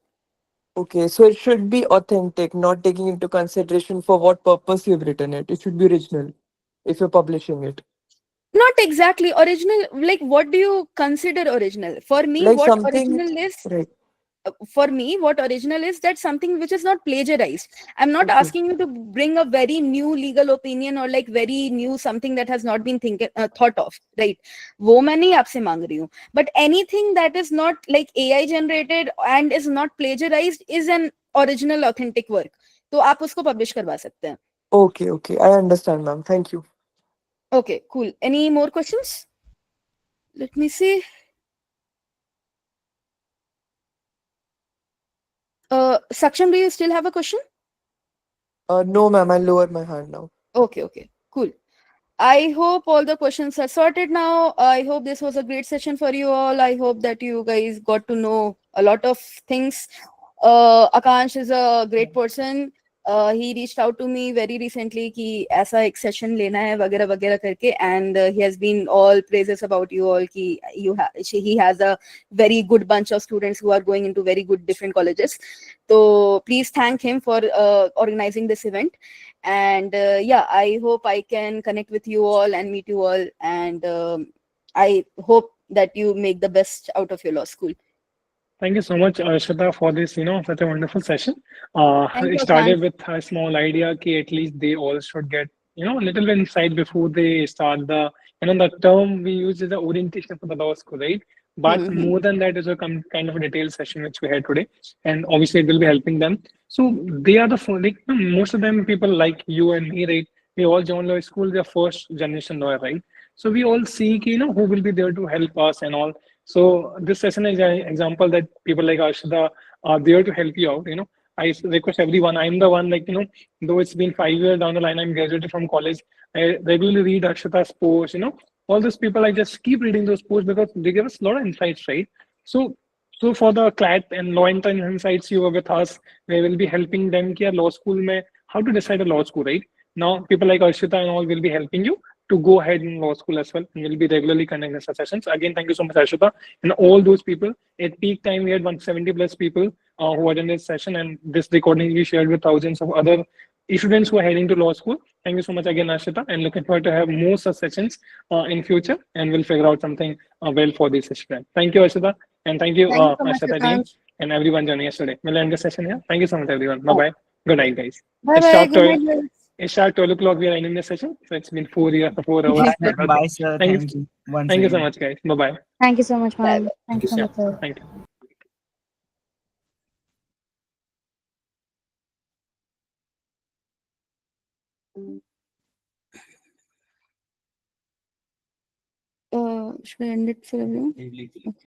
Okay, so it should be authentic, not taking into consideration for what purpose you've written it. It should be original if you're publishing it. Not exactly original. Like, what do you consider original? For me, Like what something, original is? right? For me, what original is that something which is not plagiarized. I'm not Okay. asking you to bring a very new legal opinion or like very new something that has not been thought of, right? वो मैं नहीं आपसे मांग रही हूँ. But anything that is not like AI generated and is not plagiarized is an original authentic work. तो आप उसको publish करवा सकते हैं. Okay. I understand, ma'am. Thank you. Okay, cool. Any more questions? Let me see. Saksham, do you still have a question? No, ma'am. I'll lower my hand now. Okay, cool. I hope all the questions are sorted now. I hope this was a great session for you all. I hope that you guys got to know a lot of things. Akansh is a great person. He reached out to me very recently कि ऐसा एक session लेना है वगैरह वगैरह करके, and he has been all praises about you all कि he has a very good bunch of students who are going into very good different colleges. So please thank him for organizing this event. And yeah, I hope I can connect with you all and meet you all, and I hope that you make the best out of your law school. Thank you so much, Shraddha, for this, such a wonderful session. Thank you, It started Akansh. with a small idea that at least they all should get, a little insight before they start the term we use is the orientation for the law school, right? But Mhm. more than that is a kind of a detailed session which we had today, and obviously it will be helping them. So they are most of them people like you and me, right? We all join law school, they're first generation lawyer, right? So we all seek, who will be there to help us and all. So this session is an example that people like Arshada are there to help you out. I request everyone. I'm the one, though it's been 5 years down the line, I'm graduated from college. I regularly read Arshada's posts. All those people, I just keep reading those posts because they give us a lot of insights, right? So for the CLAT and law intern insights you were with us, we will be helping them कि law school में how to decide a law school, right? Now people like Arshita and all will be helping you. to go ahead in law school as well. And we'll be regularly conducting such sessions. Again, thank you so much, Ashita. And all those people, at peak time, we had 170 plus people who attended this session, and this recording we shared with thousands of other students who are heading to law school. Thank you so much again, Ashita, and looking forward to have more such sessions in future, and we'll figure out something well for this session. Thank you, Ashita, and thank you, Thank you so much, Ashita team, Prakash. and everyone joining us today. We'll end the session here. Thank you so much, everyone. Bye-bye. Good night, guys. It's Bye-bye. sharp Good 12, night, guys. it's sharp 12 o'clock. We are ending the session. So it's been 4 hours. Bye, sir. Thank you once Thank you so again. much, guys. Bye-bye. Thank you so much, ma'am. Thank you so Yeah, much, sir. thank you. Should I end it for everyone? Okay.